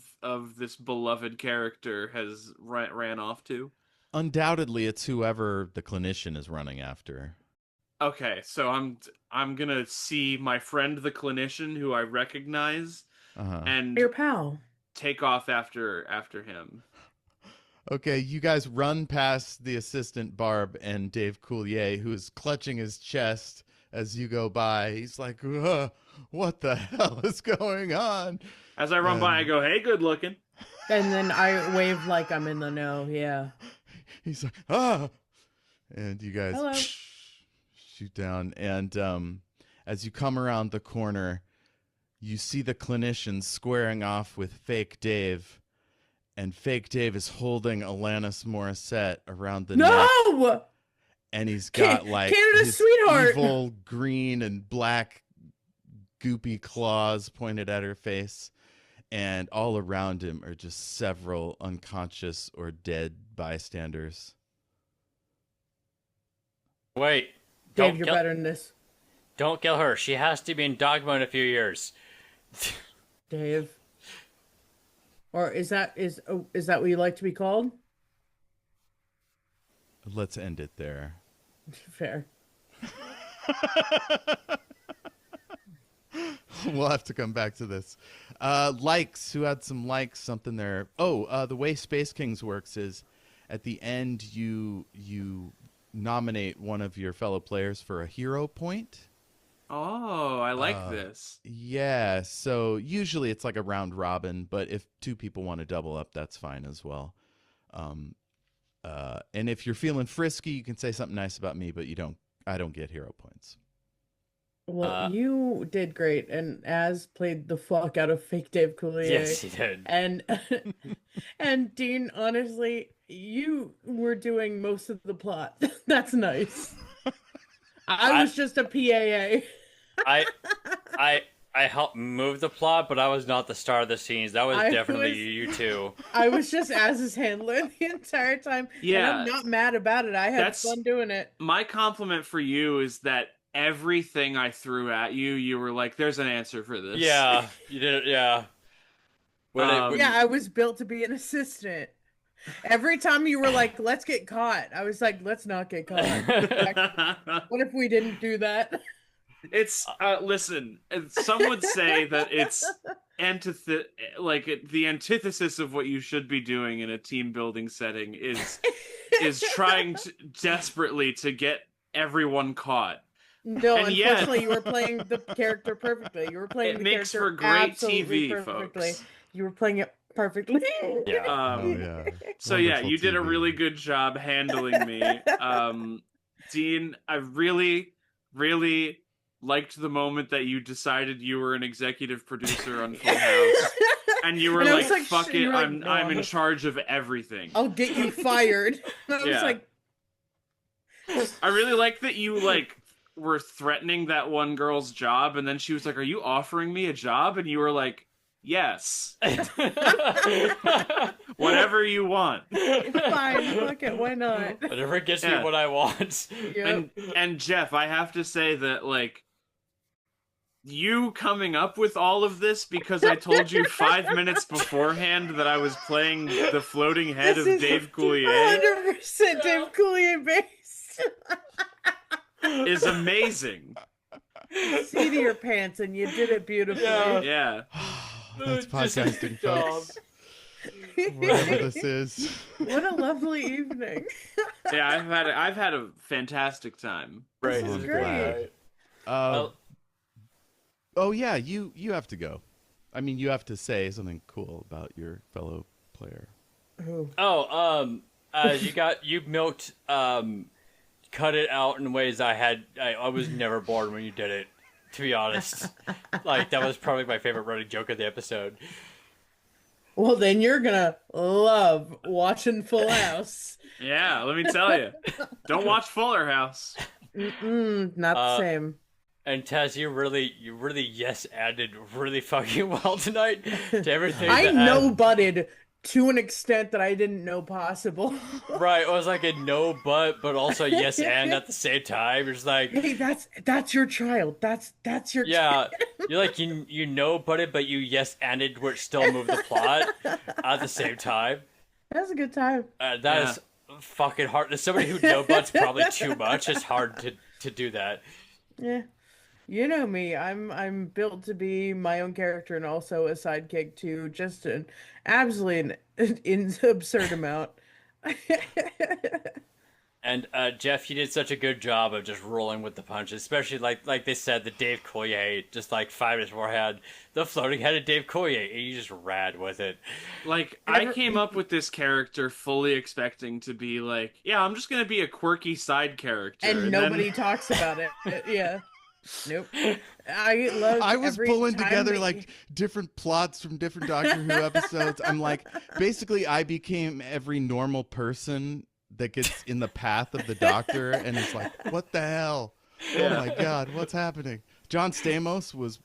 this beloved character has ran off to? Undoubtedly, it's whoever the clinician is running after. Okay, so I'm gonna see my friend the clinician who I recognize Uh-huh. and Your pal. take off after him. Okay, you guys run past the assistant Barb and Dave Coulier, who is clutching his chest as you go by. He's like, "What the hell is going on?" As I run by, I go, "Hey, good looking." And then I wave like I'm in the know. Yeah. He's like, "Ah!" And you guys Hello. shoot down. And as you come around the corner, you see the clinician squaring off with fake Dave, and fake Dave is holding Alanis Morissette around the neck, No! and he's got like Canada's his sweetheart. evil green and black goopy claws pointed at her face, and all around him are just several unconscious or dead bystanders. Wait. Dave, you're better than this. Don't kill her. She has to be in Dogma in a few years. Dave. Or is that what you like to be called? Let's end it there. Fair. We'll have to come back to this. Likes. Who had some likes? Something there. Oh, the way Space Kings works is at the end you nominate one of your fellow players for a hero point. Oh, I like this. Yeah, so usually it's like a round robin, but if two people want to double up, that's fine as well. And if you're feeling frisky, you can say something nice about me, but I don't get hero points. Well, you did great, and Az played the fuck out of fake Dave Coulier. Yes, he did. And Dean, honestly, you were doing most of the plot. That's nice. I was just a PAA. I helped move the plot, but I was not the star of the scenes. That was definitely you two. I was just Az's handler the entire time. Yeah. And I'm not mad about it. I had fun doing it. My compliment for you is that everything I threw at you, you were like, there's an answer for this. Yeah, you did it, yeah. Yeah, I was built to be an assistant. Every time you were like, let's get caught, I was like, let's not get caught. What if we didn't do that? It's, listen, some would say that it's the antithesis of what you should be doing in a team building setting is trying desperately to get everyone caught. No, and unfortunately, you were playing the character perfectly. You were playing the makes character for great absolutely TV, perfectly. folks. You were playing it perfectly. Yeah. Yeah. So Wonderful you did a TV. really good job handling me. Dean, I really, really liked the moment that you decided you were an executive producer on Full House. And you were And I like, was like, fuck it, you're like, I'm "No, in charge of everything. I'll get you fired." And I was Yeah. like, I really like that you were threatening that one girl's job, and then she was like, "Are you offering me a job?" And you were like, "Yes, whatever you want." fine, fuck it, why not? Whatever gets me Yeah. what I want. Yep. And Jeff, I have to say that you coming up with all of this because I told you 5 minutes beforehand that I was playing the floating head This of is Dave Coulier 100% Dave Coulier based. is amazing. Seat of your pants, and you did it beautifully. Yeah. Yeah. That's podcasting, Job. folks. Whatever this is. What a lovely evening. Yeah, I've had a fantastic time. Right. This is this great. Well, Oh yeah, you have to go. I mean, you have to say something cool about your fellow player. Oh. you milked, cut it out in ways I was never bored when you did it, to be honest. That was probably my favorite running joke of the episode. Well, then you're gonna love watching Full House. Yeah, let me tell you. Don't watch Fuller House. Not the same. And Tess, you really yes-anded really fucking well tonight to everything. I no-butted to an extent that I didn't know possible. Right, it was like a no but also yes and at the same time. You're just like, Hey, that's your child. That's your yeah, kid. you're like you know butted, but you yes anded where it still moved the plot at the same time. That's a good time. That is fucking hard. As somebody who no butts probably too much, it's hard to do that. Yeah. You know me. I'm built to be my own character and also a sidekick to just an absolutely absurd amount. And Jeff, you did such a good job of just rolling with the punches, especially like they said, the Dave Coulier, just 5 minutes beforehand, the floating headed Dave Coulier, and you just rad with it. I came up with this character fully expecting to be yeah, I'm just gonna be a quirky side character. And nobody then, talks about it. Yeah. Nope. I loved I was every pulling time together that like different plots from different Doctor Who episodes. I'm like, basically, I became every normal person that gets in the path of the Doctor, and it's like, what the hell? Oh my God, what's happening? John Stamos was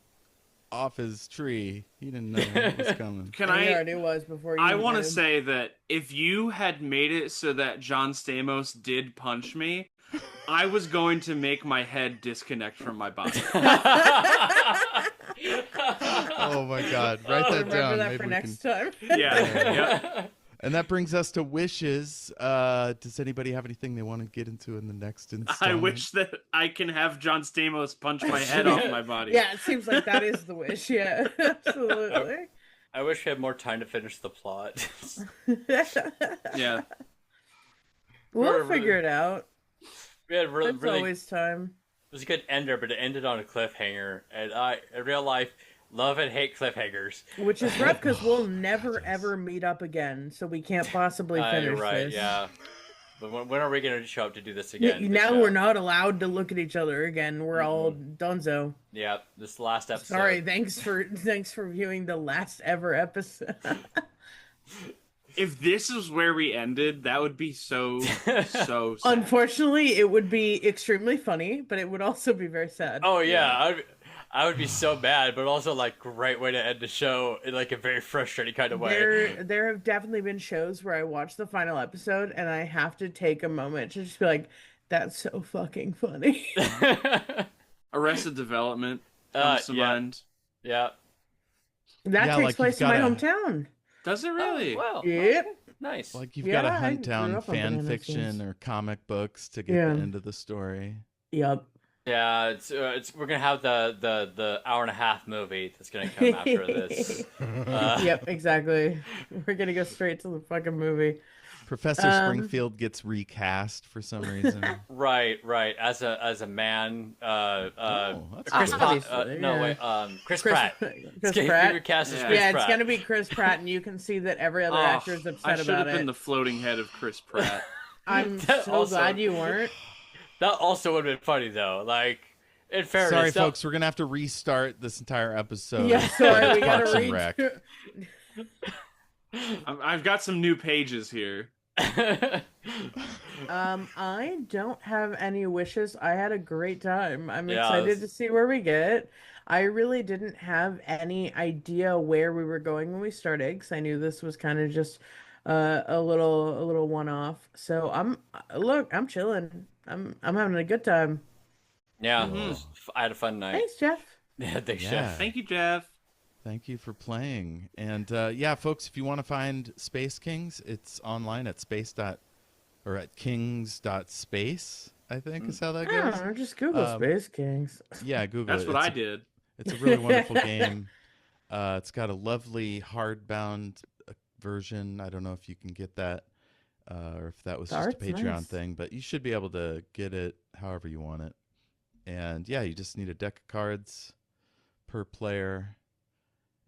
off his tree. He didn't know what was coming. Can he I? already was before you I want to did. say that if you had made it so that John Stamos did punch me, I was going to make my head disconnect from my body. Oh my God, write I'll that remember down. that Maybe for we next can. time. Yeah. And that brings us to wishes. Does anybody have anything they want to get into in the next installment? I wish that I can have John Stamos punch my head off my body. Yeah, it seems like that is the wish. Yeah, absolutely. I wish we had more time to finish the plot. Yeah. We'll figure it out. We had really, There's really, always time. it was a good ender, but it ended on a cliffhanger. And I, in real life, love and hate cliffhangers. Which is rough because we'll never ever meet up again, so we can't possibly finish You're right, this. yeah. But when are we going to show up to do this again? Now we're not allowed to look at each other again. We're all donezo. Yeah, this last episode. Sorry, thanks for viewing the last ever episode. If this is where we ended, that would be so sad. Unfortunately, it would be extremely funny, but it would also be very sad. Oh yeah, I would be so bad, but also like great way to end the show in like a very frustrating kind of way. There have definitely been shows where I watch the final episode and I have to take a moment to just be like, "That's so fucking funny." Arrested Development comes to mind. Yeah. That Yeah, takes like place you've in my gotta- hometown. Does it really? Well, Yep. okay, nice. Like you've Yeah, got to I hunt grew down up on fan Banana fiction Skins. or comic books to get Yeah. the end of the story. Yep. Yeah, it's we're gonna have the hour and a half movie that's gonna come after this. Yep, exactly. We're gonna go straight to the fucking movie. Professor Springfield gets recast for some reason. Right. As a man. That's Chris good. Obviously, no yeah. wait. Chris Pratt. Chris It's gonna be Pratt. recast as Yeah. Chris Yeah, Pratt. it's gonna be Chris Pratt, and you can see that every other actor is I upset should about have been it. the floating head of Chris Pratt. I'm That so also- glad you weren't. That also would have been funny though. Like, in fairness, Sorry, that- folks, we're gonna have to restart this entire episode. Yeah, sorry, we Parks gotta and Rec. I've got some new pages here. I don't have any wishes. I had a great time. I'm Yeah, excited to see where we get. I really didn't have any idea where we were going when we started because I knew this was kind of just a little one-off. So I'm chilling. I'm having a good time. yeah, I had a fun night. Thanks, Jeff. Yeah, thanks, Yeah. Chef. Thank you, Jeff. Thank you for playing. And yeah, folks, if you want to find Space Kings, it's online at at kings.space, I think is how that I goes. don't know, just Google Space Kings. Yeah, Google That's it. what I did. It's a really wonderful game. It's got a lovely hardbound version. I don't know if you can get that or if that was The just a art's Patreon nice. thing, but you should be able to get it however you want it. And yeah, you just need a deck of cards per player,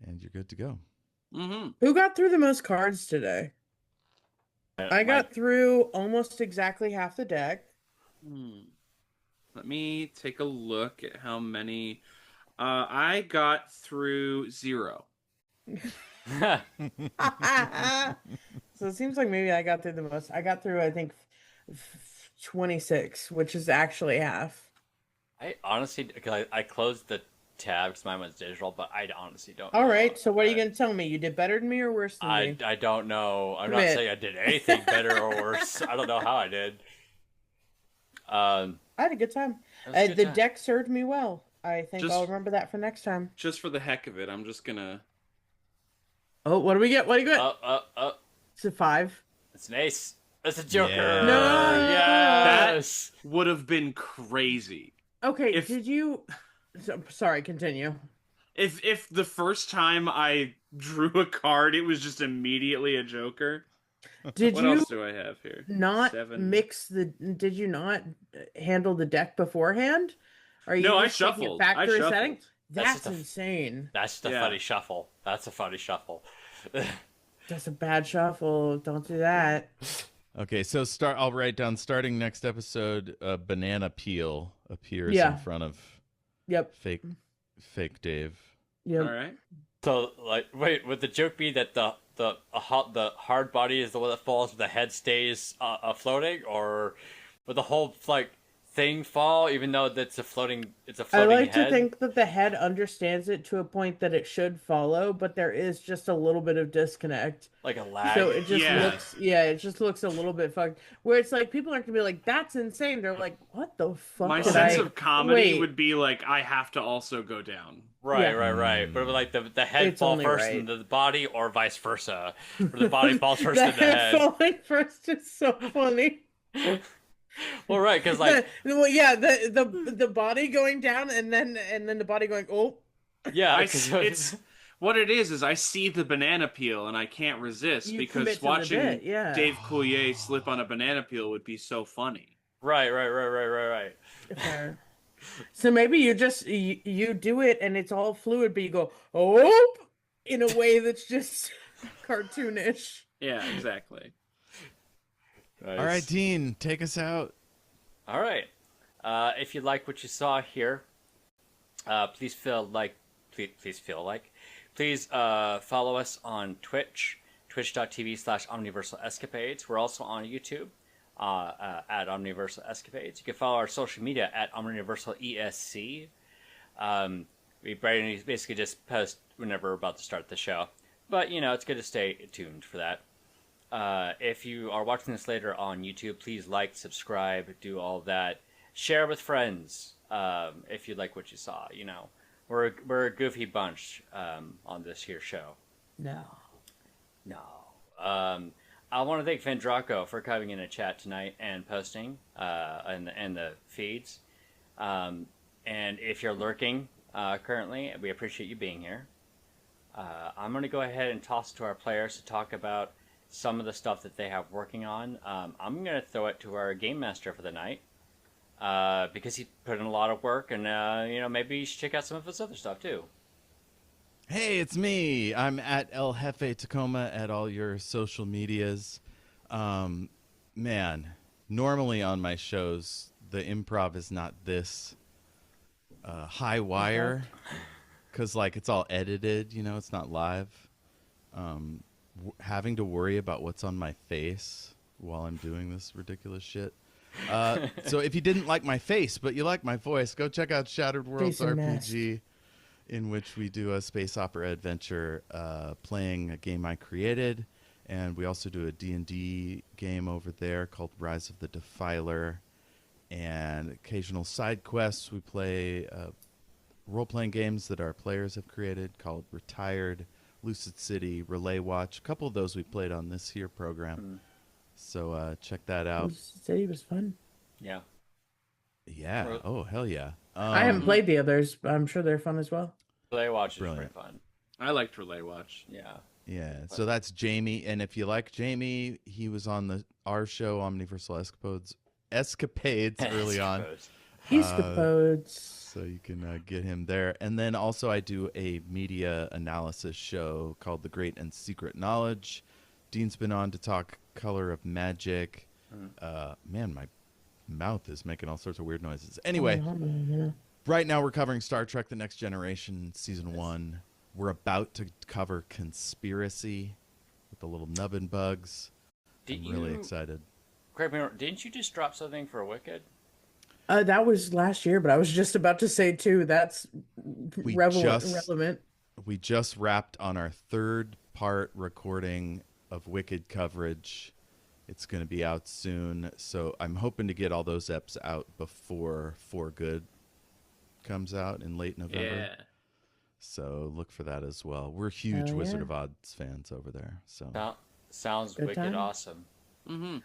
and you're good to go. Mm-hmm. Who got through the most cards today? I got through almost exactly half the deck. Let me take a look at how many. I got through 0. So it seems like maybe I got through the most. I got through, I think, 26, which is actually half. I honestly, because I closed the tab because mine was digital, but I honestly don't. All know. right, so what are you going to tell me? You did better than me or worse than me? I don't know. I'm not Commit. saying I did anything better or worse. I don't know how I did. I had a good time. That was a good The time. deck served me well. I think Just- I'll remember that for next time. Just for the heck of it, I'm just gonna. Oh, what do we get? What do you get? Oh, It's a 5. it's an ace. It's a joker. Yeah. No! Yes. Would have been crazy. Okay, If- did you... Sorry, continue. If the first time I drew a card, it was just immediately a joker. Did What you else do I have here? not 7. mix the... Did you not handle the deck beforehand? Are you No, I just taking a shuffled. I factory shuffled. setting? That's That's just a- insane. That's just a Yeah. funny shuffle. That's a funny shuffle. That's a bad shuffle. Don't do that. Okay, so I'll write down starting next episode. A banana peel appears Yeah. in front of Yep. Fake Dave. Yep. All right. So, like, wait, would the joke be that the hard body is the one that falls, but the head stays floating, or would the whole like thing fall, even though it's a floating I like head? to think that the head understands it to a point that it should follow, but there is just a little bit of disconnect. Like a lag. So it just Yeah. looks, yeah, it just looks a little bit fucked. Where it's like people aren't gonna be like, "That's insane." They're like, "What the fuck?" My did sense I... of comedy Wait. would be like, I have to also go down. Right, Yeah. right. But like the head It's fall only first right. and the body, or vice versa, where the body falls first The and the head. falling first is so funny. Well, right, because like Well, yeah, the body going down and then the body going, "Oh." yeah, It's what it is I see the banana peel and I can't resist You because commit to the watching bit, yeah. Dave Coulier slip on a banana peel would be so funny. right. Fair. So maybe you just you do it and it's all fluid, but you go, "Oh," in a way that's just cartoonish. Yeah, exactly. Nice. All right, Dean, take us out. All right. If you like what you saw here, please follow us on Twitch, twitch.tv/omniversalescapades. We're also on YouTube at Omniversal Escapades. You can follow our social media at Omniversal ESC. We basically just post whenever we're about to start the show. But, it's good to stay tuned for that. If you are watching this later on YouTube, please like, subscribe, do all that. Share with friends if you like what you saw. We're a goofy bunch on this here show. No. I want to thank Vendraco for coming in a chat tonight and posting and the feeds. And if you're lurking currently, we appreciate you being here. I'm going to go ahead and toss it to our players to talk about some of the stuff that they have working on. I'm going to throw it to our Game Master for the night because he put in a lot of work, and maybe you should check out some of his other stuff too. Hey, it's me. I'm at El Jefe Tacoma at all your social medias. Man, normally on my shows, the improv is not this high wire because, like, it's all edited, it's not live. Having to worry about what's on my face while I'm doing this ridiculous shit. So if you didn't like my face, but you like my voice, go check out Shattered Worlds Face and RPG, in which we do a space opera adventure playing a game I created. And we also do a D&D game over there called Rise of the Defiler. And occasional side quests. We play role-playing games that our players have created called Retired, Lucid City, Relay Watch. A couple of those we played on this here program. So check that out. City was fun. Yeah. Yeah. Oh, hell yeah. I haven't played the others, but I'm sure they're fun as well. Relay Watch is Brilliant. pretty fun. I liked Relay Watch. Yeah. Yeah, so that's Jamie, and if you like Jamie, he was on our show, Omniversal Escapades early on. Escapodes. So you can get him there. And then also I do a media analysis show called The Great and Secret Knowledge. Dean's been on to talk Color of Magic. Man, my mouth is making all sorts of weird noises. Anyway, right now we're covering Star Trek The Next Generation, Season 1. We're about to cover Conspiracy with the little nubbin bugs. I'm really excited. Correct me, didn't you just drop something for Wicked? That was last year, but I was just about to say too, that's relevant. We just wrapped on our third part recording of Wicked coverage. It's going to be out soon, so I'm hoping to get all those eps out before For Good comes out in late November. Yeah. So look for that as well. We're huge Wizard of Oz fans over there. So Sounds Good wicked time. awesome. Mm-hmm.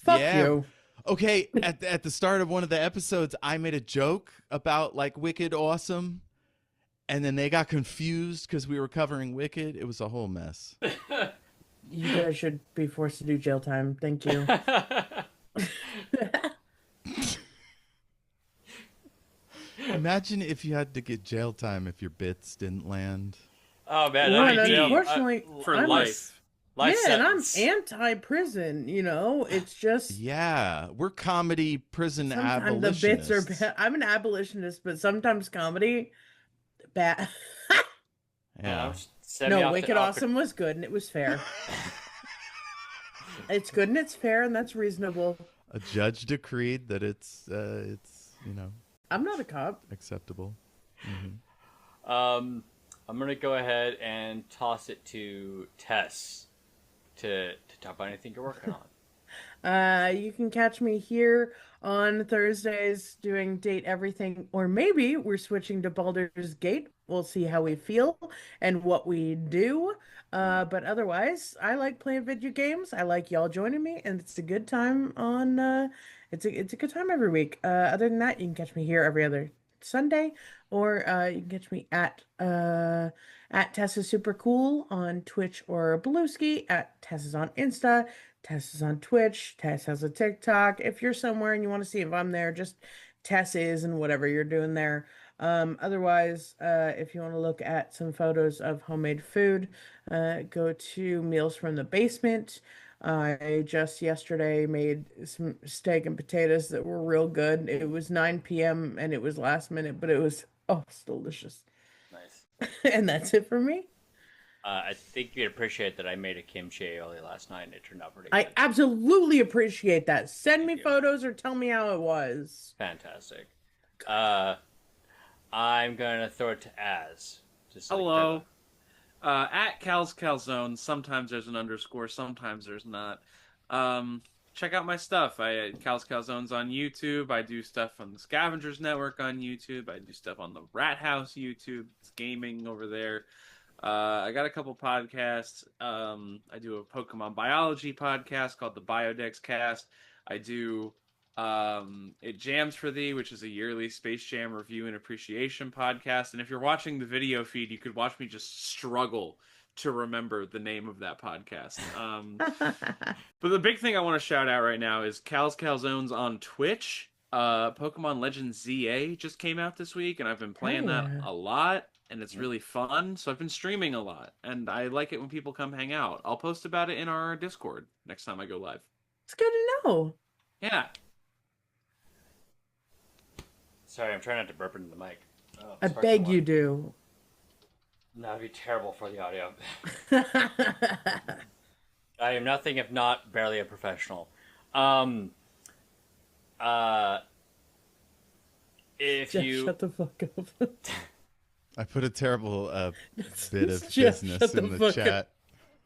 Fuck you. Okay, at the start of one of the episodes, I made a joke about like Wicked awesome, and then they got confused because we were covering Wicked. It was a whole mess. You guys should be forced to do jail time. Thank you. Imagine if you had to get jail time if your bits didn't land. Oh man, Well, that'd be jail. unfortunately, For I'm life. Life Yeah, and I'm sentence. anti-prison, it's just Yeah, we're comedy prison sometimes the bits are abolitionists. bad. I'm an abolitionist, but sometimes comedy bad. Yeah. Send me No, off to Wicked Alcatraz. Awesome was good and it was fair. It's good and it's fair and that's reasonable. A judge decreed that it's I'm not a cop. acceptable. Hmm. I'm gonna go ahead and toss it to Tess to talk about anything you're working on. You can catch me here on Thursdays doing Date Everything, or maybe we're switching to Baldur's Gate. We'll see how we feel and what we do. But otherwise, I like playing video games. I like y'all joining me, and it's a good time on it's a good time every week. Other than that, you can catch me here every other Sunday, or you can catch me at Tess is super cool on Twitch or Beluski, at Tess is on Insta. Tess is on Twitch. Tess has a TikTok. If you're somewhere and you want to see if I'm there, just Tess is and whatever you're doing there. Otherwise, if you want to look at some photos of homemade food, go to Meals from the Basement. I just yesterday made some steak and potatoes that were real good. It was 9 p.m. and it was last minute, but it was, oh, it's delicious. Nice. And that's it for me. I think you'd appreciate that I made a kimchi aioli last night and it turned out pretty I good. absolutely appreciate that. Send Thank me you. photos or tell me how it was. Fantastic. Uh, I'm gonna throw it to Az. Just like Hello. At Cal's Calzone. Sometimes there's an underscore, sometimes there's not. Um, Check out my stuff. Cal's Calzone's on YouTube. I do stuff on the Scavengers Network on YouTube. I do stuff on the Rat House YouTube. It's gaming over there. I got a couple podcasts. I do a Pokemon biology podcast called the Biodex Cast. I do It Jams for Thee, which is a yearly Space Jam review and appreciation podcast. And if you're watching the video feed, you could watch me just struggle to remember the name of that podcast. But the big thing I want to shout out right now is Cal's Calzones on Twitch. Pokemon Legends ZA just came out this week, and I've been Oh playing that yeah. a lot, and it's really fun. So I've been streaming a lot, and I like it when people come hang out. I'll post about it in our Discord next time I go live. It's good to know. Yeah. Sorry, I'm trying not to burp into the mic. Oh, I sparkling beg water. you do. That'd be terrible for the audio. I am nothing if not barely a professional. Um, uh, if Jeff, you shut the fuck up. I put a terrible bit of Jeff, business shut in the the fuck chat. up.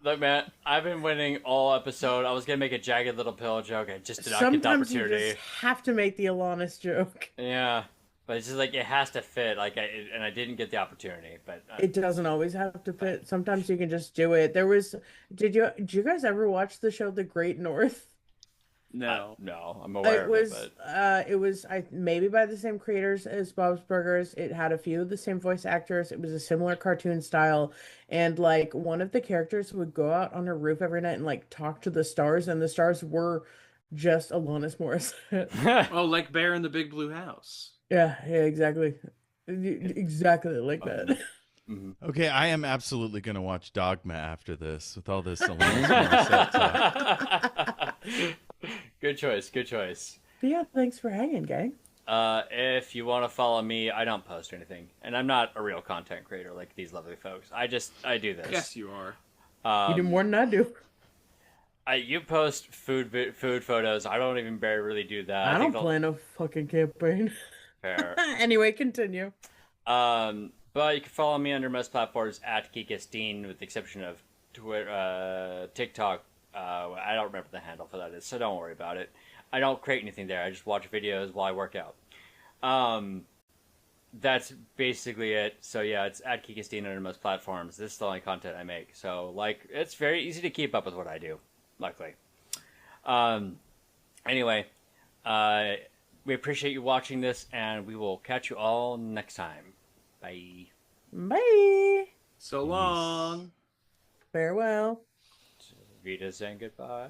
look, man, I've been winning all episode. I was gonna make a jagged little pill joke. I just did not get the Sometimes you opportunity. just have to make the Alanis joke. Yeah, but it's just like it has to fit. And I didn't get the opportunity. But It doesn't always have to fit. Sometimes you can just do it. Did you guys ever watch the show The Great North? No. no, I'm aware It of it. was But maybe by the same creators as Bob's Burgers. It had a few of the same voice actors. It was a similar cartoon style, and like one of the characters would go out on her roof every night and like talk to the stars, and the stars were just Alanis Morissette. Oh, like Bear in the Big Blue House. Yeah, yeah, exactly. Exactly like that. Okay, I am absolutely going to watch Dogma after this with all this Alanis Morissette talk. Good choice. Good choice. But yeah, thanks for hanging, gang. If you want to follow me, I don't post anything, and I'm not a real content creator like these lovely folks. I do this. Yes, you are. You do more than I do. You post food photos. I don't even really do that. I think don't plan a fucking campaign. fair. Anyway, continue. But you can follow me under most platforms at Geekestein, with the exception of Twitter, TikTok. I don't remember the handle for that is, so don't worry about it. I don't create anything there. I just watch videos while I work out. That's basically it. So yeah, it's at Geekestein under most platforms. This is the only content I make. So like, it's very easy to keep up with what I do. Luckily. Anyway, we appreciate you watching this, and we will catch you all next time. Bye. Bye. So long. Farewell. Vita saying goodbye.